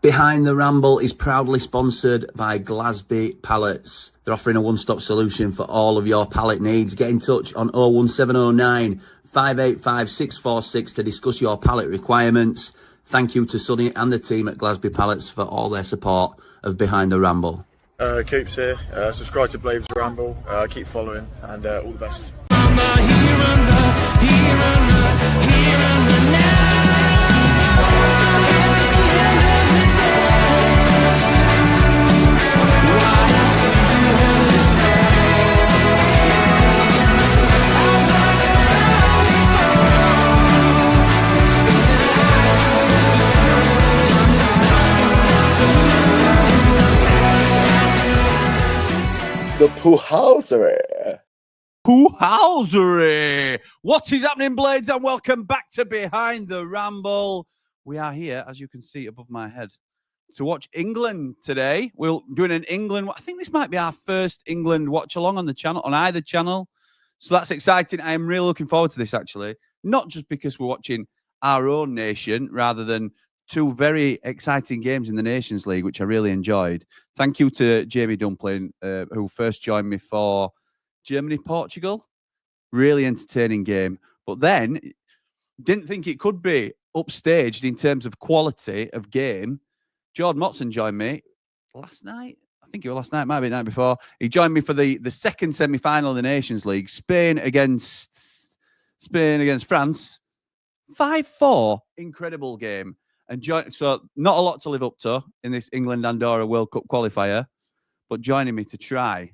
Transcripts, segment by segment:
Behind the Ramble is proudly sponsored by Glasby Pallets. They're offering a one-stop solution for all of your pallet needs. Get in touch on 01709 585 646 to discuss your pallet requirements. Thank you to Sonny and the team at Glasby Pallets for all their support of Behind the Ramble. Coops here. Subscribe to Blames Ramble. Keep following, and all the best. The Poohousery. Poohousery! What is happening, Blades? And welcome back to Behind the Ramble. We are here, as you can see above my head, to watch England today. We're doing an England. I think this might be our first England watch along on the channel, on either channel. So that's exciting. I am really looking forward to this, actually. Not just because we're watching our own nation, rather than two very exciting games in the Nations League, which I really enjoyed. Thank you to Jamie Dumpling, who first joined me for Germany-Portugal. Really entertaining game. But then, didn't think it could be upstaged in terms of quality of game. Jordan Motson joined me last night. I think it was last night, might be the night before. He joined me for the second semi-final of the Nations League. Spain against France. 5-4. Incredible game. And so not a lot to live up to in this England-Andorra World Cup qualifier, but joining me to try.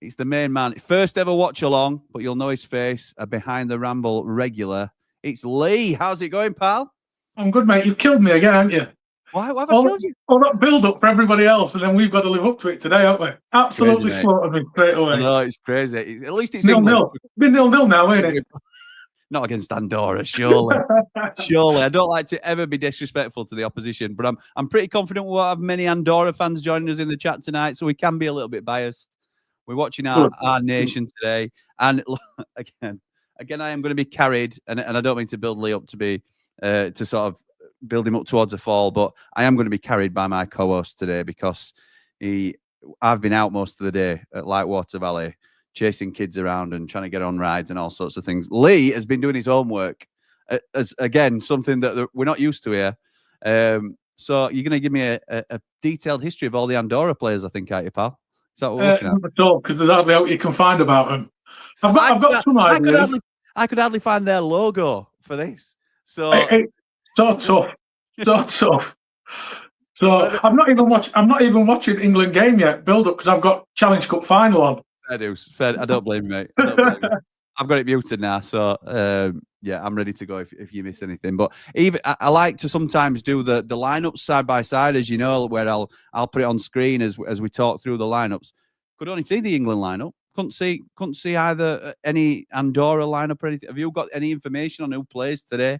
It's the main man. First ever watch along, but you'll know his face, a Behind the Ramble regular. It's Lee. How's it going, pal? I'm good, mate. You've killed me again, haven't you? Why have I killed you? All that build-up for everybody else, and then we've got to live up to it today, haven't we? Absolutely slaughtered me straight away. No, it's crazy. At least it's 0-0. It's been 0-0 now, ain't it? Not against Andorra, surely. Surely. I don't like to ever be disrespectful to the opposition, but I'm pretty confident we'll have many Andorra fans joining us in the chat tonight, so we can be a little bit biased. We're watching our nation today. And again, I am going to be carried, and I don't mean to build Lee up to be to sort of build him up towards a fall, but I am going to be carried by my co-host today because I've been out most of the day at Lightwater Valley, chasing kids around and trying to get on rides and all sorts of things. Lee has been doing his homework, as again, something that we're not used to here. So you're going to give me a detailed history of all the Andorra players, I think, aren't you, pal? Is that what we're looking at? Not at all, because there's hardly out you can find about them. I've got some ideas. I could hardly find their logo for this. So so tough. So I'm not even watching England game yet. Build up because I've got Challenge Cup final on. Fair. I don't blame you, mate. I don't blame you. I've got it muted now, so yeah, I'm ready to go if you miss anything. But even I like to sometimes do the lineups side by side, as you know, where I'll put it on screen as we talk through the lineups. Could only see the England lineup. Couldn't see either any Andorra lineup or anything. Have you got any information on who plays today?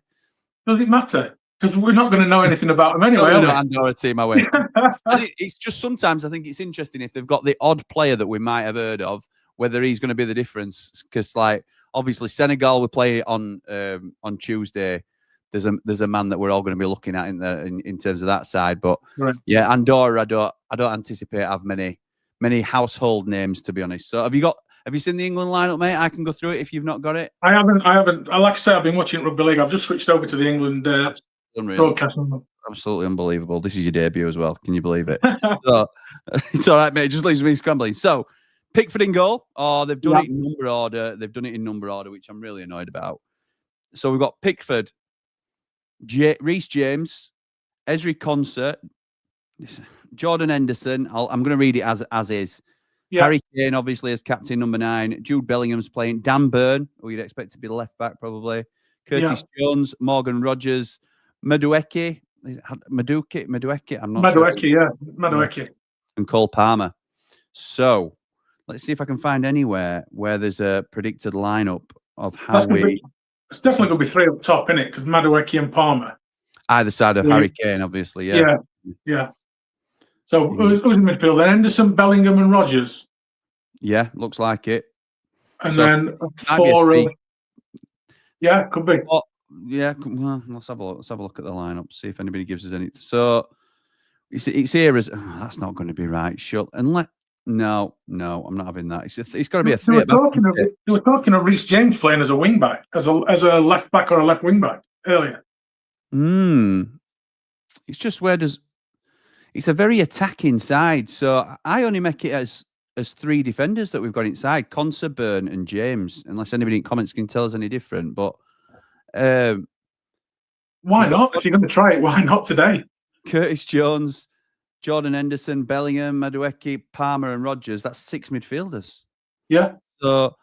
Does it matter? Because we're not going to know anything about them anyway. Andorra team, I wait. It's just sometimes I think it's interesting if they've got the odd player that we might have heard of, whether he's going to be the difference. Because, like, obviously Senegal we play on Tuesday. There's a man that we're all going to be looking at in terms of that side. But yeah, Andorra, I don't anticipate have many household names, to be honest. So have you seen the England lineup, mate? I can go through it if you've not got it. I haven't. Like I say, I've been watching Rugby League. I've just switched over to the England broadcast. Absolutely unbelievable. This is your debut as well. Can you believe it? So it's all right, mate. It just leaves me scrambling. So Pickford in goal. Oh, they've done it in number order. They've done it in number order, which I'm really annoyed about. So we've got Pickford, Reece James, Ezri Concert, Jordan Henderson. I'm going to read it as is. Yeah. Harry Kane, obviously, as captain, number 9. Jude Bellingham's playing. Dan Burn, who you'd expect to be the left back, probably. Curtis Jones, Morgan Rogers, Madueke. I'm not sure. Madueke. And Cole Palmer. So let's see if I can find anywhere where there's a predicted lineup of how it's definitely going to be 3 up top, isn't it? Because Madueke and Palmer. Either side of Harry Kane, obviously. Yeah. So who's in midfield? Then Henderson, Bellingham, and Rogers. Yeah, looks like it. And so then 4. Yeah, could be. Yeah, well, let's have a look. Let's have a look at the lineup. See if anybody gives us any. So It's here as that's not going to be right. Sure, unless no, I'm not having that. It's got to be a three at back. They were talking of Reece James playing as a wing back, as a left back or a left wing back earlier. It's just it's a very attacking side. So I only make it as three defenders that we've got inside: Conser, Byrne, and James. Unless anybody in comments can tell us any different, but why not? If you're going to try it, why not today? Curtis Jones, Jordan Henderson, Bellingham, Madueke, Palmer, and Rodgers. That's 6 midfielders. Yeah. So,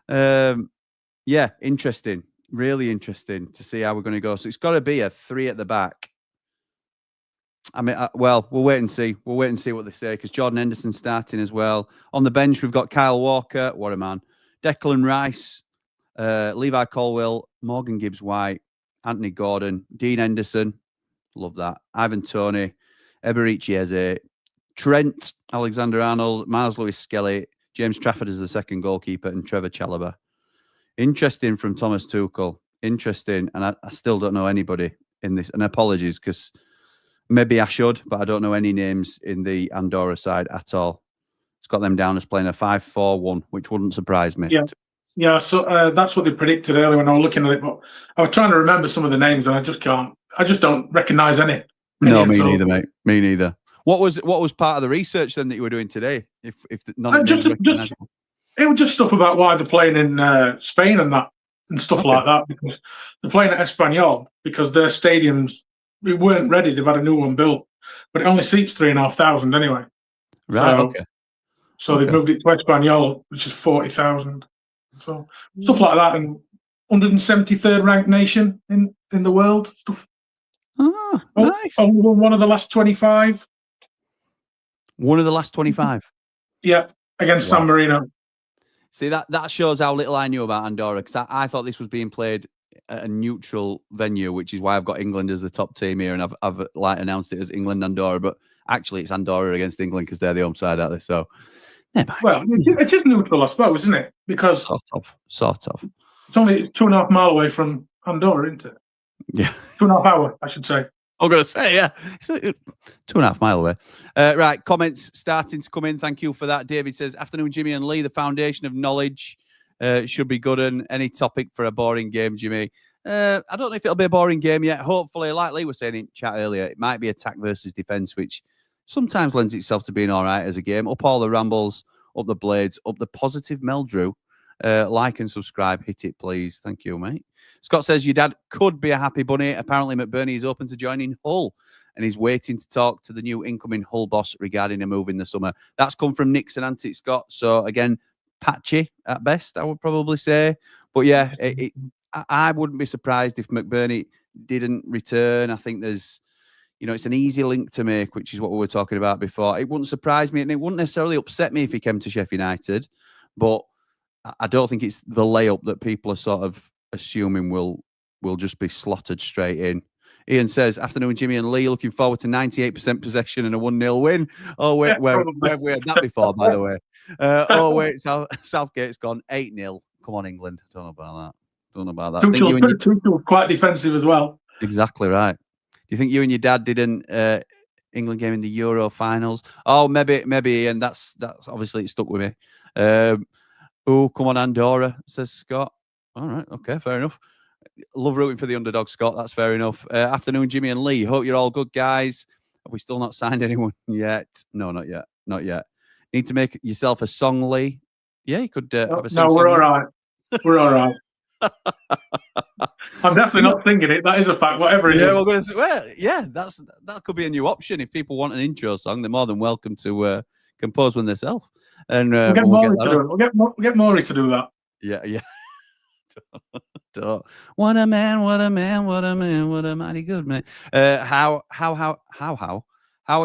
yeah, interesting. Really interesting to see how we're going to go. So it's got to be a 3 at the back. I mean, well, we'll wait and see. We'll wait and see what they say because Jordan Henderson's starting as well. On the bench, we've got Kyle Walker. What a man. Declan Rice, Levi Colwill, Morgan Gibbs-White, Anthony Gordon, Dean Henderson. Love that. Ivan Toney, Eberici Eze, Trent Alexander-Arnold, Miles Lewis-Skelly, James Trafford as the second goalkeeper, and Trevor Chalobah. Interesting from Thomas Tuchel. Interesting. And I still don't know anybody in this. And apologies, because maybe I should, but I don't know any names in the Andorra side at all. It's got them down as playing a 5-4-1, which wouldn't surprise me. Yeah. So that's what they predicted earlier when I was looking at it. But I was trying to remember some of the names, and I just can't. I just don't recognise any. No, me neither, mate. Me neither. What was part of the research then that you were doing today? If none of it was just stuff about why they're playing in Spain and that and stuff like that, because they're playing at Espanyol because their stadiums weren't ready. They've had a new one built, but it only seats 3,500 anyway. Right. So they've moved it to Espanyol, which is 40,000. So stuff like that, and 173rd ranked nation in the world. Stuff. Oh, nice. One of the last 25. One of the last 25. Yeah, against San Marino. See, that shows how little I knew about Andorra, because I thought this was being played at a neutral venue, which is why I've got England as the top team here, and I've like announced it as England Andorra, but actually it's Andorra against England because they're the home side, aren't they? So, never mind. Well, it is neutral, I suppose, isn't it? Because sort of. It's only 2.5 miles away from Andorra, isn't it? Yeah, 2.5 hours, I should say. I'm going to say, yeah. It's 2.5 miles away. Right, comments starting to come in. Thank you for that. David says, afternoon, Jimmy and Lee. The foundation of knowledge should be good. And any topic for a boring game, Jimmy? I don't know if it'll be a boring game yet. Hopefully, like Lee was saying in chat earlier, it might be attack versus defence, which sometimes lends itself to being all right as a game. Up all the rambles, up the blades, up the positive Meldrew. Like and subscribe. Hit it, please. Thank you, mate. Scott says, your dad could be a happy bunny. Apparently, McBurney is open to joining Hull and he's waiting to talk to the new incoming Hull boss regarding a move in the summer. That's come from Nixon Antic Scott. So, again, patchy at best, I would probably say. But, yeah, I wouldn't be surprised if McBurney didn't return. I think there's, it's an easy link to make, which is what we were talking about before. It wouldn't surprise me, and it wouldn't necessarily upset me if he came to Sheffield United. But I don't think it's the layup that people are sort of assuming will just be slotted straight in. Ian says, afternoon, Jimmy and Lee. Looking forward to 98% possession and a 1-0 win. Oh, wait, where have we had that before, by the way? Southgate's gone 8-0. Come on, England. Don't know about that. Tuchel's quite defensive as well. Exactly right. Do you think you and your dad did an England game in the Euro finals? Oh, maybe, Ian. That's obviously it stuck with me. Oh, come on, Andorra, says Scott. All right, okay, fair enough. Love rooting for the underdog, Scott. That's fair enough. Afternoon, Jimmy and Lee. Hope you're all good, guys. Have we still not signed anyone yet? No, not yet. Not yet. Need to make yourself a song, Lee. Yeah, you could have a song. No, we're all right. We're all right. I'm definitely not singing it. That is a fact. Whatever it is. We're going to say, that could be a new option. If people want an intro song, they're more than welcome to compose one themselves. And we'll get Maury to do that. Yeah. What a man, what a man, what a man, what a mighty good man. How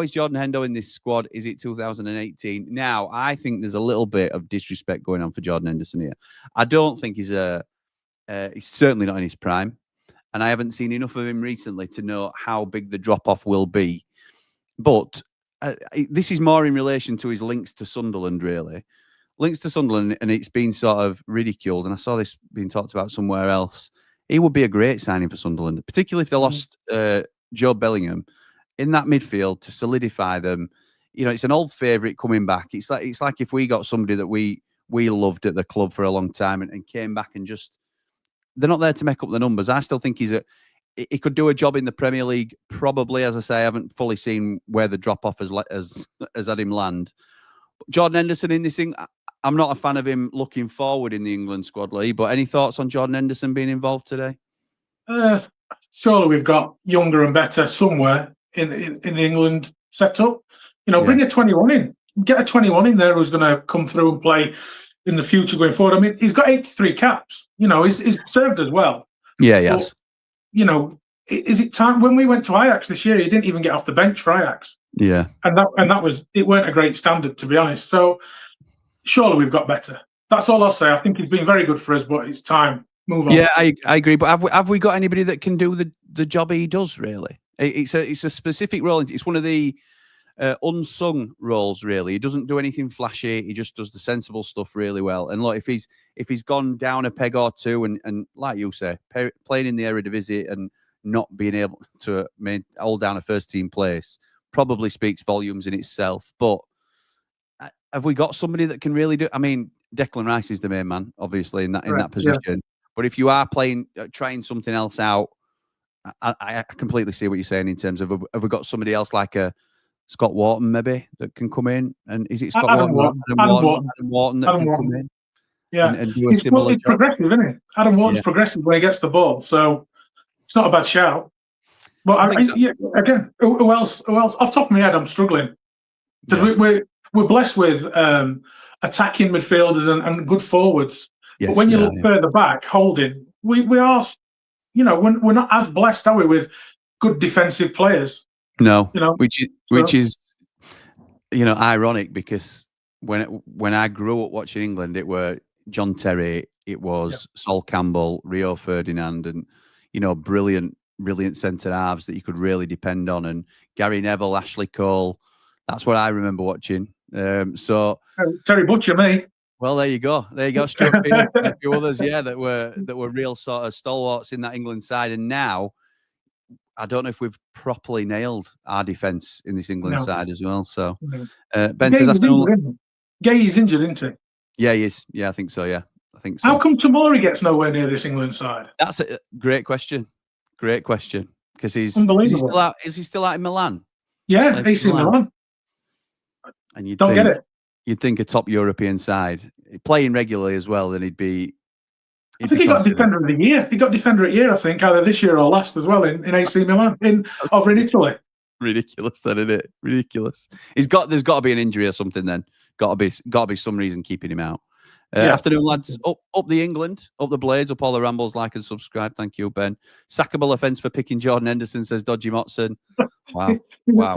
is Jordan Hendo in this squad? Is it 2018? Now, I think there's a little bit of disrespect going on for Jordan Henderson here. I don't think he's certainly not in his prime, and I haven't seen enough of him recently to know how big the drop-off will be. But this is more in relation to his links to Sunderland, really. Links to Sunderland, and it's been sort of ridiculed, and I saw this being talked about somewhere else. He would be a great signing for Sunderland, particularly if they lost Joe Bellingham. in that midfield to solidify them. You know, it's an old favourite coming back. It's like if we got somebody that we loved at the club for a long time and came back and just they're not there to make up the numbers. I still think he could do a job in the Premier League. Probably, as I say, I haven't fully seen where the drop off has had him land. But Jordan Henderson in this thing, I'm not a fan of him looking forward in the England squad, Lee. But any thoughts on Jordan Henderson being involved today? Surely we've got younger and better somewhere in the England setup. You know, bring a 21 in. Get a 21 in there who's going to come through and play in the future going forward. I mean, he's got 83 caps. You know, he's served as well. Yeah, yes. But, you know, is it time? When we went to Ajax this year, he didn't even get off the bench for Ajax. Yeah. And that was, it weren't a great standard, to be honest. So surely we've got better. That's all I'll say. I think he's been very good for us, but it's time. Move on. Yeah, I agree. But have we got anybody that can do the job he does, really? It's a specific role. It's one of the unsung roles, really. He doesn't do anything flashy. He just does the sensible stuff really well. And look, if he's gone down a peg or two, and like you say, playing in the Eredivisie and not being able to hold down a first team place probably speaks volumes in itself. But have we got somebody that can really do? I mean, Declan Rice is the main man, obviously, in that position. Yeah. But if you are trying something else out, I completely see what you're saying in terms of have we got somebody else like a Scott Wharton maybe that can come in? And is it Scott Adam Wharton that can come in? Yeah, and do a similar it's job? Progressive, isn't it? Adam Wharton's progressive when he gets the ball, so it's not a bad shout. But again, who else? Off the top of my head, I'm struggling because we're blessed with attacking midfielders and good forwards. Yes, but when you look further back, holding, we are, you know, we're not as blessed, are we, with good defensive players? No, you know, which is, you know, ironic because when I grew up watching England, it were John Terry, it was Sol Campbell, Rio Ferdinand, and you know, brilliant centre halves that you could really depend on, and Gary Neville, Ashley Cole. That's what I remember watching. So Terry Butcher, me. Well, there you go. Stuart Pearce and a few others, that were real sort of stalwarts in that England side. And now, I don't know if we've properly nailed our defence in this England side as well. So, Ben says, Gay's injured, isn't he? Yeah, he is. Yeah, I think so. Yeah, I think so. How come Tomori gets nowhere near this England side? That's a great question. Great question. Because he's unbelievable. Is he still out in Milan? Yeah, AC Milan. And you don't get it. You'd think a top European side playing regularly as well, then he'd be. I think he got Defender of the Year. He got Defender of the Year, I think, either this year or last as well in AC Milan over in Italy. Ridiculous, then, isn't it? Ridiculous. There's got to be an injury or something. Then got to be some reason keeping him out. Afternoon, lads. Up the England, up the Blades, up all the Rambles. Like and subscribe. Thank you, Ben. Sackable offence for picking Jordan Henderson, says Dodgy Motson. Wow.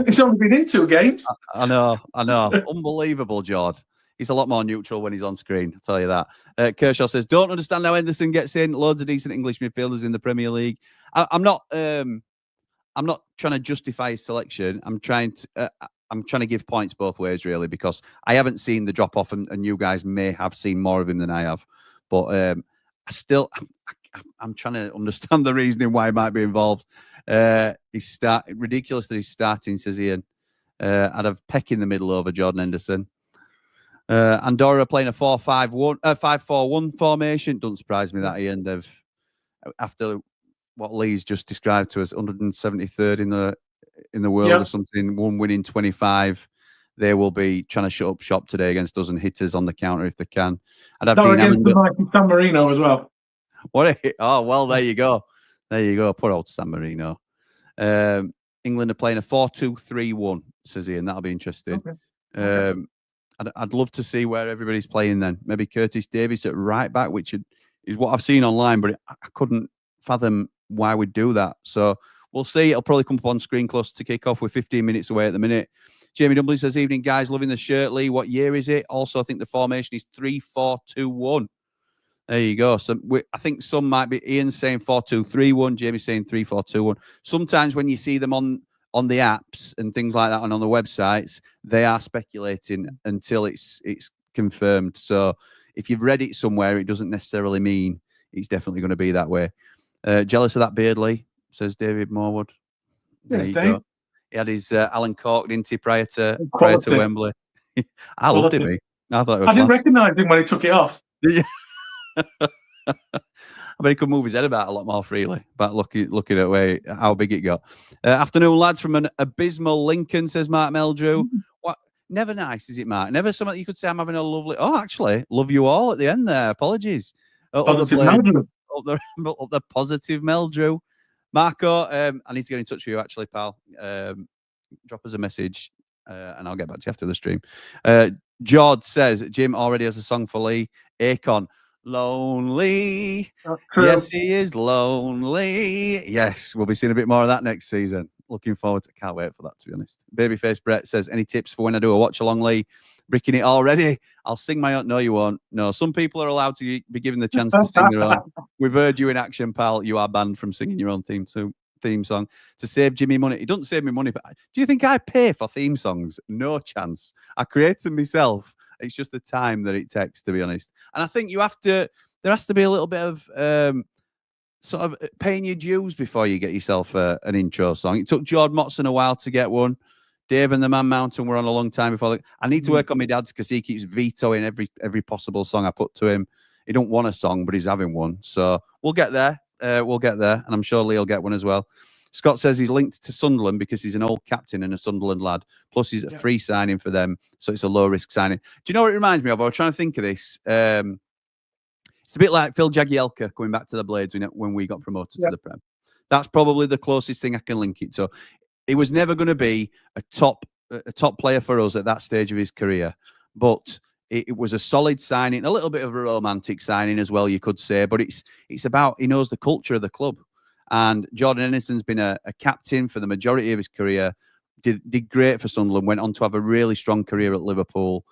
He's only been in 2 games. I know. Unbelievable, Jord. He's a lot more neutral when he's on screen, I'll tell you that. Kershaw says, don't understand how Henderson gets in. Loads of decent English midfielders in the Premier League. I'm not trying to justify his selection. I'm trying to give points both ways, really, because I haven't seen the drop off, and you guys may have seen more of him than I have. But I'm trying to understand the reasoning why he might be involved. Ridiculous that he's starting, says Ian. I'd have Peck in the middle over Jordan Henderson. Andorra playing a 5-4-1 formation. Doesn't surprise me that, Ian. After what Lee's just described to us, 173rd in the world or something, 1 win in 25. They will be trying to shut up shop today against us and hitters on the counter if they can. I'd have against the mighty San Marino as well. Oh, well, there you go. Poor old San Marino. England are playing a 4-2-3-1, says Ian. That'll be interesting. Okay. I'd love to see where everybody's playing then. Maybe Curtis Davies at right back, which is what I've seen online, but I couldn't fathom why we'd do that. So we'll see. It'll probably come up on screen close to kick off. We're 15 minutes away at the minute. Jamie Dumbley says, evening, guys. Loving the shirt, Lee. What year is it? Also, I think the formation is 3-4-2-1. There you go. So I think some might be Ian saying 4-2-3-1. Jamie saying 3-4-2-1. Sometimes when you see them on the apps and things like that and on the websites, they are speculating until it's confirmed. So if you've read it somewhere, it doesn't necessarily mean it's definitely going to be that way. Jealous of that beard, Lee, says David Morwood. There you go. He had his Alan Cork, didn't he, prior to Quality. Wembley? I loved him. I thought it was I didn't class. recognise him when he took it off. Did you? I mean, he could move his head about a lot more freely, but looking at how big it got. Afternoon, lads, from an abysmal Lincoln, says Mark Meldrew. What? Never nice, is it, Mark? Never something you could say, I'm having a lovely... Oh, actually, love you all at the end there. Apologies. Positive Meldrew. Up the positive Meldrew. Marco, I need to get in touch with you, actually, pal. Drop us a message, and I'll get back to you after the stream. Jord says, Jim already has a song for Lee. Akon. Lonely. Yes, he is lonely. Yes, we'll be seeing a bit more of that next season. Looking forward to can't wait for that, to be honest. Babyface Brett says, any tips for when I do a watch along, Lee? Bricking it already. I'll sing my own. No, you won't. No, some people are allowed to be given the chance to sing their own. We've heard you in action, pal. You are banned from singing your own theme song to save Jimmy money. It doesn't save me money, but do you think I pay for theme songs? No chance. I create them myself. It's just the time that it takes, to be honest. And I think there has to be a little bit of sort of paying your dues before you get yourself an intro song. It took Jord Motson a while to get one. Dave and the Man Mountain were on a long time before. I need to work on my dad's because he keeps vetoing every possible song I put to him. He don't want a song, but he's having one. So we'll get there. We'll get there. And I'm sure Lee will get one as well. Scott says he's linked to Sunderland because he's an old captain and a Sunderland lad. Plus, he's a free signing for them, so it's a low-risk signing. Do you know what it reminds me of? I was trying to think of this. It's a bit like Phil Jagielka going back to the Blades when we got promoted to the Prem. That's probably the closest thing I can link it to. He was never going to be a top player for us at that stage of his career, but it was a solid signing, a little bit of a romantic signing as well, you could say. But it's about he knows the culture of the club. And Jordan Henderson's been a captain for the majority of his career, did great for Sunderland, went on to have a really strong career at Liverpool.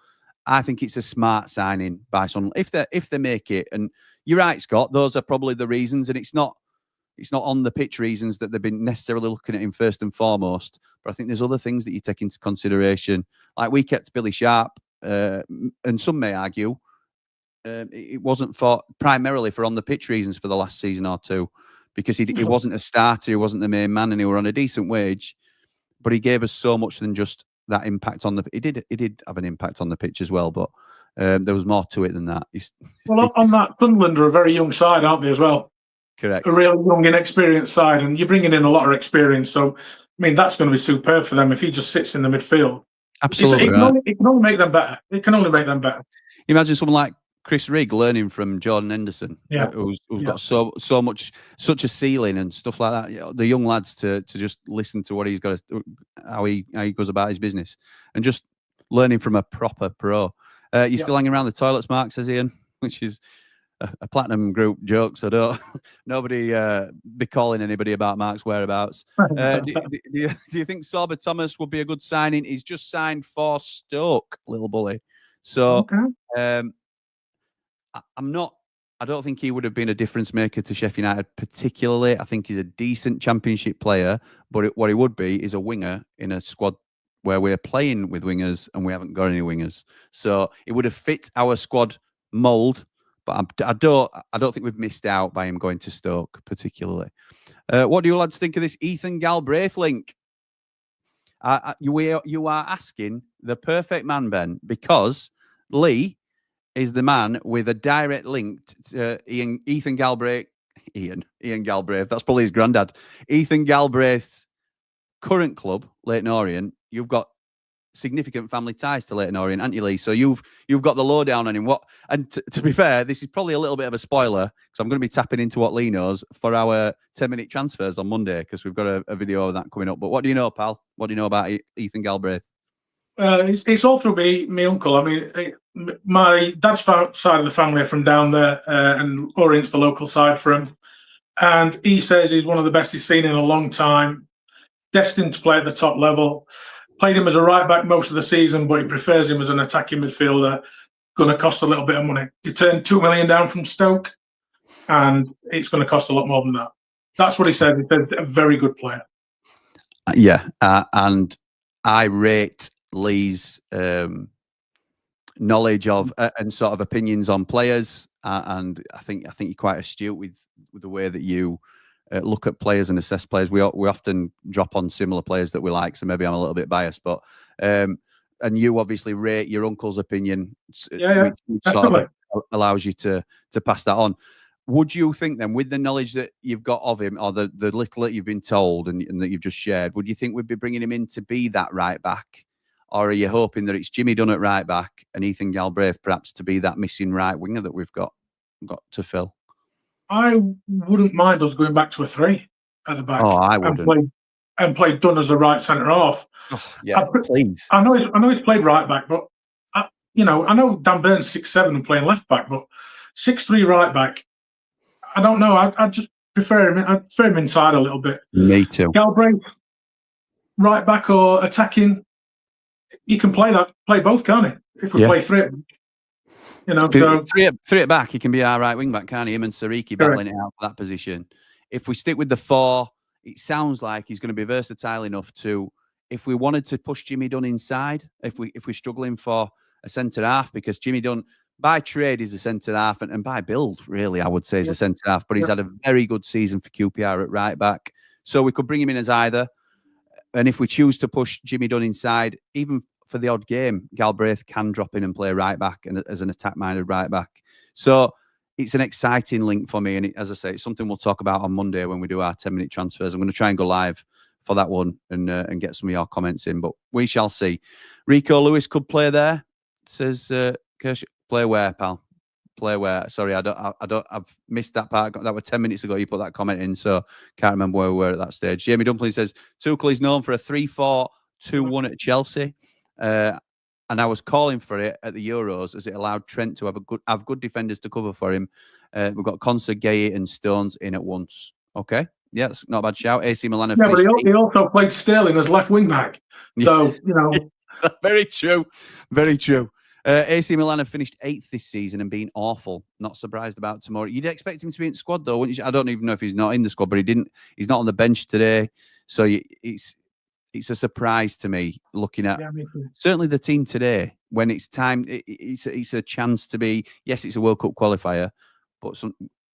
I think it's a smart signing by Sunderland if they make it. And you're right, Scott, those are probably the reasons. And it's not on the pitch reasons that they've been necessarily looking at him first and foremost. But I think there's other things that you take into consideration. Like we kept Billy Sharp, and some may argue it wasn't primarily for on the pitch reasons for the last season or two. Because he wasn't a starter, he wasn't the main man, and he were on a decent wage, but he gave us so much than just that impact on the. He did have an impact on the pitch as well, but there was more to it than that. On that, Sunderland are a very young side, aren't they, as well? Correct. A really young, inexperienced side, and you're bringing in a lot of experience. So, I mean, that's going to be superb for them if he just sits in the midfield. Absolutely, it can only make them better. It can only make them better. Imagine someone like Chris Rigg learning from Jordan Henderson, who's got such a ceiling and stuff like that. You know, the young lads to just listen to what he's got, how he goes about his business, and just learning from a proper pro. You're still hanging around the toilets, Mark, says Ian, which is a platinum group joke. So nobody be calling anybody about Mark's whereabouts. Do you think Sorba Thomas would be a good signing? He's just signed for Stoke, little bully. So. I don't think he would have been a difference maker to Sheffield United particularly. I think he's a decent championship player, but what he would be is a winger in a squad where we're playing with wingers and we haven't got any wingers. So it would have fit our squad mould, but I don't think we've missed out by him going to Stoke particularly. What do you lads think of this Ethan Galbraith link? You are asking the perfect man, Ben, because Lee is the man with a direct link to Ethan Galbraith. Ian Galbraith. That's probably his granddad. Ethan Galbraith's current club, Leyton Orient. You've got significant family ties to Leyton Orient, haven't you, Lee? So you've got the lowdown on him. And to be fair, this is probably a little bit of a spoiler because I'm going to be tapping into what Lee knows for our 10-minute transfers on Monday because we've got a video of that coming up. But what do you know, pal? What do you know about Ethan Galbraith? It's all through me uncle. I mean, my dad's side of the family are from down there, and Orient's the local side for him. And he says he's one of the best he's seen in a long time, destined to play at the top level. Played him as a right back most of the season, but he prefers him as an attacking midfielder. Going to cost a little bit of money. He turned $2 million down from Stoke, and it's going to cost a lot more than that. That's what he said. He said a very good player. Yeah, and I rate Lee's knowledge of and sort of opinions on players, and I think you're quite astute with the way that you look at players and assess players. We often drop on similar players that we like, so maybe I'm a little bit biased. But and you obviously rate your uncle's opinion, which sort of allows you to pass that on. Would you think then, with the knowledge that you've got of him, or the little that you've been told and that you've just shared, would you think we'd be bringing him in to be that right back? Or are you hoping that it's Jimmy Dunn at right back and Ethan Galbraith perhaps to be that missing right winger that we've got to fill? I wouldn't mind us going back to a 3 at the back. Oh, I wouldn't. And play Dunn as a right centre half. Oh, yeah, please. I know he's played right back, but I know Dan Burns 6'7" and playing left back, but 6'3" right back. I don't know. I just prefer him. I prefer him inside a little bit. Me too. Galbraith, right back or attacking. You can play both, can't he? If we play 3, so three at back, he can be our right wing back, can't he? Him and Sariki battling it out for that position. If we stick with the 4, it sounds like he's going to be versatile enough to, if we wanted to push Jimmy Dunn inside, if we're struggling for a centre half, because Jimmy Dunn by trade is a centre half and by build, really, I would say is a centre half, but he's had a very good season for QPR at right back. So we could bring him in as either. And if we choose to push Jimmy Dunn inside, even for the odd game, Galbraith can drop in and play right back and as an attack-minded right back. So it's an exciting link for me. And as I say, it's something we'll talk about on Monday when we do our 10-minute transfers. I'm going to try and go live for that one and get some of your comments in, but we shall see. Rico Lewis could play there. Says, Kirsch, play where, pal? Play where? Sorry, I've missed that part. That was 10 minutes ago. You put that comment in, so can't remember where we were at that stage. Jamie Dumpling says Tuchel is known for a 3-4-2-1 at Chelsea, and I was calling for it at the Euros as it allowed Trent to have good defenders to cover for him. We've got Konsa, Gay, and Stones in at once. Okay, yeah, that's not a bad shout. AC Milan. Yeah, but he also played Sterling as left wing back. So very true, very true. AC Milan have finished 8th this season and been awful. Not surprised about tomorrow. You'd expect him to be in the squad, though, wouldn't you? I don't even know if he's not in the squad, but he's not on the bench today. So it's a surprise to me looking at certainly the team today when it's time. It's a chance to be, yes, it's a World Cup qualifier, but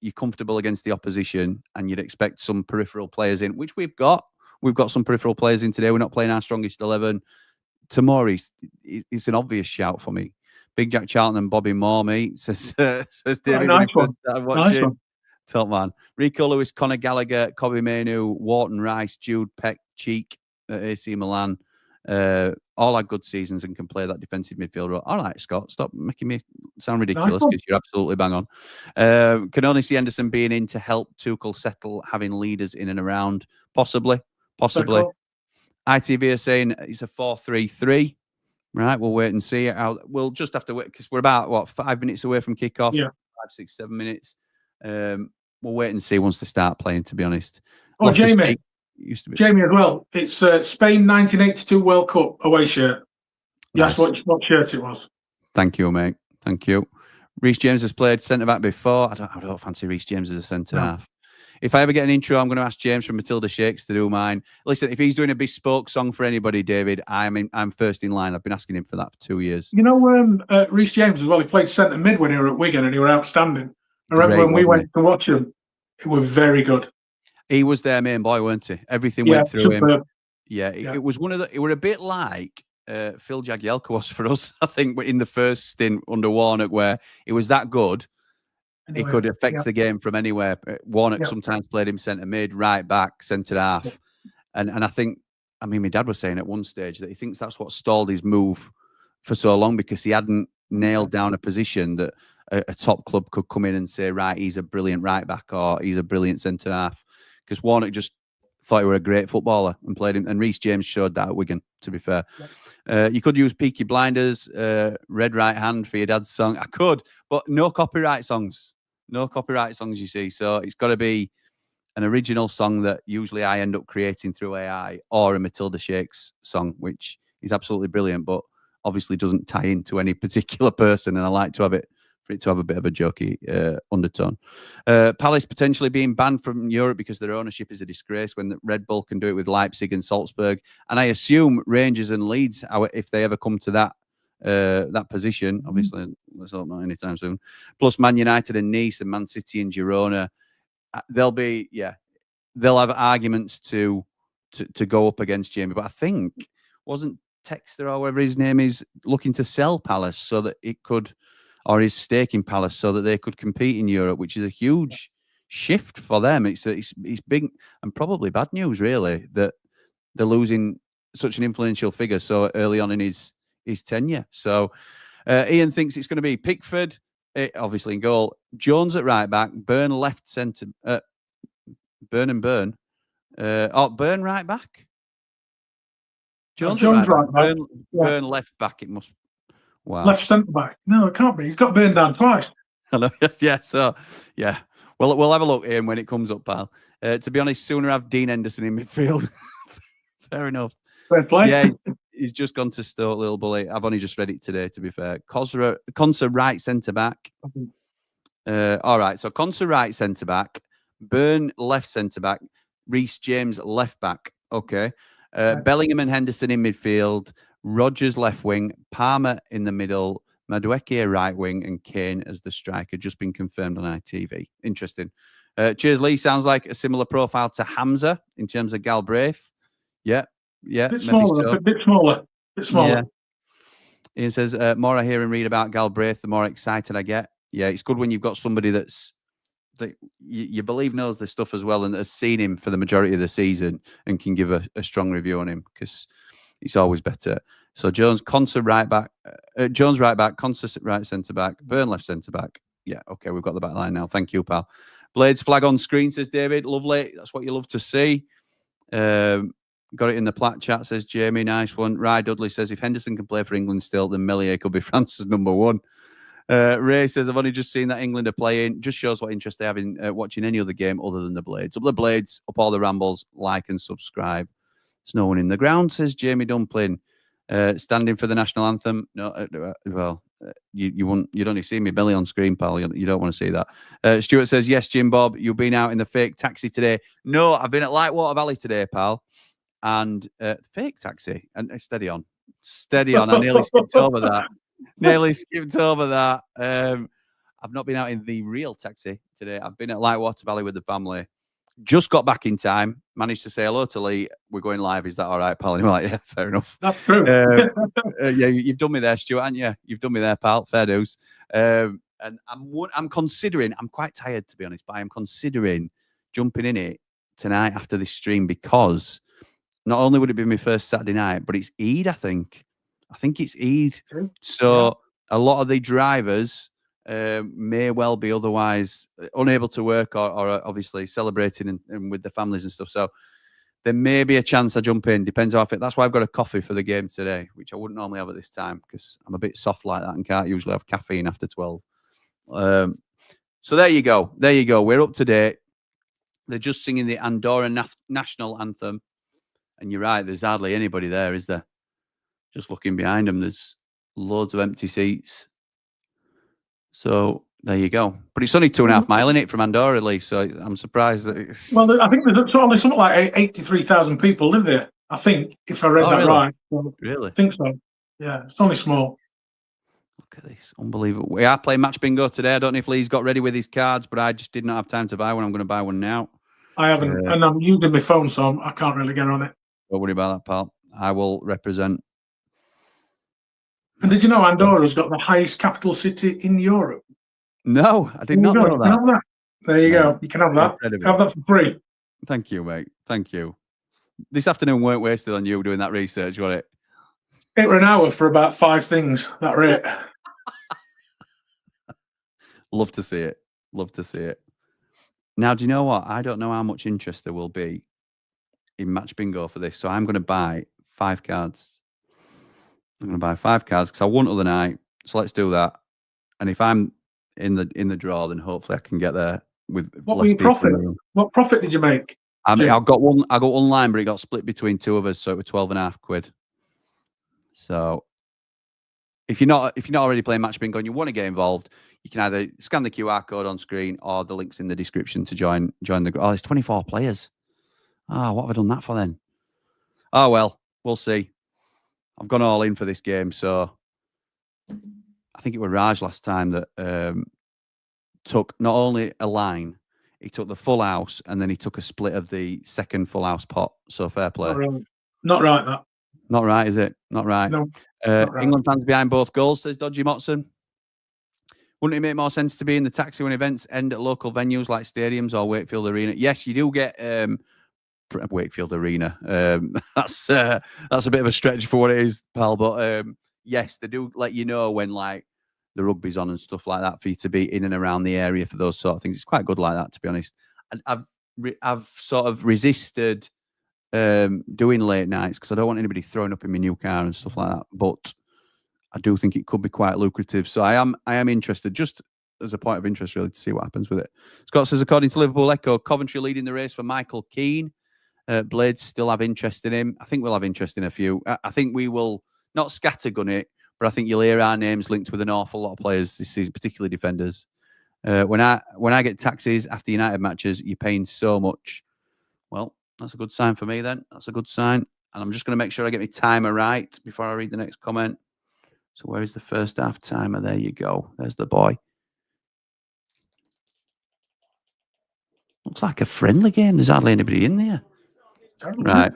you're comfortable against the opposition and you'd expect some peripheral players in, which we've got. We've got some peripheral players in today. We're not playing our strongest 11. Tomorrow, it's an obvious shout for me. Big Jack Charlton and Bobby Moore, mate, says David. Nice one. Top man. Rico Lewis, Conor Gallagher, Kobe Mainu, Wharton Rice, Jude Peck, Cheek at AC Milan. All had good seasons and can play that defensive midfield role. All right, Scott, stop making me sound ridiculous because you're absolutely bang on. Can only see Henderson being in to help Tuchel settle having leaders in and around. Possibly. ITV are saying it's a 4-3-3. Right, we'll wait and see. We'll just have to wait because we're about 5 minutes away from kickoff. Yeah, 5, 6, 7 minutes. We'll wait and see once they start playing. To be honest. Jamie as well. It's Spain 1982 World Cup away shirt. Yes, what shirt it was. Thank you, mate. Thank you. Reece James has played centre back before. I don't fancy Reece James as a centre half. If I ever get an intro, I'm going to ask James from Matilda Shakes to do mine. Listen, if he's doing a bespoke song for anybody, David, I'm first in line. I've been asking him for that for 2 years. You know, Reece James as well. He played centre mid when he were at Wigan, and he was outstanding. I remember when we went to watch him, he was very good. He was their main boy, weren't he? Everything went through him. Yeah, it was one of the. It were a bit like Phil Jagielka was for us, I think, in the first stint under Warnock, where it was that good. He could affect the game from anywhere. Warnock sometimes played him centre mid, right back, centre half. And I think, my dad was saying at one stage that he thinks that's what stalled his move for so long because he hadn't nailed down a position that a top club could come in and say, right, he's a brilliant right back or he's a brilliant centre half. Because Warnock just thought he were a great footballer and played him. And Reece James showed that at Wigan, to be fair. You could use Peaky Blinders, Red Right Hand for your dad's song. I could, but no copyright songs. No copyright songs, you see. So it's got to be an original song that usually I end up creating through AI or a Matilda Shakes song, which is absolutely brilliant, but obviously doesn't tie into any particular person. And I like to have it for it to have a bit of a jokey undertone. Palace potentially being banned from Europe because their ownership is a disgrace when the Red Bull can do it with Leipzig and Salzburg. And I assume Rangers and Leeds, if they ever come to that position, obviously, let's hope not anytime soon. Plus Man United and Nice and Man City and Girona, they'll be, they'll have arguments to go up against Jamie. But I think wasn't Texter or whatever his name is looking to sell Palace so that it could, or his stake in Palace so that they could compete in Europe, which is a huge shift for them. It's big and probably bad news, really, that they're losing such an influential figure so early on in his tenure. So Ian thinks it's going to be Pickford, obviously in goal, Jones at right back, Burn left centre, Burn Burn right back. Jones right back. Burn left back. It must. Wow. Left centre back. No, it can't be. He's got Burn down twice. Hello. Yeah. So yeah. Well, we'll have a look, Ian, when it comes up, pal. To be honest, sooner have Dean Henderson in midfield. Fair enough. Fair play. Yeah, he's just gone to Stoke, little bully. I've only just read it today, to be fair. Conser right centre back. All right. So Conser right centre back, Burn left centre back, Reece James left back. Okay. Bellingham and Henderson in midfield, Rodgers left wing, Palmer in the middle, Madueke right wing, and Kane as the striker. Just been confirmed on ITV. Interesting. Cheers, Lee. Sounds like a similar profile to Hamza in terms of Galbraith. Yeah. Bit smaller. So. A bit smaller. Yeah. Ian says, more I hear and read about Galbraith, the more excited I get. Yeah, it's good when you've got somebody that you believe knows this stuff as well and has seen him for the majority of the season and can give a strong review on him, because it's always better. So Jones, Conser right back, Conser right centre back, Burn left centre back. Yeah, okay, we've got the back line now. Thank you, pal. Blades flag on screen, says David. Lovely. That's what you love to see. Got it in the plat chat, says Jamie. Nice one. Rye Dudley says, if Henderson can play for England still, then Meslier could be France's #1. Ray says, I've only just seen that England are playing. Just shows what interest they have in watching any other game other than the Blades. Up the Blades, up all the rambles, like and subscribe. There's no one in the ground, says Jamie Dumpling. Standing for the national anthem. No, you'd only see me belly on screen, pal. You don't want to see that. Stuart says, yes, Jim Bob, you've been out in the fake taxi today. No, I've been at Lightwater Valley today, pal. And fake taxi. And steady on. I nearly skipped over that. I've not been out in the real taxi today. I've been at Lightwater Valley with the family. Just got back in time. Managed to say hello to Lee. We're going live. Is that all right, pal? And I'm like, yeah, fair enough. That's true. Yeah, you've done me there, Stuart, haven't you? You've done me there, pal. Fair dues. And I'm considering. I'm quite tired, to be honest, but I'm considering jumping in it tonight after this stream, because not only would it be my first Saturday night, but it's Eid, I think. I think it's Eid. So a lot of the drivers may well be otherwise unable to work or obviously celebrating and with their families and stuff. So there may be a chance I jump in. Depends how that's why I've got a coffee for the game today, which I wouldn't normally have at this time because I'm a bit soft like that and can't usually have caffeine after 12. So there you go. We're up to date. They're just singing the Andorra national anthem. And you're right, there's hardly anybody there, is there? Just looking behind them, there's loads of empty seats. So there you go. But it's only 2.5 miles in it from Andorra, Lee, so I'm surprised that it's... Well, I think there's only something like 83,000 people live there, I think, if I read that really? right. So really? I think so. Yeah, it's only small. Look at this. Unbelievable. We are playing match bingo today. I don't know if Lee's got ready with his cards, but I just did not have time to buy one. I'm going to buy one now. I haven't, and I'm using my phone, so I can't really get on it. Don't worry about that, pal. I will represent. And did you know Andorra's got the highest capital city in Europe? No, I did not know that. There you go. You can have that. Have that for free. Thank you, mate. Thank you. This afternoon weren't wasted on you doing that research, was it? It were an hour for about 5 things. That rate. Love to see it. Love to see it. Now, do you know what? I don't know how much interest there will be in match bingo for this, so I'm going to buy 5 cards. I'm going to buy 5 cards because I won the other night. So let's do that. And if I'm in the draw, then hopefully I can get there with what less people. What profit did you make? I got one line, but it got split between 2 of us, so it was 12.5 quid. So if you're not already playing match bingo and you want to get involved, you can either scan the QR code on screen or the links in the description to join the group. Oh, there's 24 players. Oh, what have I done that for then? Oh, well, we'll see. I've gone all in for this game. So I think it was Raj last time that took not only a line, he took the full house, and then he took a split of the second full house pot. So fair play. Not really. Not right, that. Not right, is it? Not right. No. Not right. England fans behind both goals, says Dodgy Motson. Wouldn't it make more sense to be in the taxi when events end at local venues like stadiums or Wakefield Arena? Yes, you do get Wakefield Arena. That's a bit of a stretch for what it is, pal. But yes, they do let you know when like the rugby's on and stuff like that for you to be in and around the area for those sort of things. It's quite good like that, to be honest. I've sort of resisted doing late nights because I don't want anybody throwing up in my new car and stuff like that. But I do think it could be quite lucrative. So I am interested, just as a point of interest, really, to see what happens with it. Scott says, according to Liverpool Echo, Coventry leading the race for Michael Keane. Blades still have interest in him. I think we'll have interest in a few. I think we will not scattergun it, but I think you'll hear our names linked with an awful lot of players this season, particularly defenders. When I get taxis after United matches, you're paying so much. Well, that's a good sign for me then. That's a good sign. And I'm just going to make sure I get my timer right before I read the next comment. So where is the first half timer? There you go. There's the boy. Looks like a friendly game. There's hardly anybody in there. Right.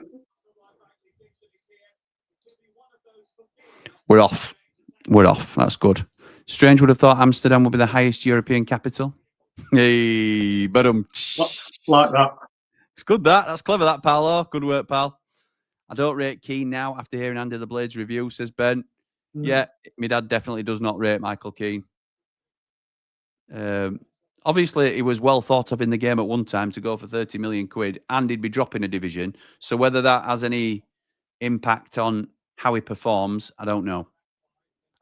We're off. We're off. That's good. Strange would have thought Amsterdam would be the highest European capital. Hey, but like that. It's good that. That's clever that, pal. Good work, pal. I don't rate Keane now after hearing Andy the Blades review, says Ben. Yeah, my dad definitely does not rate Michael Keane. Obviously, he was well thought of in the game at one time to go for 30 million quid, and he'd be dropping a division. So whether that has any impact on how he performs, I don't know.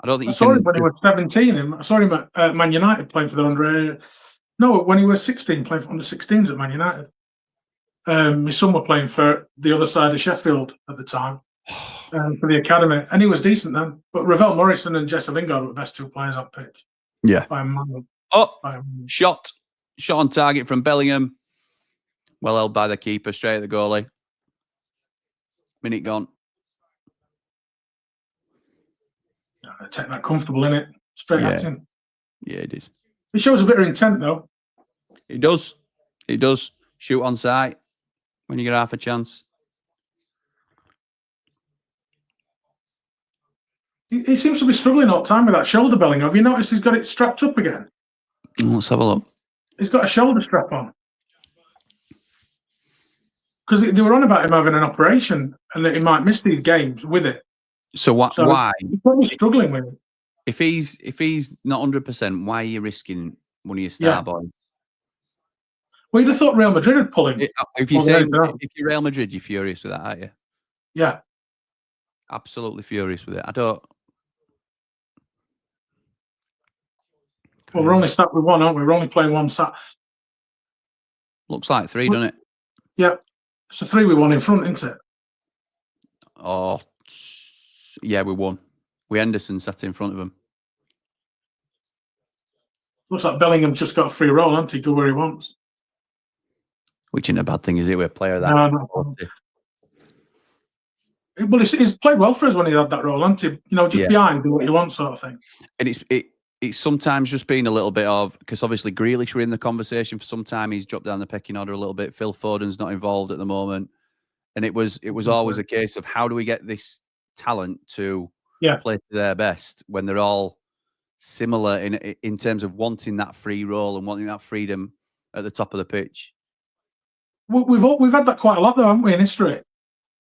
I don't think I saw him when he was 17. I saw him at Man United playing for the under. No, when he was 16, playing for under 16s at Man United. My son were playing for the other side of Sheffield at the time, for the academy, and he was decent then. But Ravel Morrison and Jesse Lingard were the best two players on pitch. Yeah. Shot on target from Bellingham. Well held by the keeper, straight at the goalie. Minute gone. Take that comfortable, innit? Straight at him. Yeah, it is. It shows a bit of intent, though. It does. It does. Shoot on sight when you get half a chance. He seems to be struggling all the time with that shoulder, Bellingham. Have you noticed he's got it strapped up again? Let's have a look. He's got a shoulder strap on. Because they were on about him having an operation and that he might miss these games with it. So why? He's probably struggling with it. If he's not 100%, why are you risking one of your star boys? Well, you'd have thought Real Madrid would pull him. If you're Real Madrid, you're furious with that, aren't you? Yeah. Absolutely furious with it. I don't. Well, we're only sat with one, aren't we? We're only playing one sat. Looks like three, doesn't it? Yeah. It's a 3-1 in front, isn't it? Oh, yeah, we won. Henderson sat in front of him. Looks like Bellingham just got a free roll, hasn't he? Go where he wants. Which isn't a bad thing, is it? We're a player that. No. Well, he's played well for us when he had that role, hasn't he? You know, just behind, do what you want, sort of thing. And it's sometimes just been a little bit of, because obviously Grealish were in the conversation for some time. He's dropped down the pecking order a little bit. Phil Foden's not involved at the moment, and it was always a case of how do we get this talent to play to their best when they're all similar in terms of wanting that free role and wanting that freedom at the top of the pitch. We've had that quite a lot though, haven't we, in history?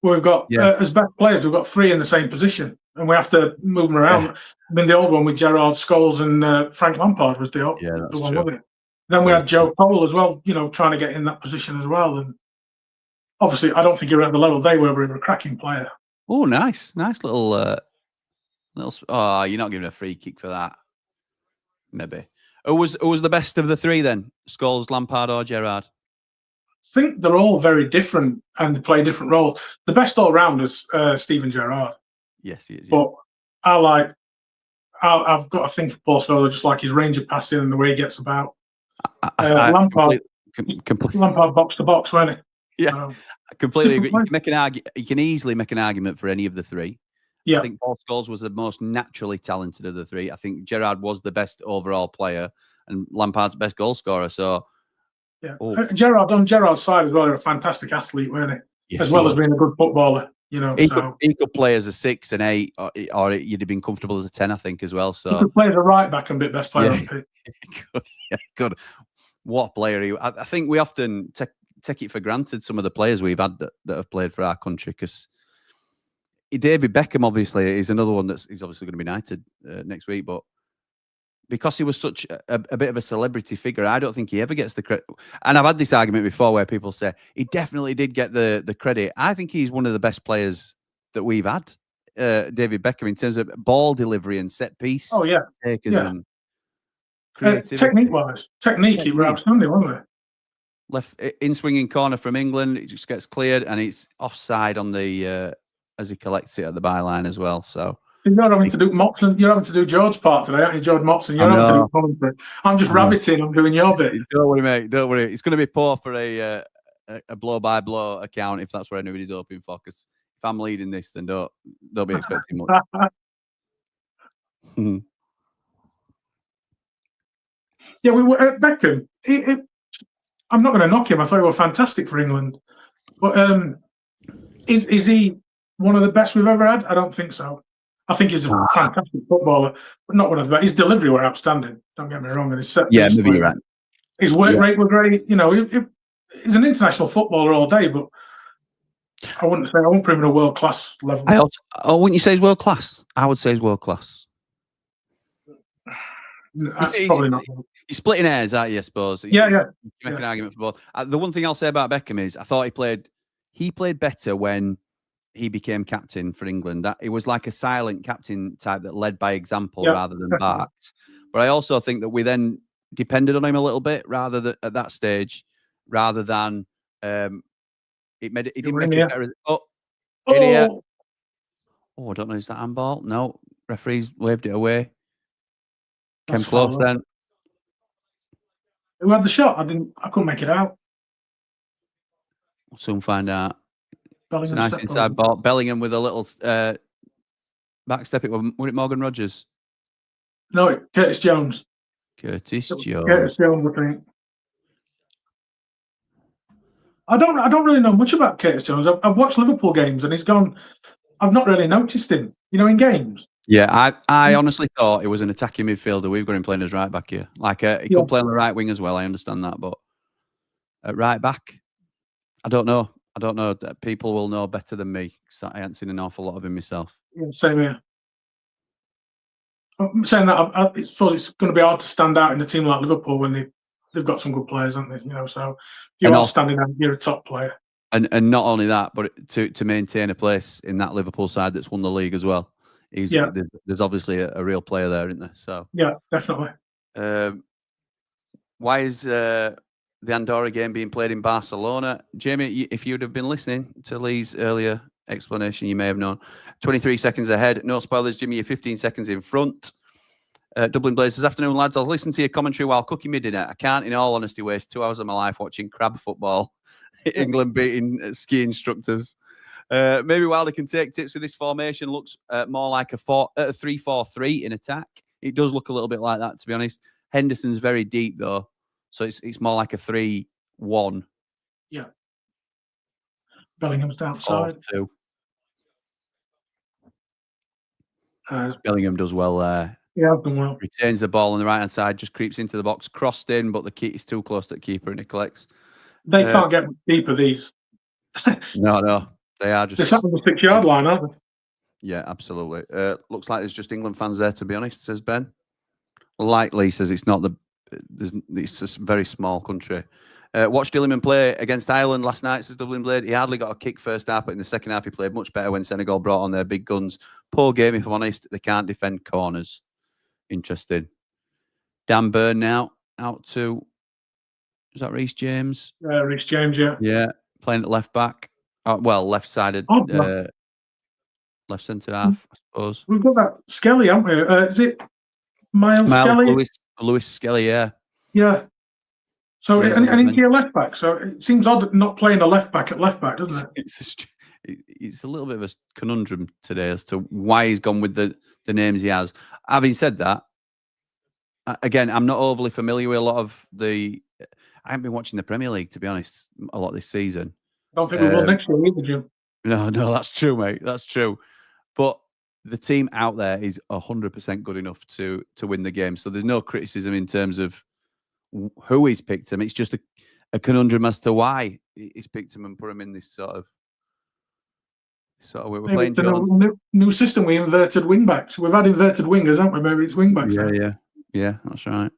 Where we've got as best players, we've got three in the same position, and we have to move them around. I mean, the old one with Gerrard, Scholes, and Frank Lampard was the one, wasn't it? Then we had Joe Cole as well, you know, trying to get in that position as well. And obviously, I don't think he were at the level they were. We were a cracking player. Oh, nice little. Oh, you're not giving a free kick for that. Maybe. Who was the best of the three then? Scholes, Lampard, or Gerrard? I think they're all very different and they play different roles. The best all round is Steven Gerrard. Yes, he is. But I've got a thing for Paul Scholes. I just like his range of passing and the way he gets about. Lampard box to box, wasn't he? Yeah, I completely agree. You can easily make an argument for any of the three. Yeah. I think Paul Scholes was the most naturally talented of the three. I think Gerrard was the best overall player and Lampard's best goal scorer. So Yeah. Oh. Gerrard, on Gerrard's side as well, a fantastic athlete, weren't he? Yes, As well he as was. being a good footballer, you know. He So could play as a 6 and 8, or you'd have been comfortable as a 10, I think, as well. he So could play as a right back and be best player yeah, on the pitch. he could. Yeah, he could. What a player he! I think we often take it for granted, some of the players we've had that have played for our country, because David Beckham obviously is another one he's obviously going to be knighted next week, but because he was such a bit of a celebrity figure, I don't think he ever gets the credit. And I've had this argument before where people say he definitely did get the credit. I think he's one of the best players that we've had, David Beckham, in terms of ball delivery and set piece Oh yeah, takers yeah. and creativity. Technique-wise, he was outstanding, wasn't he? Left in swinging corner from England, it just gets cleared and it's offside on the as he collects it at the byline as well. So You're having to do Mopson. You're having to do George's part today, aren't you, George Mopson? You're having to do commentary. I'm just rabbiting. I'm doing your bit. Don't worry, mate. Don't worry. It's going to be poor for a blow-by-blow account if that's what anybody's hoping for. Because if I'm leading this, then don't be expecting much. Yeah, we were Beckham. I'm not going to knock him. I thought he was fantastic for England. But is he one of the best we've ever had? I don't think so. I think he's a fantastic footballer, but not one of the best. His delivery were outstanding. Don't get me wrong. And his set piece maybe you're right. His work rate was great. You know, he's an international footballer all day, but I wouldn't put him in a world class level. Wouldn't you say he's world class? I would say he's world class. Probably not. He's splitting hairs, aren't you, I suppose? You make an argument for both. The one thing I'll say about Beckham is I thought he played better when he became captain for England. That it was like a silent captain type that led by example rather than barked. But I also think that we then depended on him a little bit at that stage, rather than it didn't make us better. I don't know. Is that handball? No, referees waved it away. Came close then. Who had the shot? I couldn't make it out. We'll soon find out. It's a Bellingham nice inside ball. Bellingham with a little back step. Was it Morgan Rogers? No, Curtis Jones. Curtis Jones. Curtis Jones, I think. I don't really know much about Curtis Jones. I've watched Liverpool games and he's gone. I've not really noticed him, in games. Yeah, I honestly thought it was an attacking midfielder. We've got him playing as right back here. Like he could play on the right wing as well. I understand that, but at right back, I don't know. People will know better than me because I haven't seen an awful lot of him myself. Yeah, same here. I'm saying that I suppose it's going to be hard to stand out in a team like Liverpool when they've got some good players, haven't they? So if you are standing out, you're a top player. And not only that, but to maintain a place in that Liverpool side that's won the league as well. There's obviously a real player there, isn't there? So yeah, definitely. Why is the Andorra game being played in Barcelona? Jamie, if you'd have been listening to Lee's earlier explanation, you may have known. 23 seconds ahead. No spoilers, Jimmy. You're 15 seconds in front. Dublin Blazers. Afternoon, lads. I was listening to your commentary while cooking my dinner. I can't, in all honesty, waste 2 hours of my life watching crab football. England beating ski instructors. Maybe Wilder can take tips with this formation. Looks more like a 3-4-3 in attack. It does look a little bit like that, to be honest. Henderson's very deep though, so it's more like a 3-1. Yeah. Bellingham's outside. 4-2. Bellingham does well there. Yeah, I've done well. Retains the ball on the right hand side, just creeps into the box, crossed in, but the key is too close to the keeper and it collects. They can't get deeper, these. No. They are just. They're sat on the 6-yard line, aren't they? Yeah, absolutely. Looks like there's just England fans there, to be honest, says Ben. Lightly says it's not it's a very small country. Watched Dilliman play against Ireland last night, says Dublin Blade. He hardly got a kick first half, but in the second half he played much better when Senegal brought on their big guns. Poor game, if I'm honest. They can't defend corners. Interesting. Dan Byrne now out to. Is that Reece James? Reece James, yeah. Yeah, playing at left back. Left-sided, left centre half, I suppose. We've got that Skelly, haven't we? Is it Miles Skelly? Lewis Skelly, yeah. Yeah. So, and he's your left back. So it seems odd not playing a left back at left back, doesn't it? It's a little bit of a conundrum today as to why he's gone with the names he has. Having said that, again, I'm not overly familiar with a lot of the. I haven't been watching the Premier League, to be honest, a lot this season. I don't think we will next year either, Jim. No, that's true, mate. That's true. But the team out there is 100% good enough to win the game. So there's no criticism in terms of who he's picked him. It's just a conundrum as to why he's picked him and put him in this sort of. So we're Maybe playing it's a new system. We inverted wing backs. We've had inverted wingers, haven't we? Maybe it's wing backs. Yeah, that's right.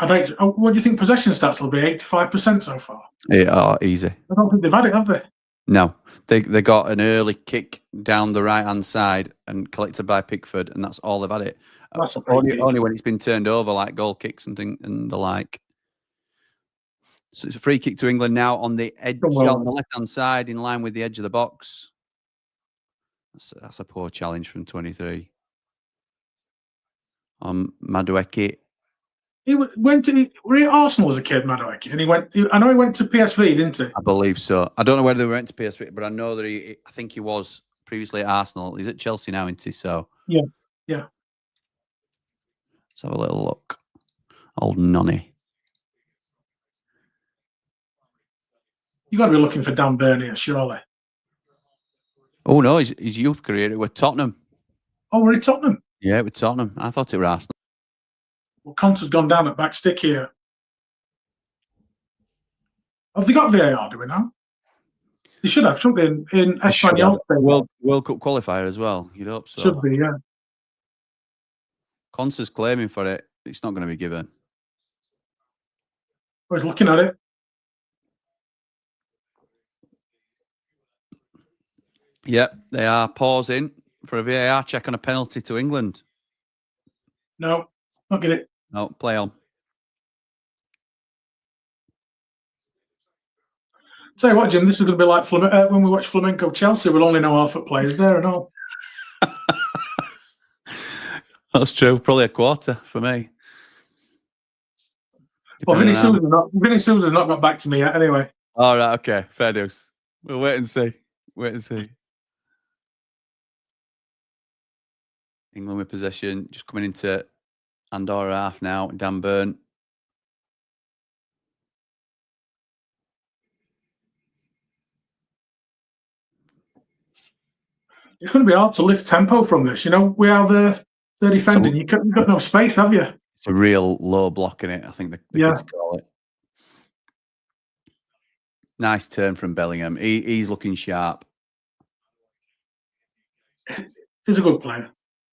What do you think possession stats will be? 85% so far. Yeah, easy. I don't think they've had it, have they? No, they got an early kick down the right hand side and collected by Pickford, and that's all they've had it. That's Only when it's been turned over, like goal kicks and the like. So it's a free kick to England now on the edge, on the left-hand side, in line with the edge of the box. That's a poor challenge from 23. Madueke. Were he at Arsenal as a kid, Madueke? And I know he went to PSV, didn't he? I believe so. I don't know whether they went to PSV, but I know that I think he was previously at Arsenal. He's at Chelsea now, isn't he? So yeah. Let's have a little look. Old nonny. You've got to be looking for Dan Burn, surely. Oh, no, his youth career with Tottenham. Oh, were he Tottenham? Yeah, with Tottenham. I thought it was Arsenal. Well, Conte's gone down at back stick here. Have they got VAR, do we know? They should have, shouldn't they? In Espanyol. World Cup qualifier as well. You'd hope so. Should be, yeah. Conte's claiming for it. It's not going to be given. I was looking at it. Yep, they are pausing for a VAR check on a penalty to England. No, not get it. No, play on. Tell you what, Jim, this is going to be like when we watch Flamenco Chelsea. We'll only know half at players there and all. That's true. Probably a quarter for me. Well, Vinny Sousa's not got back to me yet. Anyway. All right. Okay. Fair dues. We'll wait and see. Wait and see. England with possession, just coming into Andorra half now. Dan Burn. It's going to be hard to lift tempo from this. You know, we are the defending. You've got no space, have you? It's a real low block in it. I think the kids call it. Nice turn from Bellingham. He's looking sharp. He's a good player.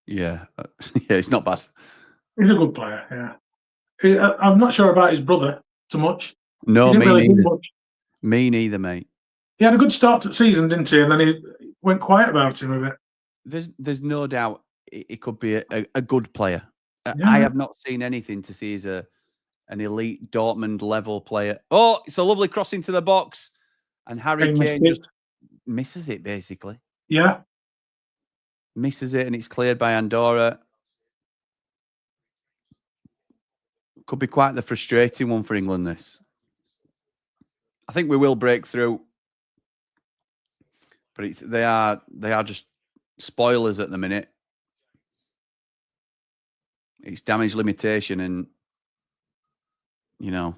Yeah, yeah, it's not bad. He's a good player. Yeah, I'm not sure about his brother too much. No, me neither. Me neither, mate. He had a good start to the season, didn't he? And then he went quiet about him a bit. There's no doubt it could be a good player. Yeah. I have not seen anything to see as an elite Dortmund level player. Oh, it's a lovely cross into the box, and Harry Kane just misses it basically. Yeah. Misses it, and it's cleared by Andorra. Could be quite the frustrating one for England, this. I think we will break through, but they are just spoilers at the minute. It's damage limitation, and we're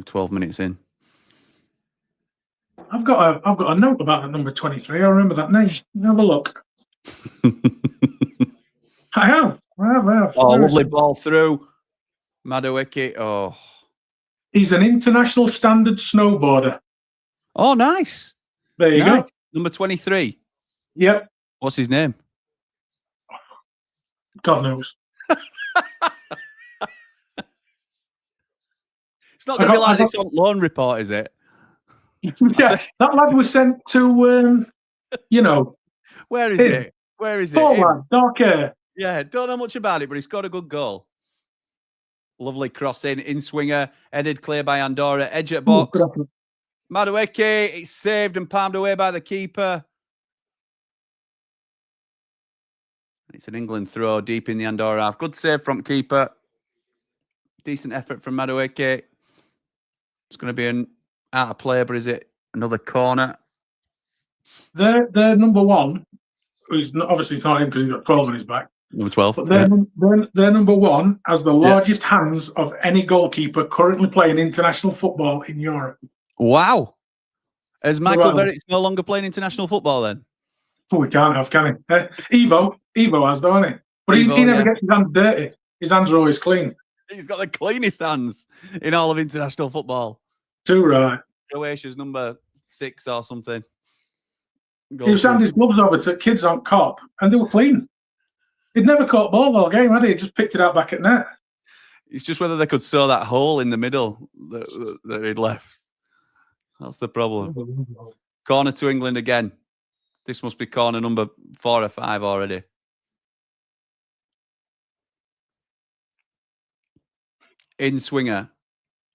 12 minutes in. I've got a note about that number 23. I remember that name. Have a look. I have. Oh, lovely ball through. Madueke. Oh. He's an international standard snowboarder. Oh, nice. There you go. Number 23. Yep. What's his name? God knows. It's not going to be like this on Loan Report, is it? Yeah, that lad was sent to, Where is it? Where is it? Lad, dark hair. Yeah, don't know much about it, but he scored a good goal. Lovely cross in swinger, headed clear by Andorra, edge at box. Madueke, it's saved and palmed away by the keeper. It's an England throw deep in the Andorra half. Good save from keeper. Decent effort from Madueke. It's going to be an out of play, but is it another corner? Their number one, who's obviously not him because he's got 12 on his back. Number 12. But Yeah. they're number one as the largest hands of any goalkeeper currently playing international football in Europe. Wow. Is Michael Right. Verrick no longer playing international football then? Oh, we can't have, can he? Evo has, though, hasn't he? But he Evo, never yeah. gets his hands dirty. His hands are always clean. He's got the cleanest hands in all of international football. Too right. Croatia's number 6 or something. He was handing his gloves over to kids on cop, and they were clean. He'd never caught ball all game, had he? He just picked it out back at net. It's just whether they could sew that hole in the middle that he'd left. That's the problem. Corner to England again. This must be corner number 4 or 5 already. In swinger.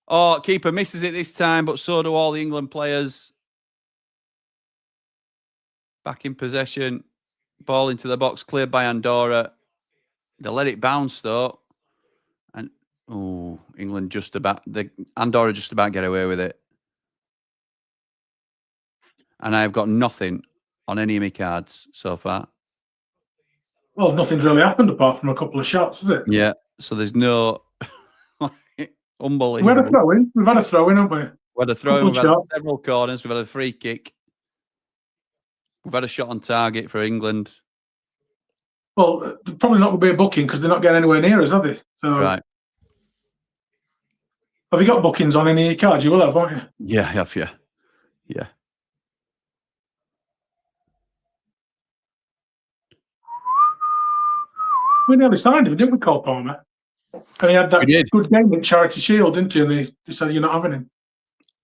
Oh, keeper misses it this time, but so do all the England players. Back in possession. Ball into the box, cleared by Andorra. They let it bounce though. And England Andorra just about get away with it. And I've got nothing on any of my cards so far. Well, nothing's really happened apart from a couple of shots, is it? Yeah. So there's no unbelievable. We had a throw in. We've had a throw in, haven't we? We had a throw in. We've had several corners. We've had a free kick. We've had a shot on target for England. Well, probably not going to be a booking because they're not getting anywhere near us, have they? So, That's right. Have you got bookings on any of your cards? You will have, won't you? Yeah, I have, yeah. Yeah. We nearly signed him, didn't we, Cole Palmer? And he had that good game at Charity Shield, didn't he? And they said, you're not having him.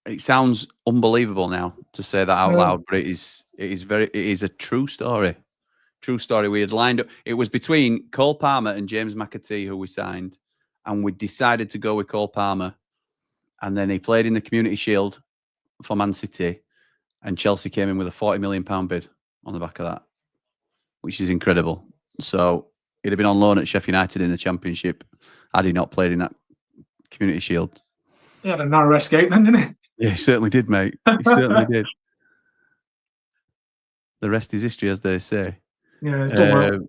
It sounds unbelievable now to say that out loud, but it is a true story. True story. We had lined up. It was between Cole Palmer and James McAtee, who we signed, and we decided to go with Cole Palmer. And then he played in the Community Shield for Man City, and Chelsea came in with a £40 million bid on the back of that, which is incredible. So he'd have been on loan at Sheffield United in the Championship had he not played in that Community Shield. He had a narrow escape then, didn't he? Yeah, he certainly did, mate. He certainly did. The rest is history, as they say. Yeah, it's done well.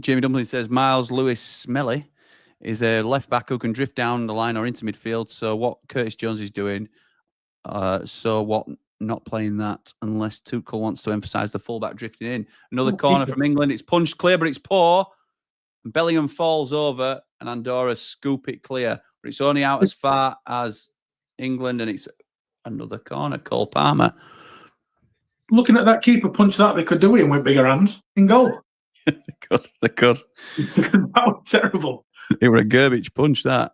Jamie Dumpling says Miles Lewis Smelly is a left back who can drift down the line or into midfield. So what Curtis Jones is doing, so what not playing that unless Tuchel wants to emphasise the fullback drifting in. Another corner from England. It's punched clear, but it's poor. And Bellingham falls over and Andorra scoop it clear. But it's only out as far as England, and it's another corner. Cole Palmer. Looking at that keeper punch that, they could do it with bigger hands in goal. They could. That was terrible. It were a garbage punch, that.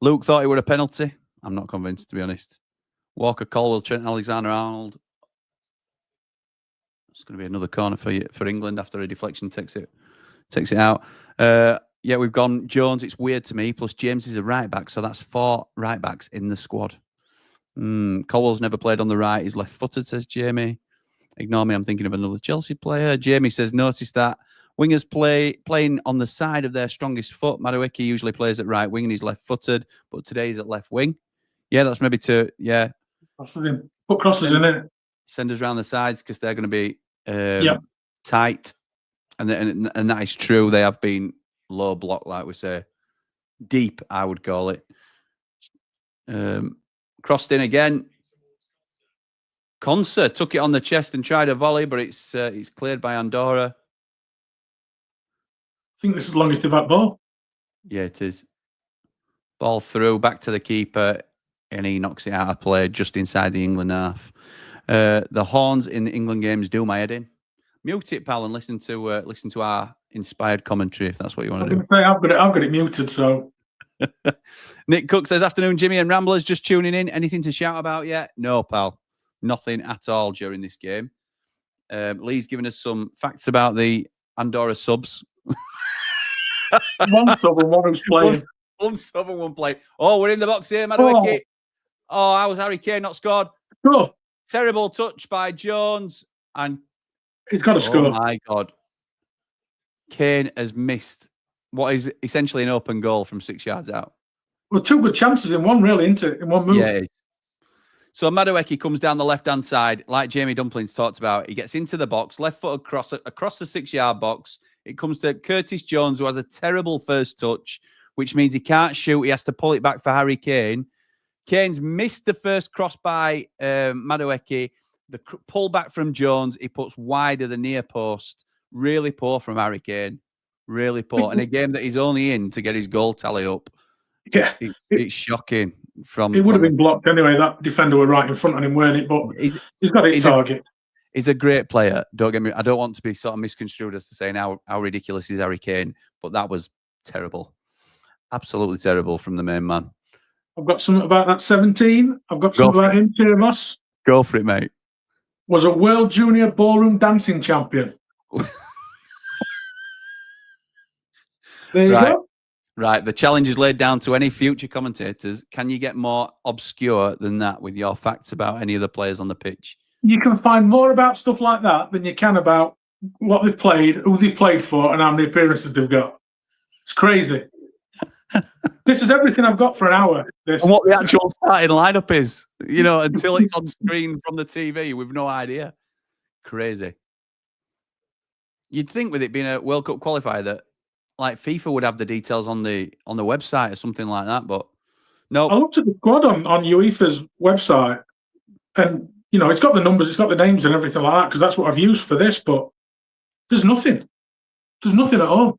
Luke thought it were a penalty. I'm not convinced, to be honest. Walker Colwell, Trent Alexander-Arnold. It's going to be another corner for England after a deflection takes it out. Yeah, we've gone Jones. It's weird to me. Plus James is a right back, so that's 4 right backs in the squad. Colwell's never played on the right. He's left-footed, says Jamie. Ignore me. I'm thinking of another Chelsea player. Jamie says, notice that wingers playing on the side of their strongest foot. Madueke usually plays at right wing and he's left-footed, but today he's at left wing. Yeah, that's maybe put crosses in it. Send us around the sides because they're going to be tight. And that is true. They have been low block, like we say. Deep, I would call it. Crossed in again. Conser took it on the chest and tried a volley, but it's cleared by Andorra. I think this is the longest they've had ball. Yeah, it is. Ball through, back to the keeper, and he knocks it out of play just inside the England half. The horns in the England games do my head in. Mute it, pal, and listen to our inspired commentary if that's what you want to do. I've got it muted, so. Nick Cook says, afternoon, Jimmy and Ramblers, just tuning in. Anything to shout about yet? No, pal. Nothing at all during this game. Lee's given us some facts about the Andorra subs. One sub and one who's playing. One sub and one play. Oh, we're in the box here, Madueke. Oh, how was Harry Kane not scored? Oh. Terrible touch by Jones. And he's got to score. Oh, my God. Kane has missed what is essentially an open goal from 6 yards out. Well, 2 good chances in one, really, isn't it? In one move. Yeah, it is. So Madueke comes down the left-hand side, like Jamie Dumplings talked about. He gets into the box, left foot across the 6-yard box. It comes to Curtis Jones, who has a terrible first touch, which means he can't shoot. He has to pull it back for Harry Kane. Kane's missed the first cross by Madueke. The pull back from Jones, he puts wide of the near post. Really poor from Harry Kane. Really poor. In a game that he's only in to get his goal tally up. Yeah, it's shocking. It would have been blocked anyway. That defender were right in front of him, weren't it? But he's got his target. He's a great player. Don't get me. I don't want to be sort of misconstrued as to saying how ridiculous is Harry Kane, but that was terrible, absolutely terrible from the main man. I've got something about that 17. I've got something about him. Tiamos. Go for it, mate. Was a World Junior Ballroom Dancing Champion. There you go. Right, the challenge is laid down to any future commentators. Can you get more obscure than that with your facts about any of the players on the pitch? You can find more about stuff like that than you can about what they've played, who they played for, and how many appearances they've got. It's crazy. This is everything I've got for an hour. And what the actual starting lineup is, until it's on screen from the TV, we've no idea. Crazy. You'd think with it being a World Cup qualifier that like FIFA would have the details on the website or something like that, but no. I looked at the squad on UEFA's website, and it's got the numbers, it's got the names and everything like that, because that's what I've used for this. But there's nothing. There's nothing at all.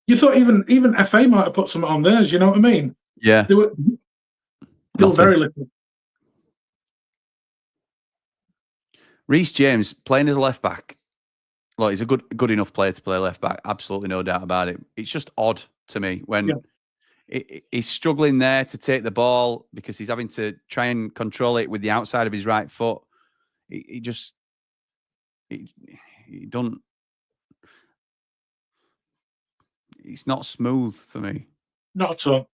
You thought even FA might have put something on theirs. You know what I mean? Yeah. They were very little. Reece James playing as a left back. Look, he's a good enough player to play left back. Absolutely no doubt about it. It's just odd to me when he's struggling there to take the ball because he's having to try and control it with the outside of his right foot. He don't. It's not smooth for me. Not at all.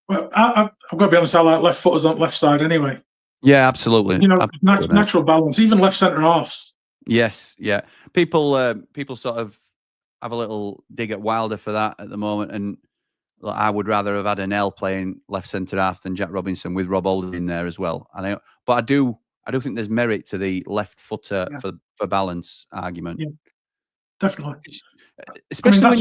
Well, I've got to be honest. I like left footers on left side anyway. Yeah, absolutely. Absolutely, natural balance, even left centre halves. Yes, yeah. People sort of have a little dig at Wilder for that at the moment, and I would rather have had an L playing left centre half than Jack Robinson with Rob Holding in there as well. But I do think there's merit to the left footer for balance argument. Yeah, definitely. Especially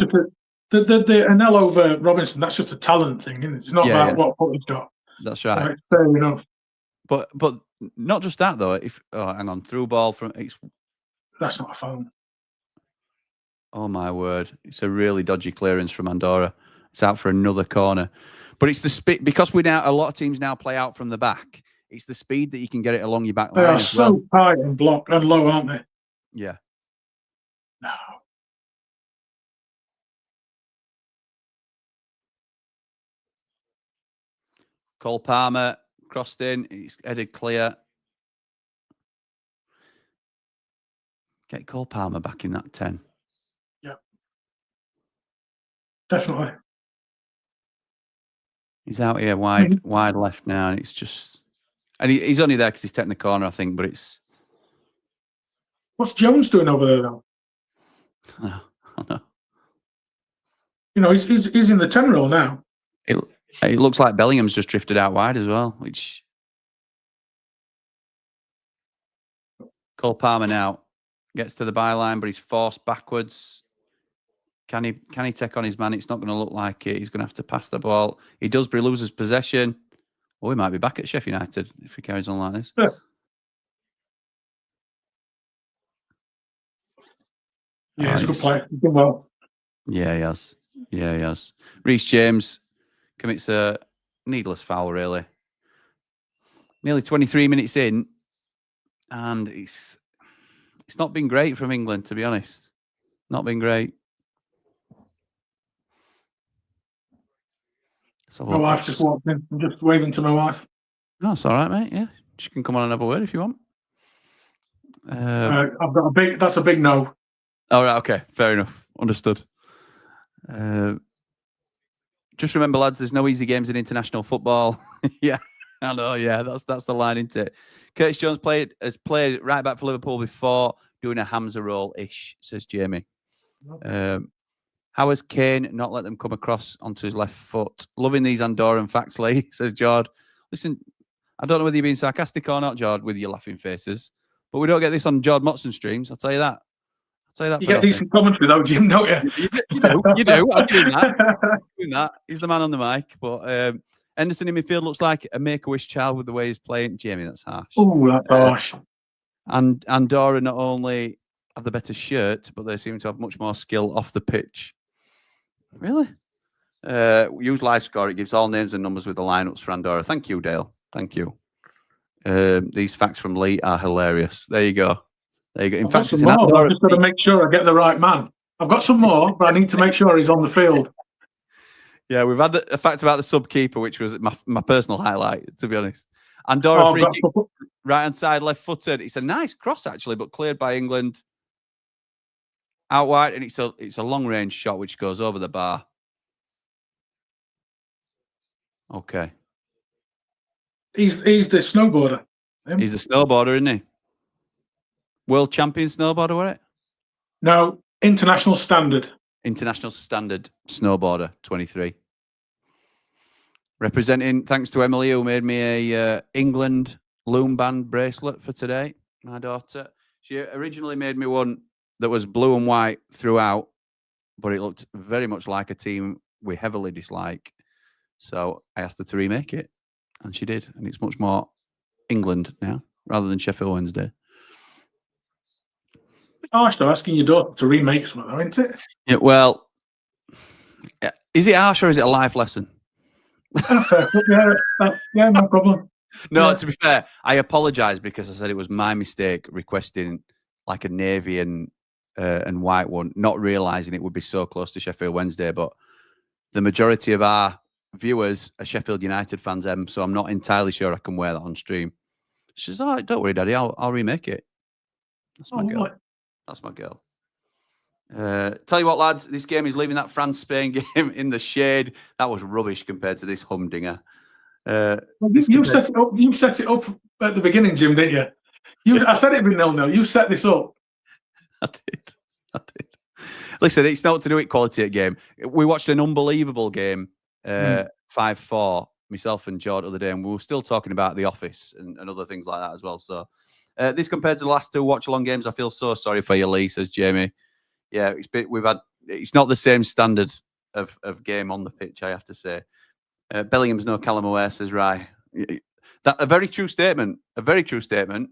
the an L over Robinson. That's just a talent thing, isn't it? It's not about what foot he's got. That's right. Right, fair enough. But not just that though. Hang on, through ball from that's not a foul. Oh my word! It's a really dodgy clearance from Andorra. It's out for another corner, but it's the speed because a lot of teams now play out from the back. It's the speed that you can get it along your back line. They are so tight and blocked and low, aren't they? Yeah. No. Cole Palmer crossed in. It's headed clear. Get Cole Palmer back in that 10. Yeah. Definitely. He's out here wide left now. And it's just... And he's only there because he's taking the corner, I think, but it's... What's Jones doing over there, though? I know. He's in the 10 role now. It looks like Bellingham's just drifted out wide as well, which... Cole Palmer now gets to the byline, but he's forced backwards. Can he take on his man? It's not going to look like it. He's going to have to pass the ball. He does, but he loses possession. Oh, he might be back at Sheffield United if he carries on like this. Yeah, he's a good player. He's done well. Yeah, he has. Yeah, he has. Reece James commits a needless foul, really. Nearly 23 minutes in, and it's not been great from England, to be honest. Not been great. My wife just walked in. I'm just waving to my wife. Oh, it's all right, mate. Yeah, she can come on and have a word if you want. I've got that's a big no. All right, okay, fair enough. Understood. Just remember, lads, there's no easy games in international football. Yeah, I know. Yeah, that's the line, isn't it? Curtis Jones has played right back for Liverpool before, doing a Hamza role ish, says Jamie. How has Kane not let them come across onto his left foot? Loving these Andorran facts, Lee, says Jord. Listen, I don't know whether you're being sarcastic or not, Jord, with your laughing faces, but we don't get this on Jord Motson streams. I'll tell you that. I'll tell you that. You get decent commentary though, Jim, don't you? You do. I'll give him that. Doing that. He's the man on the mic. But Henderson in midfield looks like a Make-A-Wish child with the way he's playing. Jamie, that's harsh. Oh, that's harsh. And Andorra not only have the better shirt, but they seem to have much more skill off the pitch. Really? Use live score. It gives all names and numbers with the lineups for Andorra. Thank you, Dale. Thank you. These facts from Lee are hilarious. There you go. There you go. In fact, it's I've just got to make sure I get the right man. I've got some more, but I need to make sure he's on the field. Yeah, we've had a fact about the sub keeper, which was my personal highlight, to be honest. Andorra free kick, right hand side, left footed. It's a nice cross actually, but cleared by England. Out wide, and it's a long range shot which goes over the bar. Okay. He's the snowboarder. He's the snowboarder, isn't he? World champion snowboarder, was it? No, international standard. International standard snowboarder, 23. Representing, thanks to Emily, who made me a England loom band bracelet for today. My daughter. She originally made me one that was blue and white throughout, but it looked very much like a team we heavily dislike. So I asked her to remake it, and she did. And it's much more England now, rather than Sheffield Wednesday. Harsh though, asking your daughter to remake something, though, isn't it? Yeah, well, is it harsh or is it a life lesson? Yeah, no problem. No, Yeah. to be fair, I apologise because I said it was my mistake requesting like a navy and white one, not realising it would be so close to Sheffield Wednesday. But the majority of our viewers are Sheffield United fans, so I'm not entirely sure I can wear that on stream. She says, "Oh, don't worry, Daddy, I'll remake it." That's my girl. What? That's my girl. Tell you what, lads, this game is leaving that France-Spain game in the shade. That was rubbish compared to this humdinger. You set it up. You set it up at the beginning, Jim, didn't you? I said it'd be 0-0. You set this up. I did. Listen, it's not to do with quality at game. We watched an unbelievable game, 5-4, myself and Jord the other day, and we were still talking about The Office and other things like that as well. So this compared to the last two watch-along games, I feel so sorry for you, Lee, says Jamie. Yeah, it's not the same standard of game on the pitch, I have to say. Bellingham's no Callum Aware, says Rye. A very true statement. A very true statement.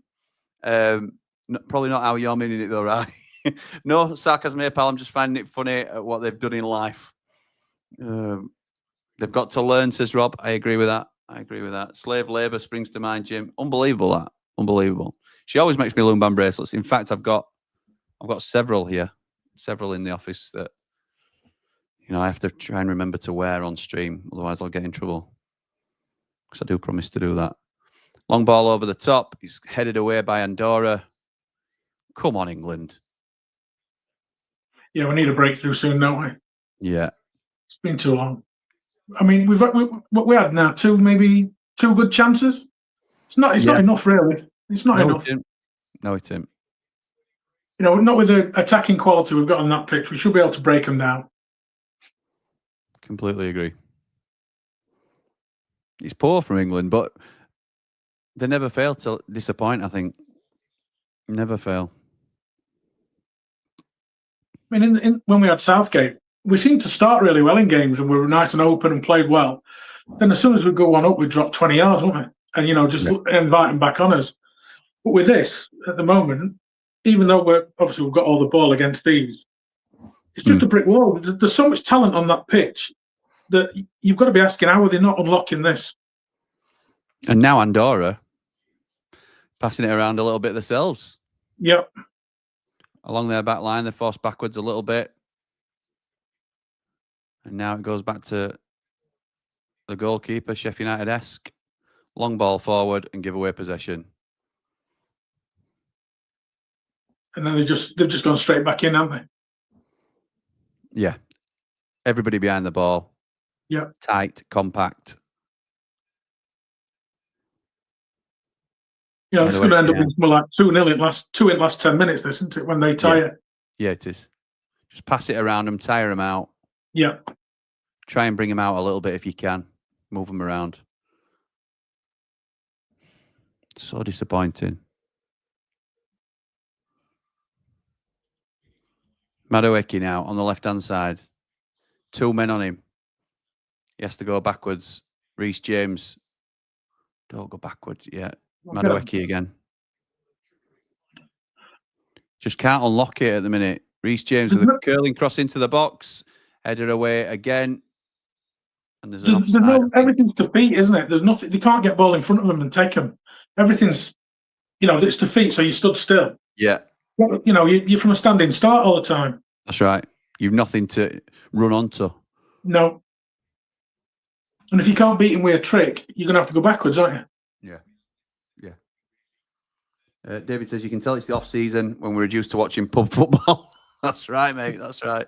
Probably not how you're meaning it though, Rye. No sarcasm here, pal. I'm just finding it funny at what they've done in life. They've got to learn, says Rob. I agree with that. Slave labour springs to mind, Jim. Unbelievable, that. Unbelievable. She always makes me loom band bracelets. In fact, I've got several here. Several in the office that, I have to try and remember to wear on stream. Otherwise, I'll get in trouble. Because I do promise to do that. Long ball over the top. He's headed away by Andorra. Come on, England. Yeah, we need a breakthrough soon, don't we? Yeah. It's been too long. I mean, we had now two good chances. It's not enough, really. It's not enough. No, it isn't. Not with the attacking quality we've got on that pitch. We should be able to break them down. Completely agree. It's poor from England, but they never fail to disappoint, I think. Never fail. I mean, when we had Southgate, we seemed to start really well in games and we were nice and open and played well. Then as soon as we go one up, we drop 20 yards, won't we? And, just invite them back on us. But with this, at the moment, even though we've got all the ball against these, it's just a brick wall. There's so much talent on that pitch that you've got to be asking, how are they not unlocking this? And now Andorra passing it around a little bit themselves. Yep. Along their back line, they're forced backwards a little bit. And now it goes back to the goalkeeper, Sheffield United-esque. Long ball forward and give away possession. And then they've just gone straight back in, haven't they? Yeah. Everybody behind the ball. Yeah. Tight, compact. It's going to end up being something like 2-0 in last 10 minutes, isn't it, when they tie it? Yeah, it is. Just pass it around them, tire them out. Yeah. Try and bring him out a little bit if you can. Move him around. So disappointing. Madueke now on the left-hand side. 2 men on him. He has to go backwards. Reece James. Don't go backwards yet. Madueke again. Just can't unlock it at the minute. Reece James with a curling cross into the box. Headed away again. And there's an offside. Everything's defeat, isn't it? There's nothing. They can't get ball in front of them and take them. Everything's, it's defeat. So you stood still. Yeah. You're from a standing start all the time. That's right. You've nothing to run onto. No. And if you can't beat him with a trick, you're going to have to go backwards, aren't you? Yeah. David says you can tell it's the off season when we're reduced to watching pub football. That's right, mate. That's right.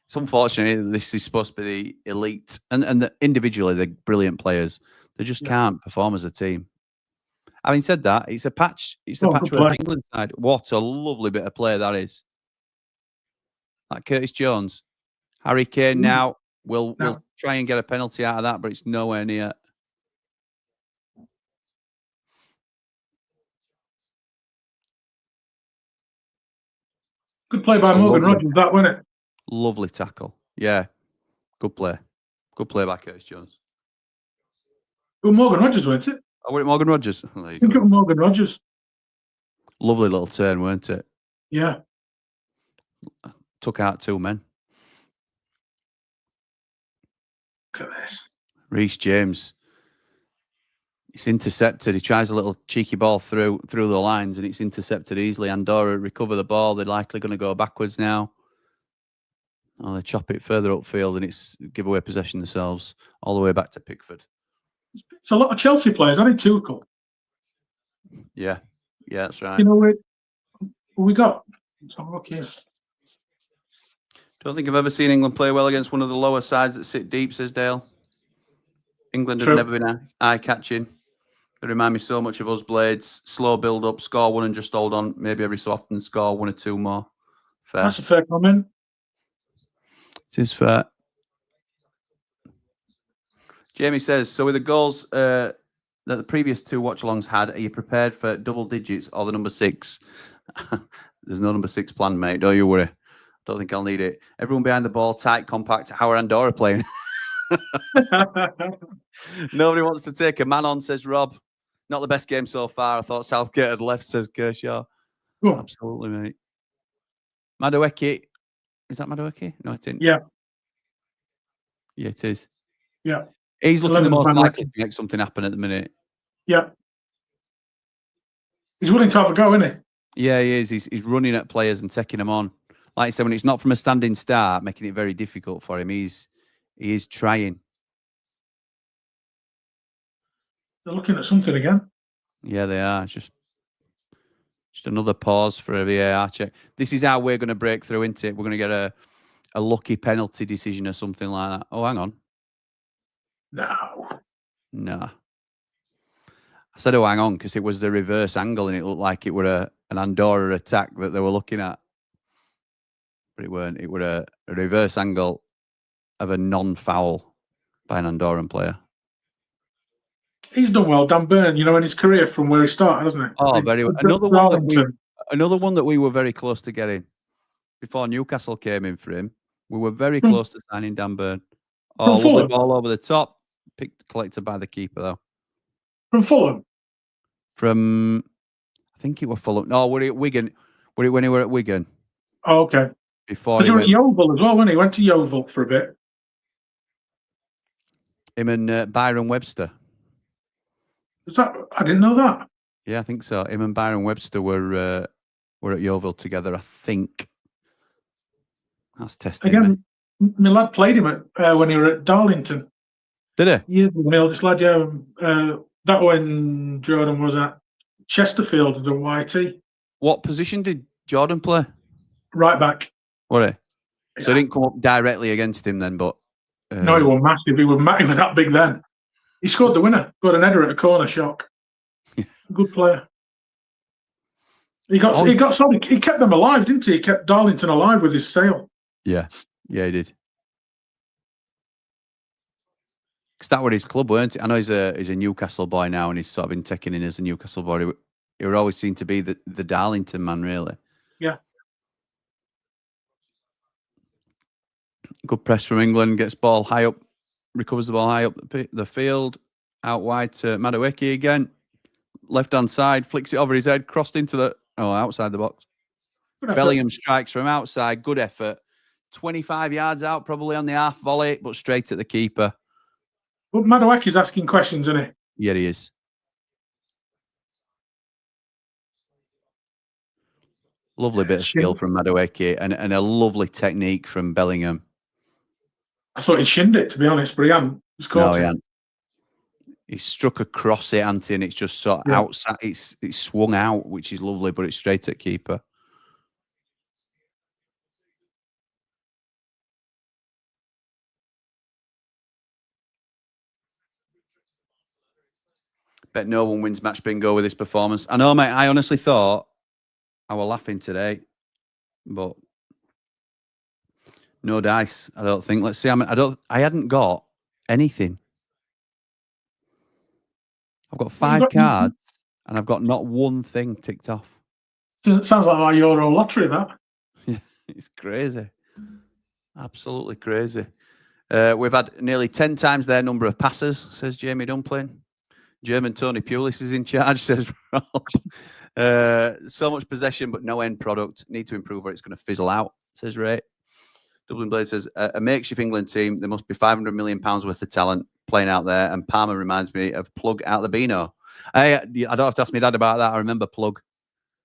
It's unfortunate this is supposed to be the elite, and individually they're brilliant players. They just can't perform as a team. Having said that, it's a patch. It's the patchwork England side. What a lovely bit of play that is. That Curtis Jones, Harry Kane now will try and get a penalty out of that, but it's nowhere near. Good play by Morgan Rogers, that, wasn't it? Lovely tackle. Yeah. Good play. Good play by Curtis Jones. Well, Morgan Rogers, wasn't it? Oh, was it Morgan Rogers? There you go. go. Morgan Rogers. Lovely little turn, weren't it? Yeah. Took out 2 men. Look at this. Reece James. It's intercepted. He tries a little cheeky ball through the lines and it's intercepted easily. Andorra recover the ball. They're likely going to go backwards now. Oh, they chop it further upfield and it's give away possession themselves all the way back to Pickford. It's a lot of Chelsea players. I need Tuchel. Yeah, that's right. We got. Let's have a look here. Don't think I've ever seen England play well against one of the lower sides that sit deep, says Dale. England have never been eye-catching. They remind me so much of us Blades. Slow build-up, score one and just hold on. Maybe every so often score 1 or 2 more. Fair. That's a fair comment. It is fair. Jamie says, so with the goals that the previous 2 watch-alongs had, are you prepared for double digits or the number 6? There's no number 6 planned, mate. Don't you worry. Don't think I'll need it. Everyone behind the ball, tight, compact. How are Andorra playing? Nobody wants to take a man on, says Rob. Not the best game so far. I thought Southgate had left, says Kershaw. Oh. Absolutely, mate. Madueke. Is that Madueke? No, it isn't. Yeah. Yeah, it is. Yeah. He's looking the most likely to make something happen at the minute. Yeah. He's willing to have a go, isn't he? Yeah, he is. He's running at players and taking them on. Like I said, when it's not from a standing start, making it very difficult for him. He is trying. They're looking at something again. Yeah, they are. Just another pause for a VAR check. This is how we're going to break through, isn't it? We're going to get a lucky penalty decision or something like that. Oh, hang on. No. I said, oh, hang on, because it was the reverse angle and it looked like it were an Andorra attack that they were looking at. But it weren't. It were a reverse angle of a non-foul by an Andorran player. He's done well, Dan Burn, in his career from where he started, hasn't he? Oh, very well. Another one that we were very close to getting before Newcastle came in for him. We were very close to signing Dan Burn. Oh, lovely ball over the top. Collected by the keeper, though. From Fulham? I think it was Fulham. No, were it at Wigan? Were it when he were at Wigan? Oh, okay. Before he were at Yeovil as well, when he went to Yeovil for a bit. Him and Byron Webster. I didn't know that. Yeah, I think so. Him and Byron Webster were at Yeovil together, I think. That's testing again. My lad played him when he were at Darlington. Did he? Yeah, my oldest lad. Yeah, that when Jordan was at Chesterfield, the YT. What position did Jordan play? Right back. Were he? Yeah. So he didn't come up directly against him then, but no, he was massive. He was that big then. He scored the winner. Got an header at a corner shock. Good player. He kept them alive, didn't he? He kept Darlington alive with his sail. Yeah, he did. Because that was his club, weren't it? I know he's a Newcastle boy now, and he's sort of been taken in as a Newcastle boy. He would always seem to be the Darlington man, really. Yeah. Good press from England. Gets ball high up, recovers the ball high up the field. Out wide to Madueke again. Left hand side, flicks it over his head, crossed into outside the box. Bellingham strikes from outside. Good effort. 25 yards out, probably on the half volley, but straight at the keeper. But Madueke's asking questions, isn't he? Yeah, he is. Lovely bit of skill from Madueke and a lovely technique from Bellingham. I thought he shinned it, to be honest, but he hadn't. No, he hadn't. He struck across it, and it's just sort of outside. It's swung out, which is lovely, but it's straight at keeper. Bet no one wins match bingo with this performance. I know, mate. I honestly thought I was laughing today, but no dice. I don't think. Let's see. I hadn't got anything. I've got 5 cards, and I've got not one thing ticked off. It sounds like my Euro lottery, that. Yeah, it's crazy. Absolutely crazy. We've had nearly 10 times their number of passes, says Jamie Dumpling. German Tony Pulis is in charge, says Ralph. So much possession, but no end product. Need to improve or it's going to fizzle out, says Ray. Dublin Blade says, a makeshift England team, there must be £500 million worth of talent playing out there, and Palmer reminds me of Plug out the Beano. I don't have to ask my dad about that. I remember Plug.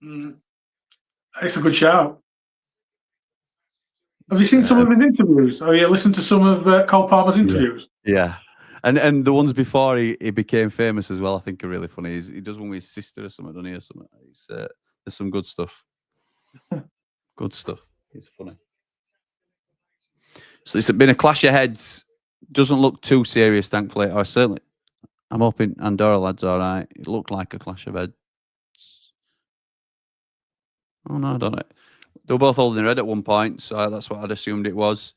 It's a good shout. Have you seen some of his interviews? Have you listened to some of Cole Palmer's interviews? Yeah. And the ones before he became famous as well, I think are really funny. He does one with his sister or something, doesn't he? Or something. There's some good stuff. Good stuff. It's funny. So it's been a clash of heads. Doesn't look too serious, thankfully. Or certainly, I'm hoping Andorra lads all right. It looked like a clash of heads. Oh no, I don't know. They were both holding red at one point, so that's what I'd assumed it was.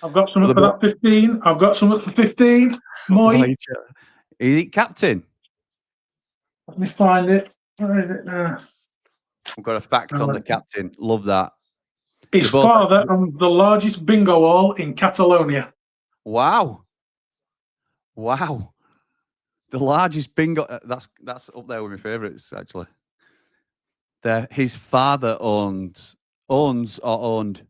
I've got something for that 15. I've got something for 15. Moy. Is it captain? Let me find it. Where is it now? We've got a fact on the captain. Love that. His father owns the largest bingo hall in Catalonia. Wow. Wow. The largest bingo. That's up there with my favourites, actually. His father owns or owned?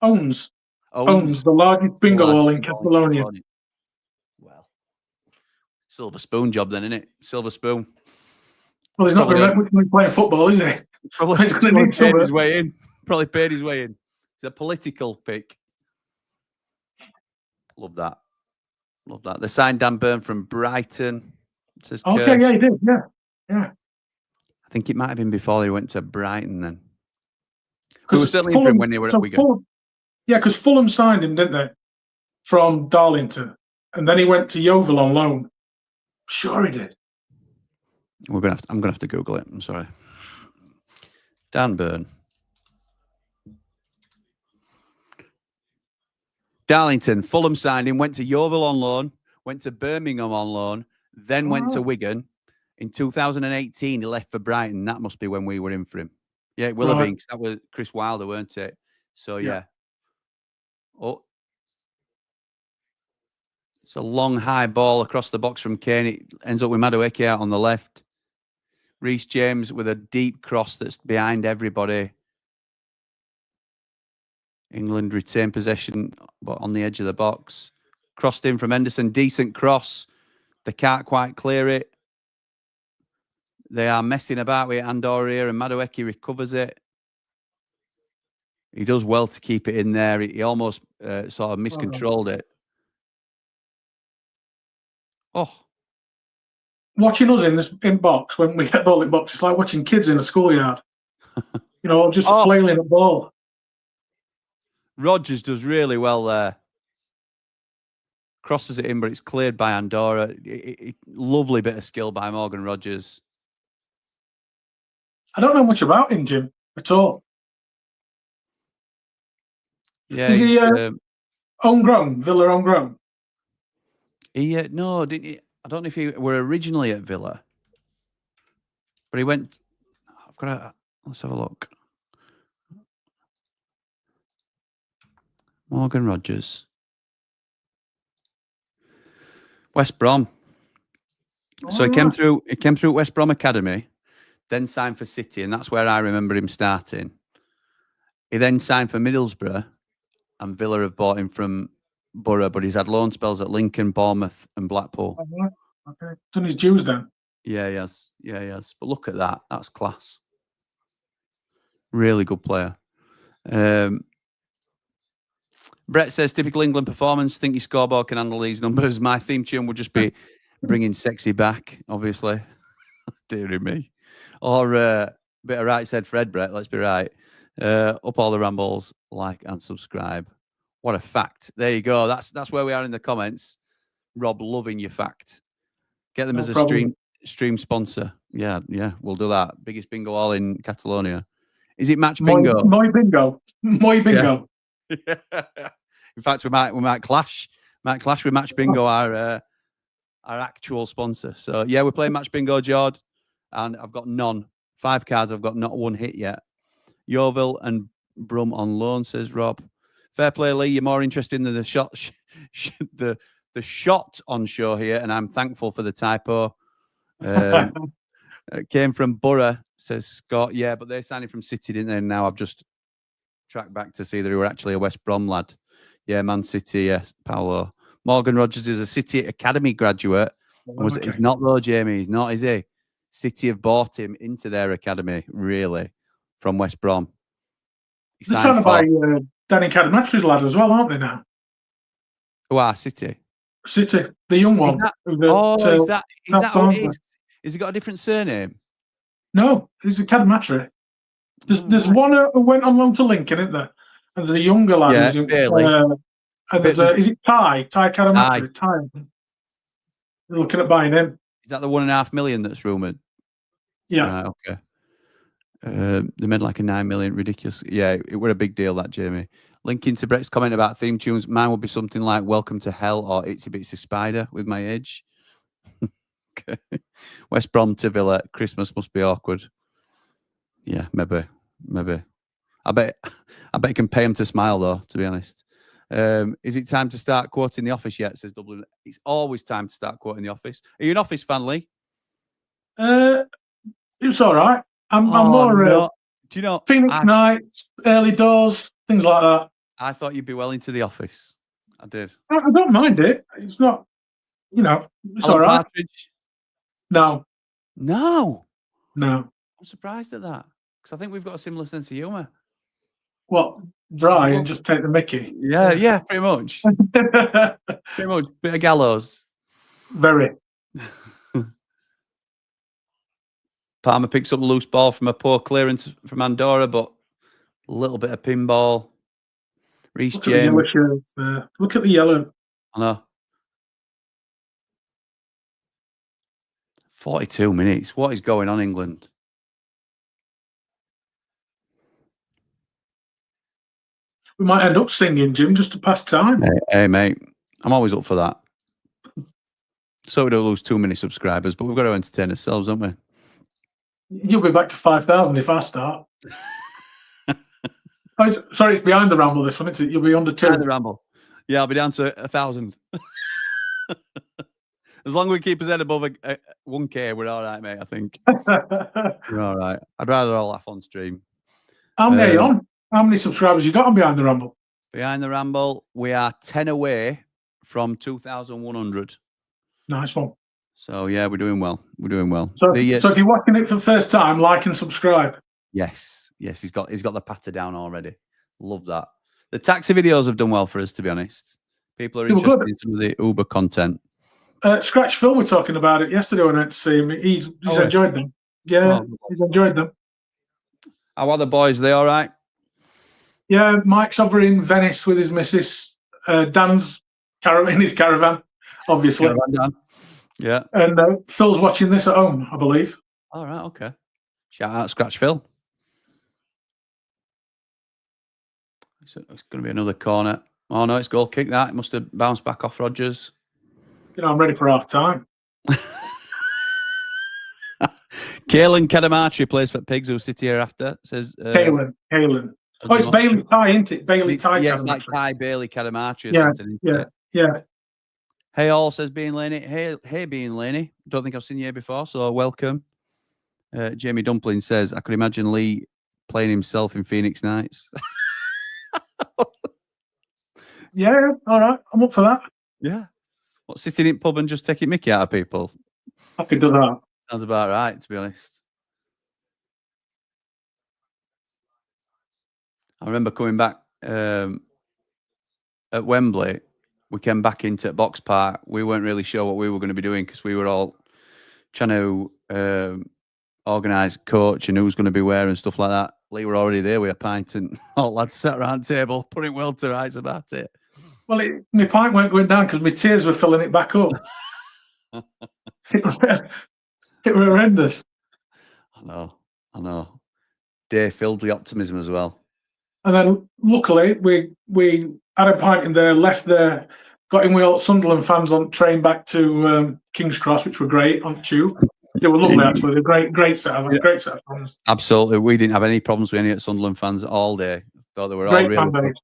Owns the largest bingo hall in Catalonia. Well, silver spoon job then, isn't it? Silver spoon. Well, he's not going to make much playing football, is he? Probably paid his way in. Probably paid his way in. It's a political pick. Love that. Love that. They signed Dan Burn from Brighton. Says okay, Kirsch. yeah, he did. Yeah. I think it might have been before he went to Brighton then. We were certainly in for him when they were at Wigan. Because Fulham signed him, didn't they? From Darlington. And then he went to Yeovil on loan. Sure he did. I'm gonna have to Google it. I'm sorry. Dan Burn. Darlington, Fulham signed him, went to Yeovil on loan, went to Birmingham on loan, then went to Wigan. In 2018, he left for Brighton. That must be when we were in for him. Yeah, it will have been, because that was Chris Wilder, weren't it? So, yeah. Oh. It's a long, high ball across the box from Kane. It ends up with Madueke out on the left. Reece James with a deep cross that's behind everybody. England retain possession, but on the edge of the box. Crossed in from Henderson. Decent cross. They can't quite clear it. They are messing about with Andorra here, and Madueke recovers it. He does well to keep it in there. He almost sort of miscontrolled it. Oh. Watching us in this box, when we get the ball in box, it's like watching kids in a schoolyard. Just flailing a ball. Rodgers does really well there. Crosses it in, but it's cleared by Andorra. Lovely bit of skill by Morgan Rodgers. I don't know much about him, Jim, at all. Yeah, is he homegrown, Villa homegrown? No, didn't he? I don't know if he were originally at Villa, but he went. I've got to. Let's have a look. Morgan Rogers, West Brom. So he came through. He came through West Brom Academy, then signed for City, and that's where I remember him starting. He then signed for Middlesbrough, and Villa have bought him from Borough, but he's had loan spells at Lincoln, Bournemouth, and Blackpool. Okay, done his dues then. Yeah, he has. Yeah, he has. But look at that. That's class. Really good player. Brett says, typical England performance. Think your scoreboard can handle these numbers. My theme tune would just be bringing sexy back, obviously. Dear me. Or bit of right said Fred, Brett. Let's be right. Up all the rambles, like and subscribe. What a fact. There you go. That's where we are in the comments. Rob, loving your fact. Get them as a stream sponsor. Yeah, we'll do that. Biggest bingo all in Catalonia. Is it match bingo? My bingo. My bingo. Yeah. In fact, we might clash. Might clash with Match Bingo, our actual sponsor. So yeah, we're playing Match Bingo, Jord, and I've got none. 5 cards. I've got not one hit yet. Yeovil and Brum on loan, says Rob. Fair play, Lee. You're more interested in the shot, the shot on show here, and I'm thankful for the typo. It came from Borough, says Scott. Yeah, but they're signing from City, didn't they? Now I've just tracked back to see that they were actually a West Brom lad. Yeah, Man City, yes, Paolo. Morgan Rogers is a City Academy graduate. He's not though, Jamie. He's not, is he? City have bought him into their academy, really, from West Brom. They're trying to buy Danny Cadametri's lad as well, aren't they now? Who are City? City, the young one. Is that what it is? Has he got a different surname? No, he's a Cadametri. There's one who went on loan to Lincoln, isn't there? And there's a younger lad. Yeah, barely. And there's is it Ty Cadametri? Ty. They're looking at buying him. Is that the 1.5 million that's rumoured? Yeah. Right, okay. They made like a 9 million, ridiculous. Yeah, it were a big deal, that, Jamie. Linking to Brett's comment about theme tunes, mine would be something like Welcome to Hell or Itsy Bitsy Spider with my age. Okay. West Brom to Villa, Christmas must be awkward. Yeah, maybe. I bet you can pay him to smile, though, to be honest. Is it time to start quoting The Office yet, says Dublin? It's always time to start quoting The Office. Are you an Office fan, Lee? It's all right. I'm more no. Do you know Phoenix Nights, Early Doors, things like that. I thought you'd be well into The Office. I did. I don't mind it. It's not, it's all right. Partridge? No. I'm surprised at that because I think we've got a similar sense of humour. What? Dry and just take the mickey? Yeah, pretty much. Pretty much. Bit of gallows. Very. Palmer picks up a loose ball from a poor clearance from Andorra, but a little bit of pinball. Reece James. Look at the yellow. I know. 42 minutes. What is going on, England? We might end up singing, Jim, just to pass time. Hey, mate. I'm always up for that. So we don't lose too many subscribers, but we've got to entertain ourselves, haven't we? You'll be back to 5,000 if I start. Sorry, it's behind the ramble, this one, isn't it? You'll be under 2. Behind the ramble. Yeah, I'll be down to 1,000. As long as we keep us head above 1K, we're all right, mate, I think. We're all right. I'd rather all laugh on stream. How many are you on? How many subscribers you got on Behind the Ramble? Behind the Ramble, we are 10 away from 2,100. Nice one. So, yeah, we're doing well. We're doing well. So if you're watching it for the first time, like and subscribe. Yes, he's got the patter down already. Love that. The taxi videos have done well for us, to be honest. People are interested in some of the Uber content. Scratch Phil were talking about it yesterday when I went to see him. He's enjoyed them. Yeah, he's enjoyed them. How are the boys? Are they all right? Yeah, Mike's over in Venice with his missus. Dan's in his caravan, obviously. Caravan Dan. Yeah. And Phil's watching this at home, I believe. All right, okay. Shout out Scratch Phil. It's going to be another corner. Oh, no, it's goal kick that. It must have bounced back off Rogers. I'm ready for half time. Kalen Kadamatri plays for Pigs, who's sitting here after. Says Kalen. Oh, it's Bailey Ty, isn't it? Bailey Ty. Yeah, it's like Ty Bailey Kadamatri or yeah, something. Yeah. Hey all, says Being Laney. Hey Being Laney. Don't think I've seen you here before, so welcome. Jamie Dumpling says, I could imagine Lee playing himself in Phoenix Nights. Yeah, all right. I'm up for that. Yeah. What, sitting in pub and just taking mickey out of people? I could do that. Sounds about right, to be honest. I remember coming back at Wembley. We came back into Box Park. We weren't really sure what we were going to be doing because we were all trying to organise coach and who's going to be where and stuff like that. Lee were already there with a pint and all lads sat around the table putting well to rights about it. Well, my pint weren't going down because my tears were filling it back up. It was horrendous. I know. Day filled with optimism as well. And then luckily we had a pint in there, left there, got in with all Sunderland fans on train back to King's Cross, which were great on tube. They were lovely actually. They were great set of fans. Absolutely. We didn't have any problems with any of Sunderland fans all day. Thought they were all really good.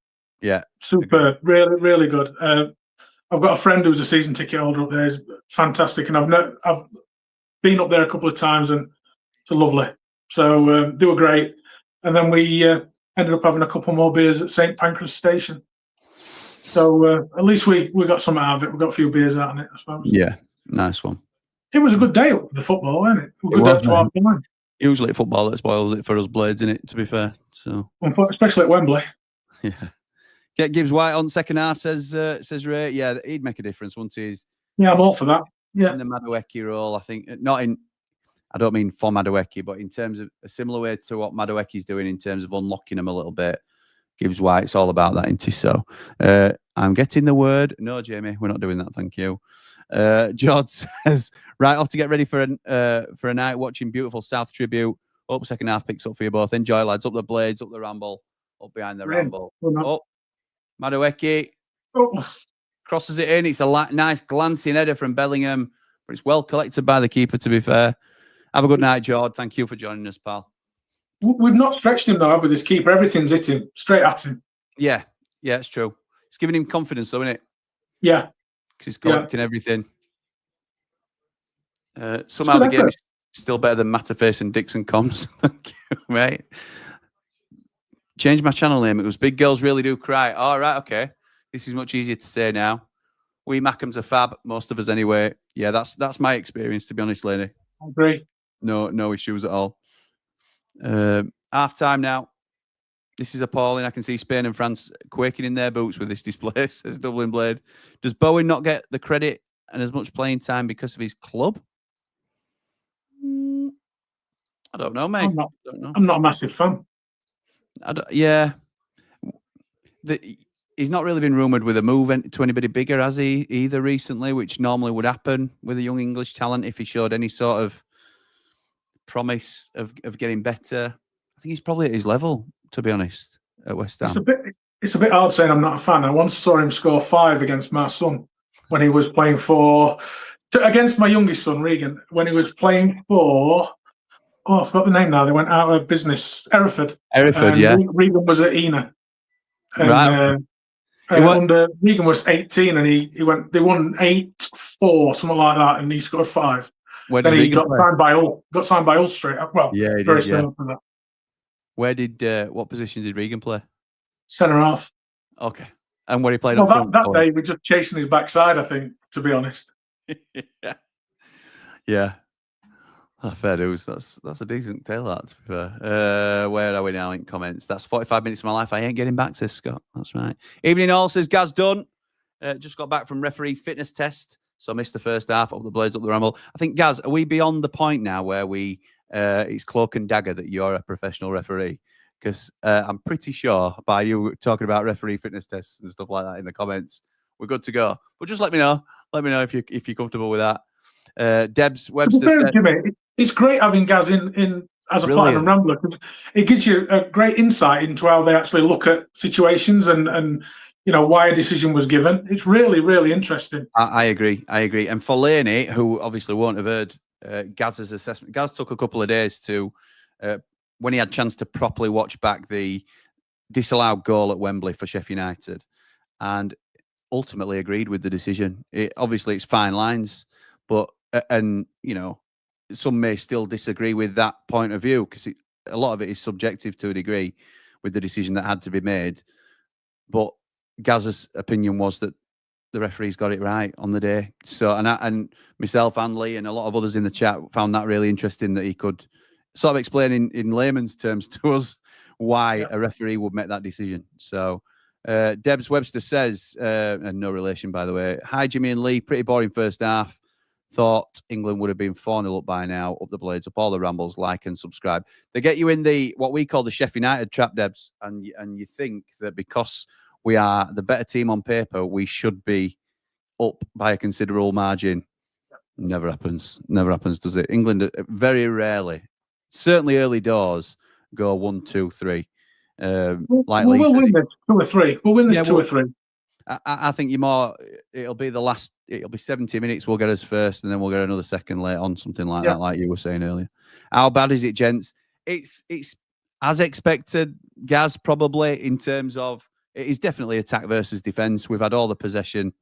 Yeah. Super, really, really good. I've got a friend who's a season ticket holder up there. He's fantastic, and I've been up there a couple of times, and it's lovely. So they were great. And then we ended up having a couple more beers at St Pancras Station. So at least we got some out of it. We got a few beers out of it, I suppose. Yeah, nice one. It was a good day up for the football, wasn't it? A good day to half time. Usually football that spoils it for us blades, isn't it? To be fair, so especially at Wembley. Yeah. Get Gibbs White on second half, says Ray. Yeah, he'd make a difference, wouldn't he? Yeah, I'm all for that. Yeah. In the Madueke role, I think, I don't mean for Madueke, but in terms of a similar way to what Madueke's doing in terms of unlocking them a little bit. Gibbs White, it's all about that, isn't he? So I'm getting the word. No, Jamie, we're not doing that, thank you. George says, right off to get ready for a night watching beautiful South tribute. Hope second half picks up for you both. Enjoy, lads. Up the blades, up the ramble, up behind the ramble. Oh, Madueke crosses it in. It's a nice glancing header from Bellingham, but it's well collected by the keeper, to be fair. Have a good night, George. Thank you for joining us, pal. We've not stretched him, though, have we, this keeper? Everything's hit him, straight at him. Yeah, it's true. It's giving him confidence, though, isn't it? Yeah. Because he's collecting everything. Somehow the game is still better than Matterface and Dixon Comms. Thank you, mate. Change my channel name. It was Big Girls Really Do Cry. All right, okay. This is much easier to say now. We Mackhams are fab, most of us anyway. Yeah, that's my experience, to be honest, Laney. I agree. No issues at all. Half time now. This is appalling. I can see Spain and France quaking in their boots with this display, says Dublin Blade. Does Bowen not get the credit and as much playing time because of his club? I don't know, mate. I'm not a massive fan. Yeah. He's not really been rumoured with a move to anybody bigger, has he, either recently, which normally would happen with a young English talent if he showed any sort of promise of getting better. I think he's probably at his level, to be honest, at West Ham. It's a bit hard saying I'm not a fan. I once saw him score 5 against my son when he was playing against my youngest son, Regan, when he was playing for, I forgot the name now. They went out of business. Hereford, yeah. Regan was at Ena. And, right. Regan was 18 and they won 8-4, something like that, and he scored 5. Then he got signed by Hull straight up. Well, yeah, very straight for that. What position did Regan play? Centre half. Okay. And where he played up front? That day, we're just chasing his backside, I think, to be honest. Yeah. Fair dues. That's a decent tale, that, to be fair. Where are we now in comments? That's 45 minutes of my life I ain't getting back, says Scott. That's right. Evening all, says Gaz Dunn. Just got back from referee fitness test, so I missed the first half. Up the blades, up the ramble. I think, Gaz, are we beyond the point now where it's cloak and dagger that you're a professional referee? Because I'm pretty sure by you talking about referee fitness tests and stuff like that in the comments, we're good to go. But just let me know. Let me know if you're comfortable with that. Debs Webster said, Jimmy, it's great having Gaz in as a Platinum Rambler because it gives you a great insight into how they actually look at situations and why a decision was given. It's really, really interesting. I agree. I agree. And Fellaini, who obviously won't have heard Gaz's assessment, Gaz took a couple of days to, when he had a chance to properly watch back the disallowed goal at Wembley for Sheffield United, and ultimately agreed with the decision. Obviously, it's fine lines, but, and, some may still disagree with that point of view because a lot of it is subjective to a degree with the decision that had to be made. But Gaz's opinion was that the referees got it right on the day. So, and myself and Lee and a lot of others in the chat found that really interesting that he could sort of explain in layman's terms to us why a referee would make that decision. So, Debs Webster says, and no relation, by the way, hi, Jimmy and Lee, pretty boring first half. Thought England would have been 4-0 up by now. Up the blades, up all the rambles, like and subscribe. They get you in the what we call the Sheffield United trap, Debs, and you think that because we are the better team on paper, we should be up by a considerable margin. Never happens. Never happens, does it? England very rarely, certainly early doors, go 1, 2, 3. We'll win this 2 or 3. We'll win this 2 or 3. I think it'll be 70 minutes we'll get us first, and then we'll get another second late on, something like that, like you were saying earlier. How bad is it, gents? It's as expected, Gaz, probably, in terms of it is definitely attack versus defence. We've had all the possession,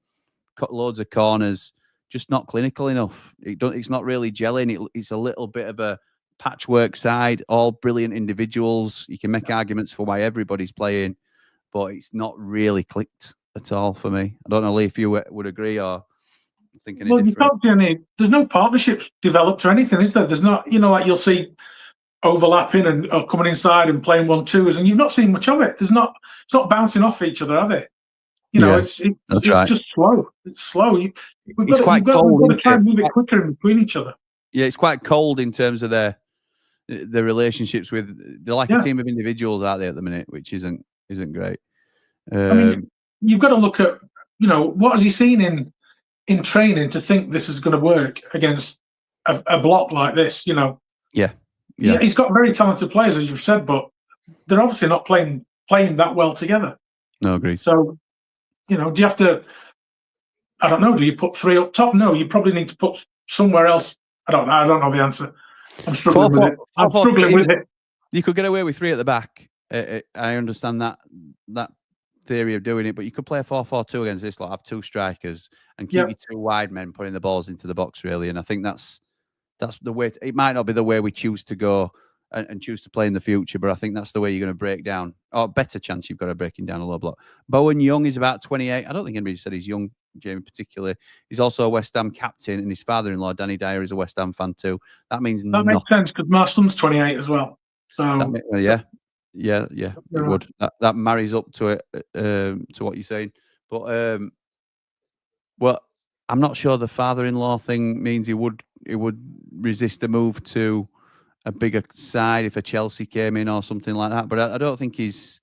cut loads of corners, just not clinical enough. It's not really gelling. It's a little bit of a patchwork side, all brilliant individuals. You can make arguments for why everybody's playing, but it's not really clicked at all for me. I don't know, Lee, if you would agree or think any different. You can't do any. There's no partnerships developed or anything, is there? There's not, like you'll see overlapping and coming inside and playing 1-2s, and you've not seen much of it. It's not bouncing off each other, are they? It's just slow. It's slow. We've got to try and move it quicker in between each other. Yeah, it's quite cold in terms of their relationships with. They're like a team of individuals out there at the minute, which isn't great. I mean, you've got to look at what has he seen in training to think this is going to work against a block like this. Yeah, he's got very talented players, as you've said, but they're obviously not playing that well together. No, agreed. So, do you have to? I don't know. Do you put 3 up top? No, you probably need to put somewhere else. I don't know the answer. I'm struggling with it. I'm struggling with it. You could get away with 3 at the back. I understand that theory of doing it, but you could play a 4-4-2 against this lot, have 2 strikers and keep your 2 wide men putting the balls into the box, really. And I think that's the way. It might not be the way we choose to go and choose to play in the future, but I think that's the way you're going to break down, or better chance you've got of breaking down a low block. Bowen Young is about 28. I don't think anybody said he's young, Jamie, particularly. He's also a West Ham captain, and his father-in-law, Danny Dyer, is a West Ham fan too. That means that makes sense because my son's 28 as well. So yeah, it would. That marries up to it, to what you're saying. But well, I'm not sure the father-in-law thing means he would resist a move to a bigger side if a Chelsea came in or something like that. But I don't think he's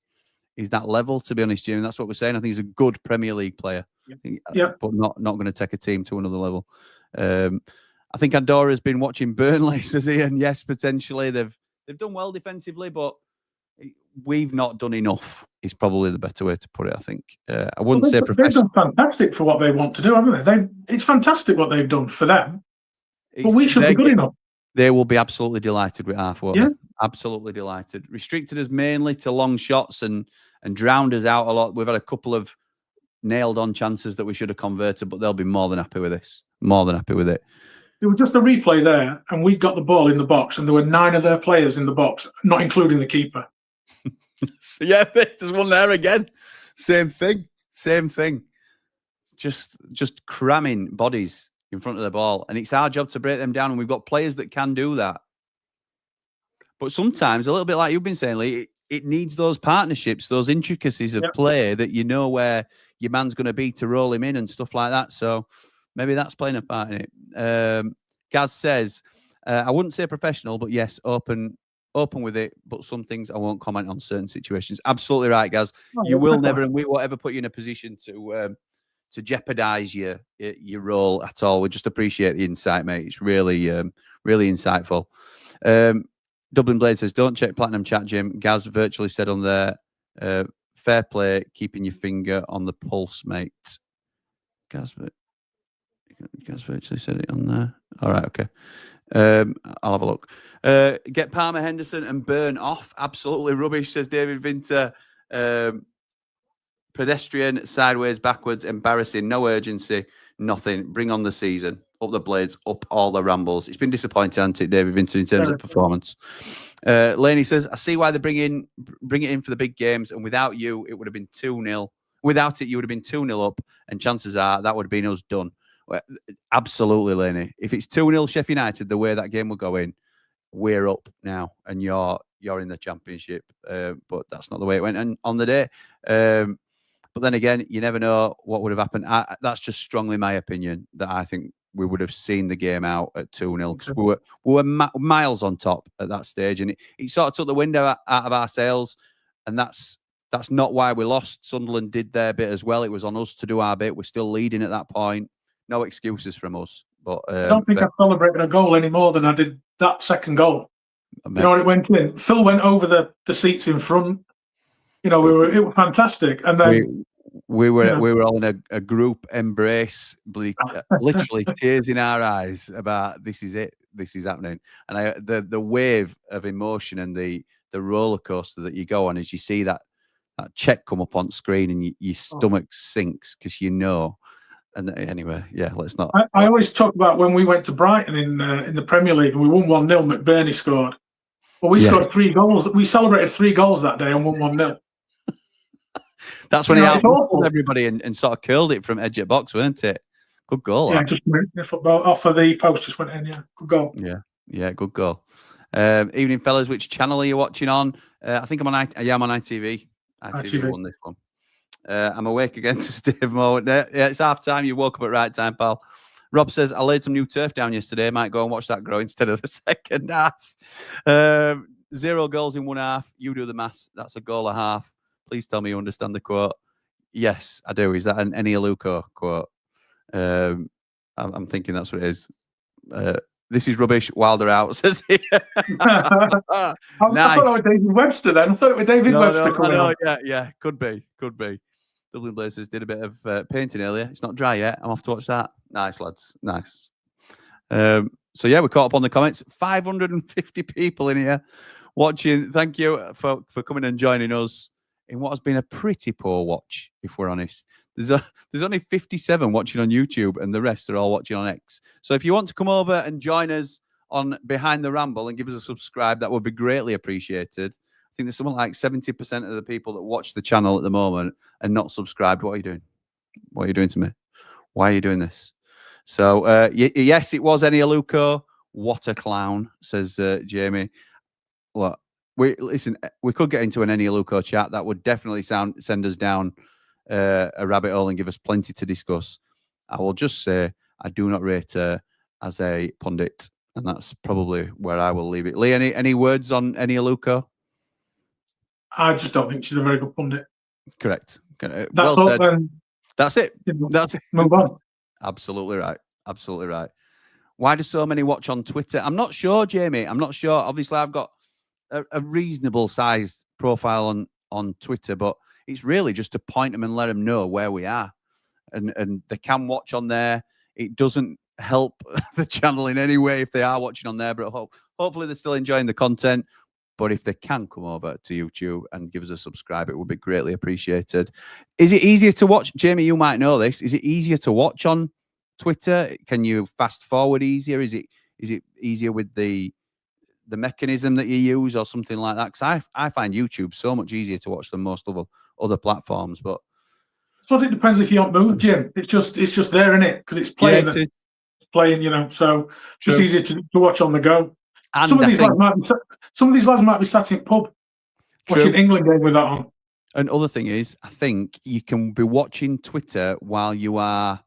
that level, to be honest, Jimmy. That's what we're saying. I think he's a good Premier League player, but not going to take a team to another level. I think Andorra has been watching Burnley, says Ian. Yes, potentially they've done well defensively, but we've not done enough. Is probably the better way to put it. I think I wouldn't say professional. They've done fantastic for what they want to do, haven't they? It's fantastic what they've done for them. But we should be good enough. They will be absolutely delighted with half, won't they? Absolutely delighted. Restricted us mainly to long shots and drowned us out a lot. We've had a couple of nailed-on chances that we should have converted, but they'll be more than happy with this. More than happy with it. There was just a replay there, and we got the ball in the box, and there were 9 of their players in the box, not including the keeper. Yeah, there's one there again. Same thing. Just cramming bodies in front of the ball, and it's our job to break them down, and we've got players that can do that. But sometimes, a little bit like you've been saying, Lee, it needs those partnerships, those intricacies of play that you know where your man's going to be to roll him in and stuff like that. So maybe that's playing a part in it. Gaz says, I wouldn't say professional, but yes, open with it. But some things I won't comment on certain situations. Absolutely right, Gaz. You will never, and we won't ever put you in a position to jeopardize your role at all. We just appreciate the insight, mate. It's really, really insightful. Dublin Blade says, don't check Platinum Chat, Jim. Gaz virtually said on there, Fair play, keeping your finger on the pulse, mate. Gaz virtually said it on there. All right, okay. I'll have a look. Get Palmer, Henderson, and Burn off. Absolutely rubbish, says David Vinter. Pedestrian, sideways, backwards, embarrassing, no urgency, nothing. Bring on the season. Up the blades, up all the rambles. It's been disappointing, hasn't it, David Vinter, in terms of performance. Laney says, I see why they bring it in for the big games, and without you, it would have been 2-0. Without it, you would have been 2-0 up, and chances are that would have been us done. Well, absolutely, Laney. If it's 2-0 Sheffield United, the way that game will go in, we're up now, and you're in the Championship. But that's not the way it went on the day. But then again, you never know what would have happened. That's just strongly my opinion, that I think we would have seen the game out at 2-0, because we were miles on top at that stage, and it sort of took the wind out of our sails, and that's not why we lost. Sunderland did their bit as well. It was on us to do our bit. We're still leading at that point. No excuses from us. But I don't think I celebrated a goal any more than I did that second goal. You know, when it went in, Phil went over the seats in front. You know, it was fantastic, and then we were all in a group embrace, literally tears in our eyes about this is it, this is happening, and the wave of emotion and the roller coaster that you go on as you see that check come up on screen, and your stomach sinks, because you know. And anyway, yeah, let's not. I always talk about when we went to Brighton in the Premier League and we won 1-0. McBurney scored. Well, we scored 3 goals. We celebrated 3 goals that day and won 1-0. That's when he out everybody and sort of curled it from edge of box, weren't it? Good goal. Yeah, just off of the post, just went in. Yeah, good goal. Yeah, good goal. Evening, fellas. Which channel are you watching on? I think I'm on ITV. ITV won this one. I'm awake again to Steve Moore. Yeah, it's half time. You woke up at right time, pal. Rob says, I laid some new turf down yesterday. Might go and watch that grow instead of the second half. 0 goals in 1 half. You do the maths. That's a goal a half. Please tell me you understand the quote. Yes, I do. Is that an Eni Aluko quote? I'm thinking that's what it is. This is rubbish. Wilder out, says he. Nice. I thought it was David Webster then. I thought it was David Webster coming on. Yeah. Could be. Dublin Blazers did a bit of painting earlier. It's not dry yet. I'm off to watch that. Nice, lads. Nice. So, yeah, we caught up on the comments. 550 people in here watching. Thank you for coming and joining us in what has been a pretty poor watch, if we're honest. There's only 57 watching on YouTube, and the rest are all watching on X. So if you want to come over and join us on Behind the Ramble and give us a subscribe, that would be greatly appreciated. I think there's something like 70% of the people that watch the channel at the moment and not subscribed. What are you doing? What are you doing to me? Why are you doing this? So, yes, it was Eni Aluko. What a clown, says Jamie. Look, we could get into an Eni Aluko chat. That would definitely send us down a rabbit hole and give us plenty to discuss. I will just say I do not rate her as a pundit, and that's probably where I will leave it. Lee, any words on Eni Aluko? I just don't think she's a very good pundit. Correct. Well said. That's it. That's it. Move on. Absolutely right. Absolutely right. Why do so many watch on Twitter? I'm not sure, Jamie. I'm not sure. Obviously, I've got a reasonable sized profile on Twitter, but it's really just to point them and let them know where we are. And they can watch on there. It doesn't help the channel in any way if they are watching on there, but hopefully they're still enjoying the content. But if they can come over to YouTube and give us a subscribe, it would be greatly appreciated. Is it easier to watch? Jamie, you might know this. Is it easier to watch on Twitter? Can you fast forward easier? Is it easier with the mechanism that you use or something like that? Because I find YouTube so much easier to watch than most other platforms. But I suppose it depends if you don't move, Jim. It's just there, isn't it? Because it's playing. Yeah, it's playing, you know. So it's just easier to watch on the go. And some of these lads might be sat in pub watching England game with that on. And other thing is, I think you can be watching Twitter while you are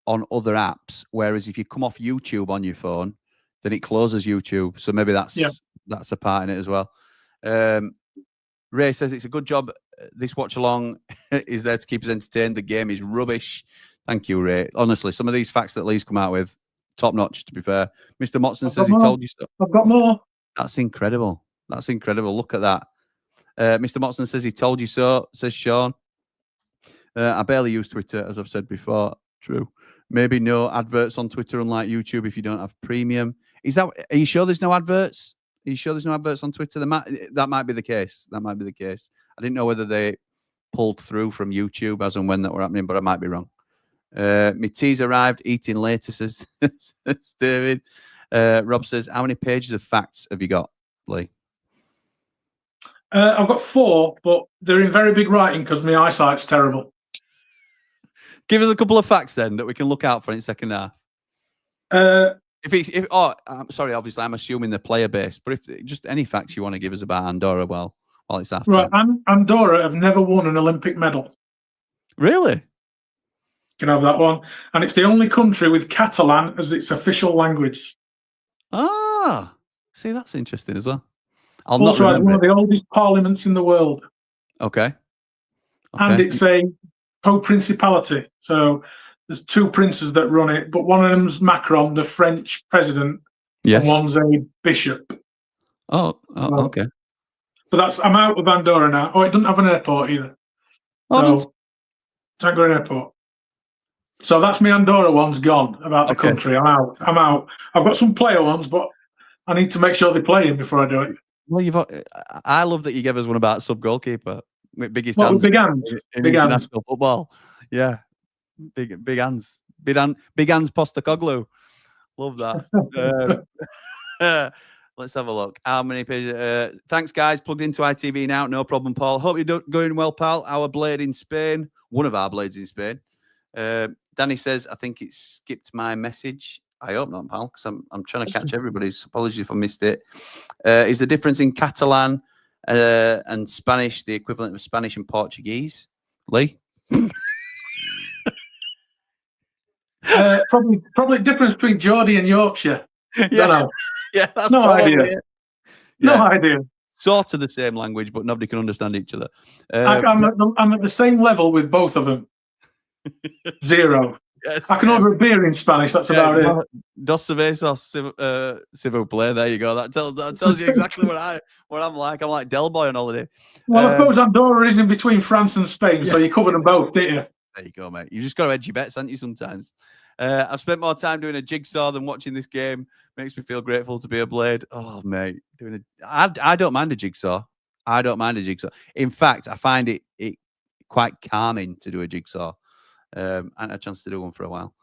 on other apps. Whereas if you come off YouTube on your phone, then it closes YouTube. So maybe that's a part in it as well. Ray says it's a good job. This watch along is there to keep us entertained. The game is rubbish. Thank you, Ray. Honestly, some of these facts that Lee's come out with, top notch, to be fair. Mr. Motson says he told you stuff. I've got more. That's incredible. That's incredible. Look at that. Mr. Motson says he told you so, says Sean. I barely use Twitter, as I've said before. True. Maybe no adverts on Twitter, unlike YouTube, if you don't have premium. Are you sure there's no adverts? Are you sure there's no adverts on Twitter? That might be the case. That might be the case. I didn't know whether they pulled through from YouTube as and when that were happening, but I might be wrong. My tea's arrived, eating later, says David. Rob says, how many pages of facts have you got, Lee? I've got 4, but they're in very big writing because my eyesight's terrible. Give us a couple of facts then that we can look out for in the second half. Sorry, obviously I'm assuming they're player based, but if just any facts you want to give us about Andorra, while it's half time. Right, Andorra have never won an Olympic medal. Really? Can have that one. And it's the only country with Catalan as its official language. Ah, see, that's interesting as well. Also has one of the oldest parliaments in the world. Okay. And it's a co-principality. So there's 2 princes that run it, but one of them's Macron, the French president, yes, and one's a bishop. Okay. But I'm out of Andorra now. Oh, it doesn't have an airport either. So it's not got an airport. So that's my Andorra one's gone about the country. I'm out. I've got some player ones, but I need to make sure they play him before I do it. Well, I love that you gave us one about sub goalkeeper. Biggest hands big in international football. Yeah, big hands, big hands. Postecoglou. Love that. Let's have a look. How many pages? Thanks, guys. Plugged into ITV now. No problem, Paul. Hope you're going well, pal. Our blade in Spain. One of our blades in Spain. Danny says, I think it skipped my message. I hope not, pal, because I'm trying to catch everybody's. Apologies if I missed it. Is the difference in Catalan and Spanish the equivalent of Spanish and Portuguese? Lee? Probably difference between Geordie and Yorkshire. Yeah, that's no idea. No idea. Sort of the same language, but nobody can understand each other. I'm at the same level with both of them. 0. Yes, I can order a beer in Spanish. That's about it. Dos cervezas, s'il vous plaît. There you go. That tells you exactly what I'm like. I'm like Del Boy on holiday. Well, I suppose Andorra is in between France and Spain, so you covered them both, didn't you? There you go, mate. You just got to edge your bets, haven't you? Sometimes. I've spent more time doing a jigsaw than watching this game. Makes me feel grateful to be a blade. Oh, mate, I don't mind a jigsaw. I don't mind a jigsaw. In fact, I find it quite calming to do a jigsaw. I had a chance to do one for a while.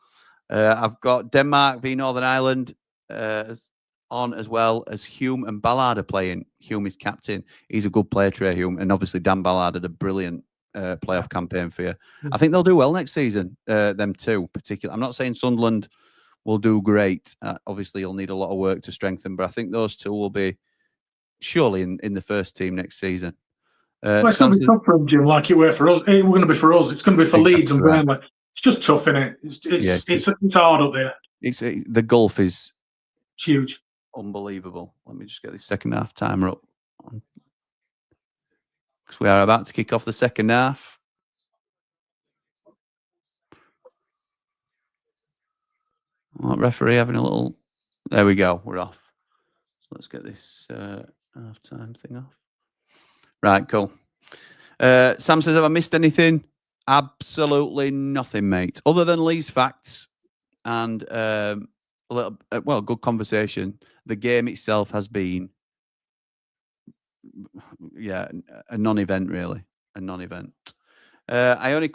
I've got Denmark v Northern Ireland on, as well as Hume and Ballard are playing. Hume is captain. He's a good player, Trey Hume, and obviously Dan Ballard had a brilliant playoff campaign for you. I think they'll do well next season. Them two, particularly. I'm not saying Sunderland will do great. Obviously, you'll need a lot of work to strengthen, but I think those two will be surely in the first team next season. Well, it's going to be tough for them, Jim, like it were for us. It we're going to be for us. It's going to be for Leeds and Burnley. It's just tough, isn't it? It's hard up there. The gulf is huge. Unbelievable. Let me just get this second half timer up. Because we are about to kick off the second half. Referee having a little... There we go. We're off. So let's get this half-time thing off. Right, cool. Sam says, have I missed anything? Absolutely nothing, mate. Other than Lee's facts and a little, good conversation. The game itself has been, a non-event, really. A non-event. I only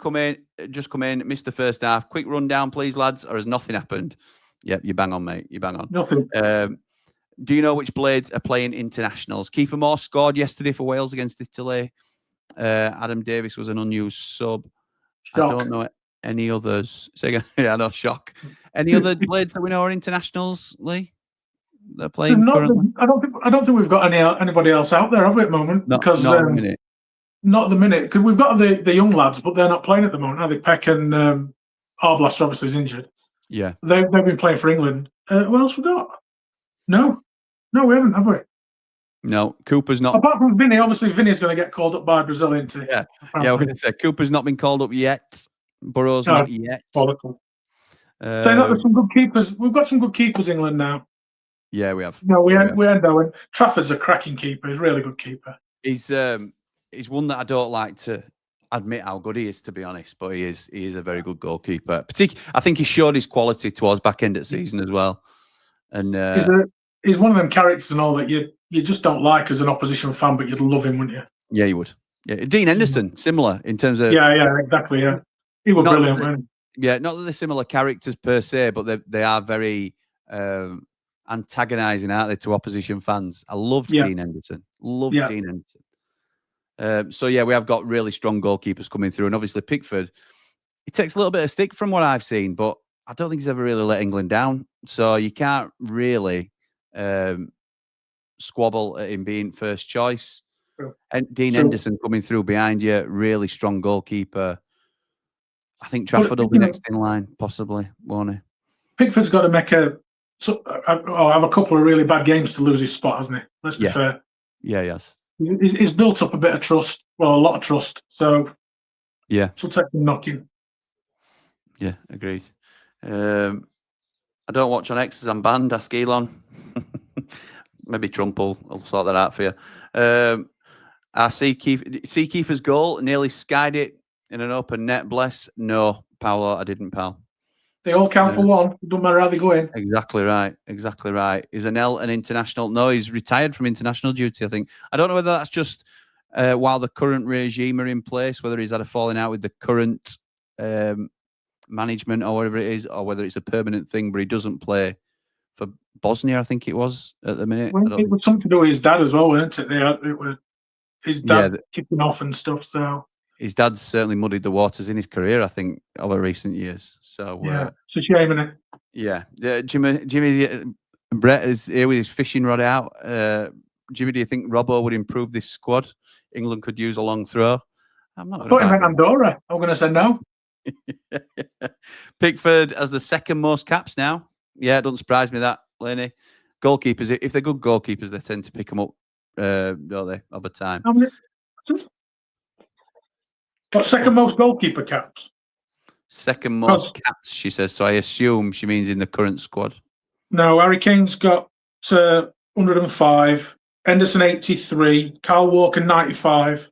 just come in, missed the first half. Quick rundown, please, lads, or has nothing happened? Yep, you bang on, mate. You bang on. Nothing. Do you know which blades are playing internationals? Kiefer Moore scored yesterday for Wales against Italy. Adam Davis was an unused sub. Shock. I don't know any others. Say again. Yeah, no, shock. Any other blades that we know are internationals, Lee? They're playing currently? I don't think we've got anybody else out there, have we, at the moment? Not at the minute. Not at the minute. Because we've got the young lads, but they're not playing at the moment, are they? Peck and Arblaster obviously is injured. Yeah. They've been playing for England. What else we got? No, we haven't, have we? No, Cooper's not. Apart from Vinny, obviously Vinny's going to get called up by Brazil, isn't he? Yeah, we're going to say Cooper's not been called up yet. Burrow's not yet. Saying that there's some good keepers. We've got some good keepers in England now. Yeah, we have. No, we end though. And Trafford's a cracking keeper. He's a really good keeper. He's he's one that I don't like to admit how good he is, to be honest. But he is a very good goalkeeper. I think he showed his quality towards back end of the season as well. And he's one of them characters and all that you just don't like as an opposition fan, but you'd love him, wouldn't you? Yeah, you would. Yeah, Dean Henderson, similar in terms of yeah, exactly. Yeah, he was brilliant, man. Yeah, not that they're similar characters per se, but they are very antagonising, aren't they, to opposition fans? I loved Dean Henderson. Dean Henderson. So yeah, we have got really strong goalkeepers coming through, and obviously Pickford. He takes a little bit of stick from what I've seen, but I don't think he's ever really let England down. So you can't really squabble at him being first choice. True. And Dean Henderson coming through behind you, really strong goalkeeper. I think Trafford will be next in line, possibly, won't he? Pickford's got to make have a couple of really bad games to lose his spot, hasn't he? Let's be fair. Yeah, yes. He's built up a bit of trust, well, a lot of trust. So yeah, she'll take the knocking. Yeah, agreed. I don't watch on X as I'm banned. Ask Elon. Maybe Trump will sort that out for you. I see Keefer's goal, nearly skied it in an open net. Bless. No, Paolo, I didn't, pal. They all count for one. It don't matter how they go in. Exactly right. Exactly right. Is Anel an international? No, he's retired from international duty, I think. I don't know whether that's just while the current regime are in place, whether he's had a falling out with the current management or whatever it is, or whether it's a permanent thing, but he doesn't play for Bosnia, I think it was, at the minute. Well, it was something to do with his dad as well, wasn't it? It was his dad kicking off and stuff, so... His dad's certainly muddied the waters in his career, I think, over recent years. So yeah, it's a shame, isn't it? Yeah, Jimmy Brett is here with his fishing rod out. Jimmy, do you think Robbo would improve this squad? England could use a long throw. I'm not. I thought you meant Andorra. I'm going to say no. Pickford has the second most caps now. Yeah, it doesn't surprise me that, Laney. Goalkeepers, if they're good goalkeepers, they tend to pick them up, don't they, over time. What, second most goalkeeper caps? Second most caps, she says. So I assume she means in the current squad. No, Harry Kane's got 105, Henderson 83, Kyle Walker 95,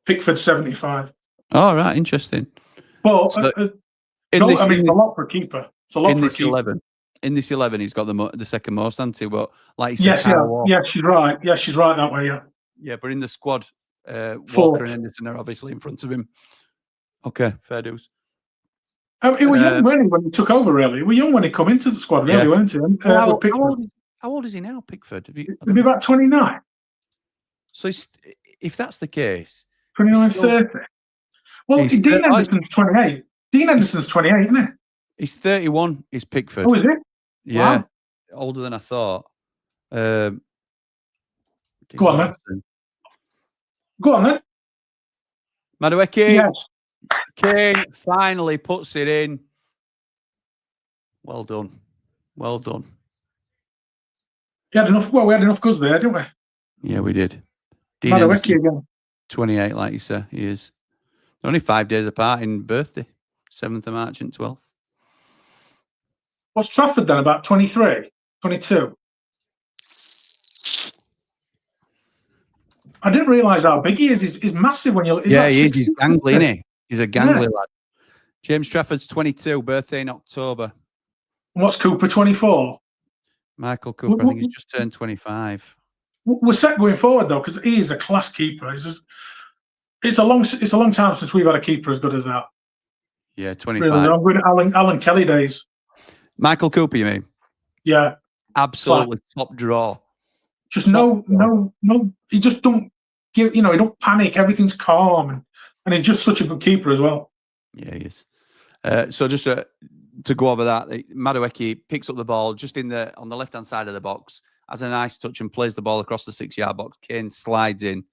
Pickford 75. Oh, right, interesting. But so, it's a lot for a keeper. It's a lot for a keeper. 11. In this 11, he's got the second most, hasn't he? But like you said, yes, she's right. Yeah, she's right that way. Yeah. Yeah, but in the squad, Walker and Henderson are obviously in front of him. Okay, fair dues. He was young, weren't he, when he took over, really? He was young when he come into the squad, really, weren't he? How old is he now, Pickford? He'll be about 29. So if that's the case... 29, 30. Well, Dean Henderson's 28. Dean Henderson's 28, isn't he? He's 31, is Pickford. Oh, is he? Yeah, wow. Older than I thought. Go on, then. Go on, then. Madueke. Yes. Kane finally puts it in. Well done. Well done. We had enough goods there, didn't we? Yeah, we did. Madueke again. 28, like you say, he is. They're only 5 days apart in birthday. 7th of March and 12th. What's Trafford then? About 23? 22? I didn't realise how big he is. He's massive when you're... He is. He's gangly, isn't he? He's a gangly lad. James Trafford's 22, birthday in October. What's Cooper, 24? Michael Cooper, I think he's just turned 25. We're set going forward, though, because he is a class keeper. It's a long time since we've had a keeper as good as that. Yeah, 25. Really, I'm going to Alan Kelly days. Michael Cooper, you mean? Yeah. Absolutely top draw. Just no, he just don't give, he don't panic. Everything's calm. And he's just such a good keeper as well. Yeah, he is. So just to go over that, Madueke picks up the ball just on the left-hand side of the box, has a nice touch and plays the ball across the 6-yard box. Kane slides in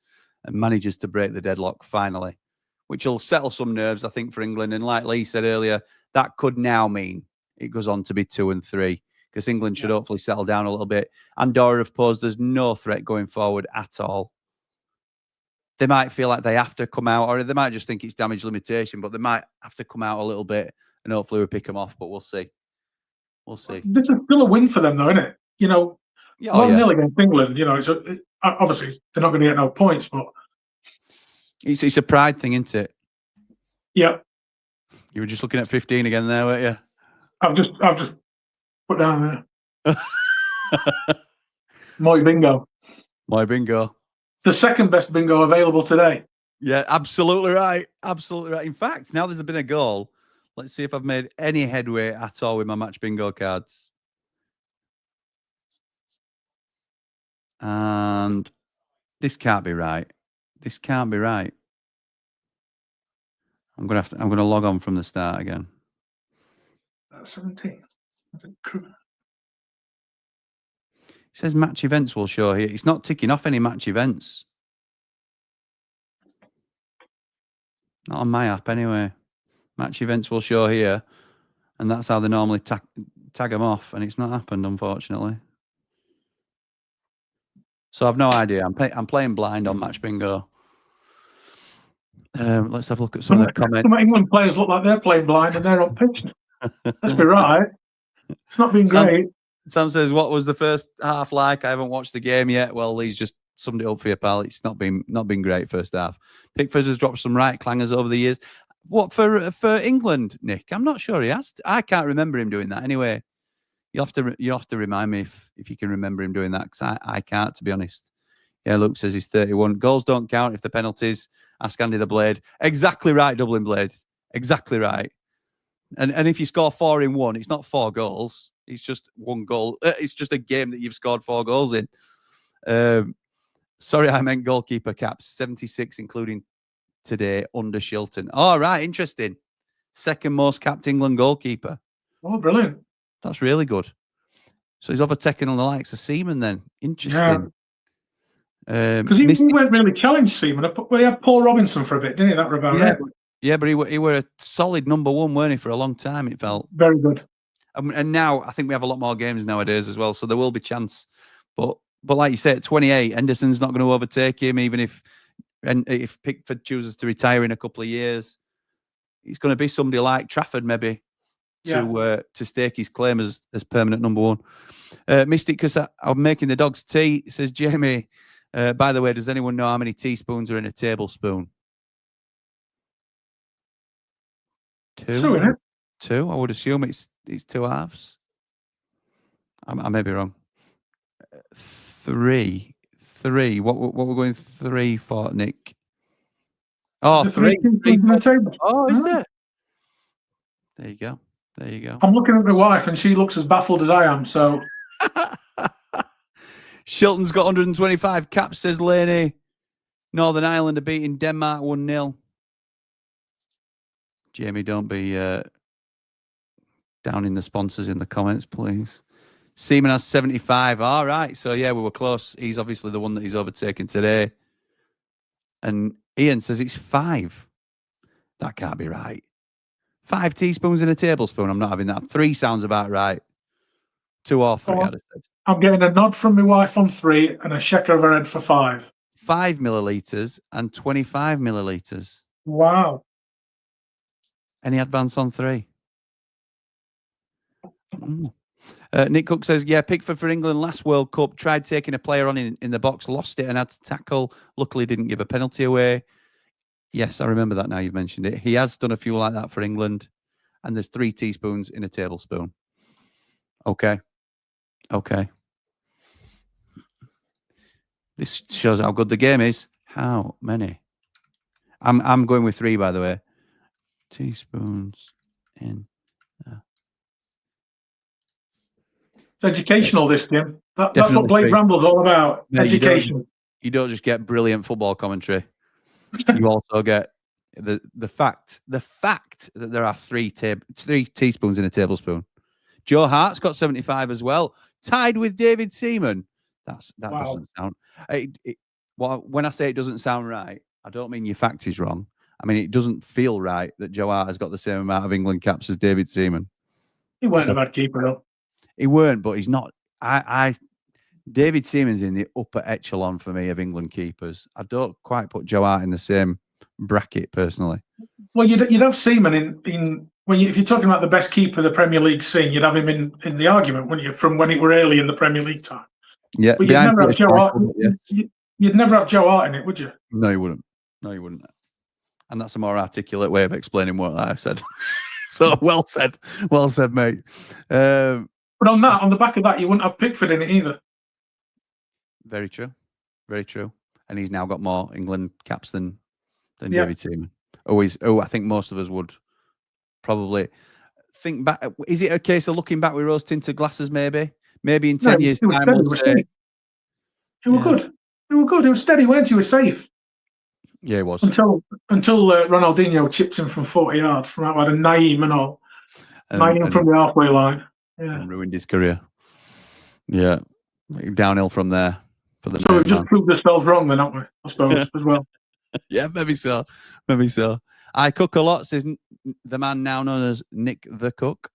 and manages to break the deadlock finally, which will settle some nerves, I think, for England. And like Lee said earlier, that could now mean it goes on to be 2 and 3, because England should hopefully settle down a little bit. Andorra have posed there's no threat going forward at all. They might feel like they have to come out, or they might just think it's damage limitation, but they might have to come out a little bit, and hopefully we pick them off, but we'll see. We'll see. This is still a win for them, though, isn't it? 1-0 against England, it's obviously they're not going to get no points, but It's a pride thing, isn't it? Yep. You were just looking at 15 again there, weren't you? I've just put down there. My bingo. My bingo. The second best bingo available today. Yeah, absolutely right. Absolutely right. In fact, now there's been a goal. Let's see if I've made any headway at all with my match bingo cards. And this can't be right. This can't be right. I'm gonna log on from the start again. 17. It says match events will show here. It's not ticking off any match events. Not on my app anyway. Match events will show here, and that's how they normally tag them off, and it's not happened, unfortunately. So I've no idea. I'm playing blind on match bingo. Let's have a look at some of the comments. Some England players look like they're playing blind and they're on pitch. Let's be right. It's not been great. Sam says, "What was the first half like? I haven't watched the game yet." Well, Lee's just summed it up for you, pal. It's not been great first half. Pickford has dropped some right clangers over the years. What for England, Nick? I'm not sure he has. I can't remember him doing that. Anyway, you have to remind me if you can remember him doing that, because I can't, to be honest. Yeah, Luke says he's 31. Goals don't count if the penalties. Ask Andy the Blade. Exactly right, Dublin Blade. Exactly right. And if you score 4 in 1, it's not 4 goals. It's just 1 goal. It's just a game that you've scored 4 goals in. Sorry, I meant goalkeeper caps. 76, including today, under Shilton. All right, interesting. Second most capped England goalkeeper. Oh, brilliant. That's really good. So he's overtaken on the likes of Seaman then. Interesting. Because he weren't really challenged Seaman. Well, he had Paul Robinson for a bit, didn't he? That were about right. Yeah, but he were a solid number 1, weren't he, for a long time, it felt. Very good. And now I think we have a lot more games nowadays as well, so there will be chance. But like you say, at 28, Henderson's not going to overtake him, even if Pickford chooses to retire in a couple of years. He's going to be somebody like Trafford, maybe, to stake his claim as permanent number 1. Mystic, because I'm making the dog's tea, says Jamie. By the way, does anyone know how many teaspoons are in a tablespoon? 2. 2, isn't it? 2. I would assume it's 2 halves. I may be wrong. 3. What we're going 3 for, Nick? Oh, 3. Oh, is there? There you go. There you go. I'm looking at my wife and she looks as baffled as I am. So Shilton's got 125 caps, says Laney. Northern Ireland are beating Denmark 1-0. Jamie, don't be downing the sponsors in the comments, please. Seaman has 75. All right. So, yeah, we were close. He's obviously the one that he's overtaken today. And Ian says it's 5. That can't be right. 5 teaspoons in a tablespoon. I'm not having that. 3 sounds about right. 2 or 3, I'd have said. I'm getting a nod from my wife on 3 and a shake of her head for 5. 5 millilitres and 25 millilitres. Wow. Any advance on 3? Nick Cook says, yeah, Pickford for England last World Cup. Tried taking a player on in the box, lost it and had to tackle. Luckily didn't give a penalty away. Yes, I remember that now you've mentioned it. He has done a few like that for England. And there's 3 teaspoons in a tablespoon. Okay. Okay. This shows how good the game is. How many? I'm going with 3, by the way. Teaspoons in. It's educational, this game. That's what Blade Ramble's all about. No, education. You don't just get brilliant football commentary. You also get the fact that there are 3 teaspoons in a tablespoon. Joe Hart's got 75 as well, tied with David Seaman. That wow. Doesn't sound. When I say it doesn't sound right, I don't mean your fact is wrong. I mean, it doesn't feel right that Joe Hart has got the same amount of England caps as David Seaman. He weren't a bad keeper, though. He weren't, but he's not. David Seaman's in the upper echelon for me of England keepers. I don't quite put Joe Hart in the same bracket personally. Well, you'd have Seaman in if you're talking about the best keeper the Premier League's seen, you'd have him in the argument, wouldn't you? From when it were early in the Premier League time. Yeah, but you'd never have Joe Hart. You'd never have Joe Hart in it, would you? No, you wouldn't. No, you wouldn't. And that's a more articulate way of explaining what I said. So well said, mate. But on the back of that, you wouldn't have Pickford in it either. Very true, very true. And he's now got more England caps than Yeah. David Seaman. I think most of us would probably think back. Is it a case of looking back with rose-tinted glasses? Maybe in 10 years' time, we'll say It was good. It was good. It was steady, weren't he? He was safe. Yeah, it was until Ronaldinho chipped him from 40 yards from out of Naeem and all. Naeem from the halfway line. Yeah. And ruined his career. Yeah, downhill from there. So we've just proved ourselves wrong, then, haven't we? I suppose as well. Yeah, maybe so. I cook a lot, says the man now known as Nick the Cook.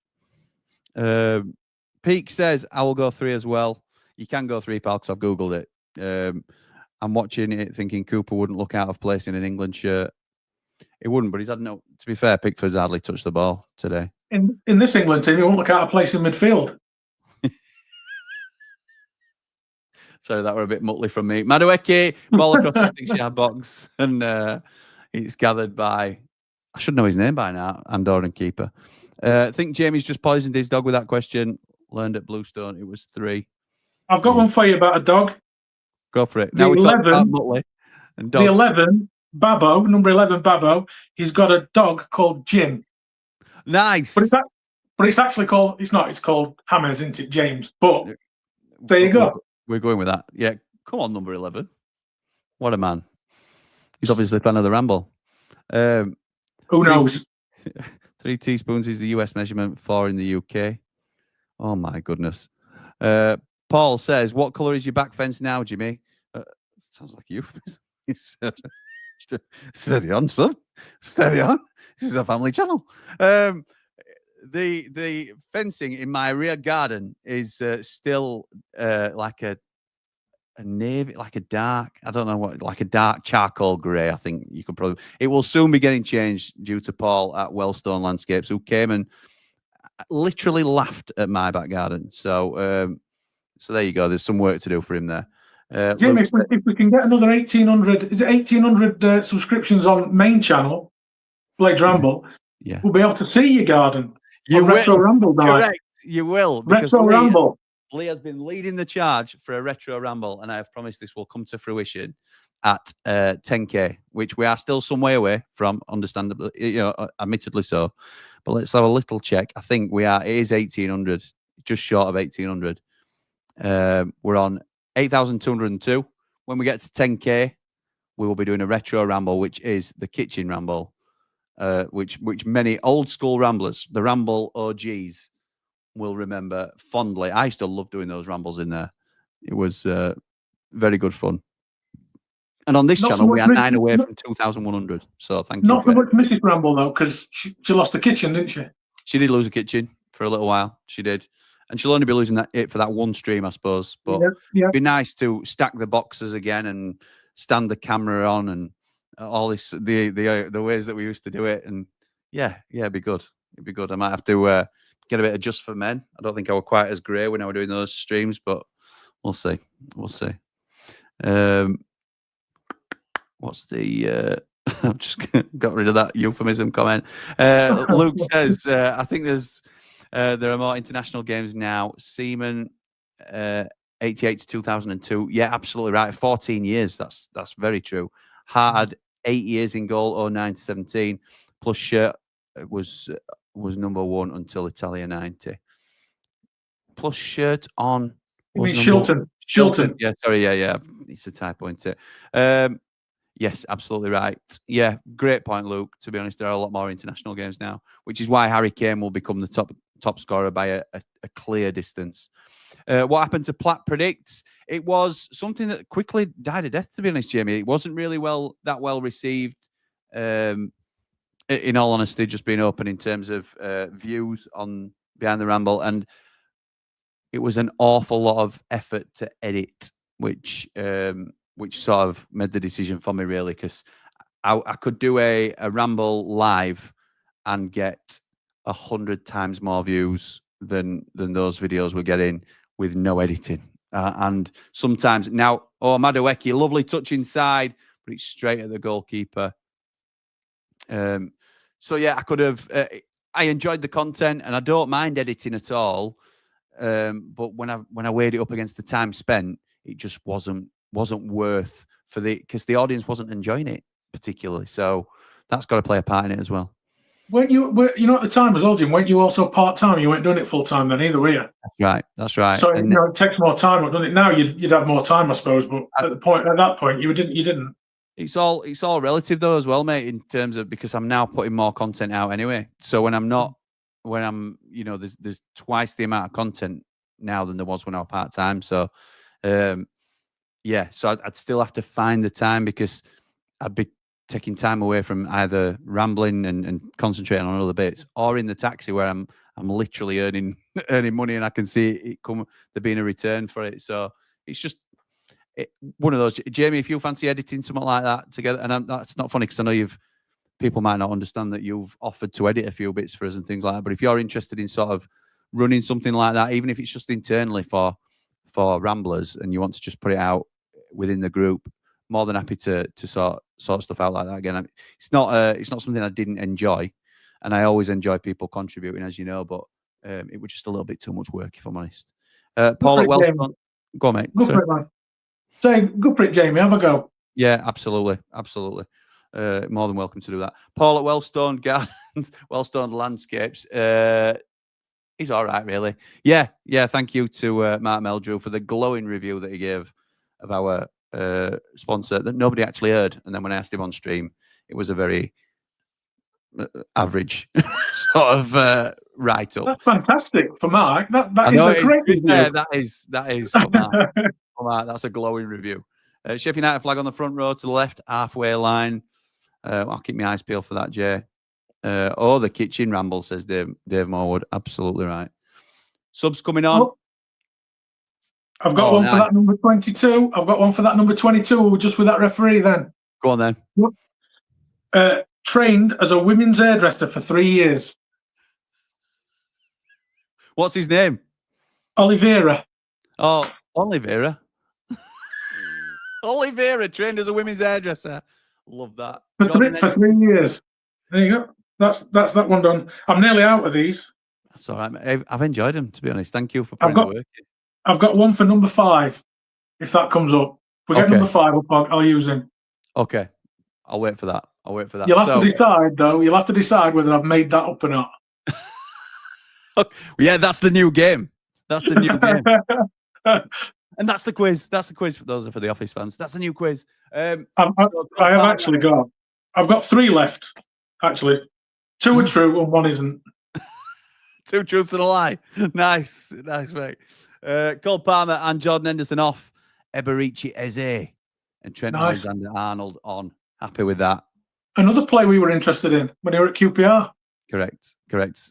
Peak says, I will go 3 as well. You can go 3, pal, because I've Googled it. I'm watching it thinking Cooper wouldn't look out of place in an England shirt. It wouldn't, but he's had no... To be fair, Pickford's hardly touched the ball today. In this England team, he won't look out of place in midfield. Sorry, that were a bit muttly from me. Madueke, ball across the 6-yard box. And it's gathered by... I should know his name by now, Andorran keeper. I think Jamie's just poisoned his dog with that question. Learned at Bluestone, it was 3. I've got one for you about a dog. Go for it. Now we talk about Mutley and dogs. The 11, Babbo, number 11, Babbo, he's got a dog called Jim. Nice. But it's actually called, it's not, it's called Hammers, isn't it, James? But there you go. We're going with that. Yeah, come on, number 11. What a man. He's obviously a fan of the Ramble. Who knows? 3 teaspoons is the US measurement, 4 in the UK. Oh, my goodness. Paul says, what colour is your back fence now, Jimmy? Sounds like you. Steady on, son. Steady on. This is a family channel. The fencing in my rear garden is still like a navy, like a dark, I don't know what, like a dark charcoal grey, I think you could probably... It will soon be getting changed due to Paul at Wellstone Landscapes, who came and literally laughed at my back garden. So there you go. There's some work to do for him there. Jim, if we can get another 1,800, is it 1,800 subscriptions on main channel, Blades Ramble, we'll be able to see your garden. You will. Retro Ramble night. Correct. You will. Retro Ramble. Lee has been leading the charge for a Retro Ramble, and I have promised this will come to fruition at 10K, which we are still some way away from, understandably, admittedly so. But let's have a little check. I think we are. It is 1,800, just short of 1,800. We're on 8,202. When we get to 10K, we will be doing a Retro Ramble, which is the kitchen ramble, which many old school ramblers, the Ramble OGs, will remember fondly. I used to love doing those rambles in there. It was very good fun. And on this channel, we are 9 away from 2,100. So thank you. Not so much Mrs. Ramble, though, because she lost the kitchen, didn't she? She did lose a kitchen for a little while. She did. And she'll only be losing it for that one stream, I suppose. But it'd be nice to stack the boxes again and stand the camera on and all this, the ways that we used to do it. And it'd be good. It'd be good. I might have to get a bit of Just for Men. I don't think I were quite as grey when I were doing those streams, but we'll see. We'll see. What's the... I've just got rid of that euphemism comment. Luke says, I think there are more international games now. Seaman, 88 to 2002. Yeah, absolutely right. 14 years. That's very true. Hard 8 years in goal, 09 to 17. Plus shirt was number 1 until Italia 90. Plus shirt on. You mean Shilton? Yeah, sorry. Yeah. It's a typo, isn't it? Yes, absolutely right. Yeah, great point, Luke. To be honest, there are a lot more international games now, which is why Harry Kane will become the top scorer by a clear distance. What happened to Platt Predicts? It was something that quickly died a death, to be honest, Jamie. It wasn't really that well received. In all honesty, just being open in terms of views on Behind the Ramble. And it was an awful lot of effort to edit, which sort of made the decision for me, really, because I could do a Ramble live and get 100 times more views than those videos were getting with no editing. And sometimes now, Madueke, lovely touch inside, but it's straight at the goalkeeper. So yeah, I could have. I enjoyed the content, and I don't mind editing at all. But when I weighed it up against the time spent, it just wasn't worth because the audience wasn't enjoying it particularly. So that's got to play a part in it as well. Weren't you at the time as well, Jim? Weren't you also part time? You weren't doing it full time then either, were you? That's right. So it takes more time, doesn't it? Now you'd have more time, I suppose. But at that point, you didn't. It's all relative though as well, mate. In terms of because I'm now putting more content out anyway. So when I'm there's twice the amount of content now than there was when I was part time. So so I'd still have to find the time because I'd be taking time away from either rambling and concentrating on other bits, or in the taxi where I'm literally earning money and I can see it come there being a return for it. So it's just one of those. Jamie, if you fancy editing something like that together, and that's not funny because I know people might not understand that you've offered to edit a few bits for us and things like that. But if you're interested in sort of running something like that, even if it's just internally for Ramblers, and you want to just put it out within the group, more than happy to sort stuff out like that. Again, it's not something I didn't enjoy, and I always enjoy people contributing, as you know. But it was just a little bit too much work, if I'm honest. Paul at Wellstone, go on, mate. Go for it, man. Say, go for it, Jamie. Have a go. Yeah, absolutely. More than welcome to do that. Paul at Wellstone Gardens, Wellstone Landscapes. He's all right, really. Yeah. Thank you to Mark Meldrew for the glowing review that he gave of our sponsor that nobody actually heard. And then when I asked him on stream, it was a very average sort of write-up. That's fantastic for Mark. That is a great review. Yeah, that is for Mark. That's a glowing review. Sheffield United flag on the front row to the left, halfway line. I'll keep my eyes peeled for that, Jay. The kitchen ramble, says Dave Morwood. Absolutely right. Subs coming on. Oh, I've got one for that number 22. I've got one for that number 22. Just with that referee then. Go on then. Trained as a women's hairdresser for 3 years. What's his name? Oliveira. Oh, Oliveira. Oliveira trained as a women's hairdresser. Love that. For 3 years. There you go. That's that one done. I'm nearly out of these. That's all right, mate. I've enjoyed them, to be honest. Thank you for putting the work in. I've got one for number 5, if that comes up. If we get number 5 up, I'll use him. Okay. I'll wait for that. You'll have to decide, though. You'll have to decide whether I've made that up or not. Yeah, that's the new game. That's the new game. And that's the quiz. That's the quiz for those for the Office fans. That's the new quiz. I have actually got. I've got 3 left. Actually, 2 are true and 1 isn't. 2 truths and a lie. Nice, mate. Cole Palmer and Jordan Henderson off. Eberici Eze and Trent Alexander-Arnold on. Happy with that. Another play we were interested in when they were at QPR. Correct.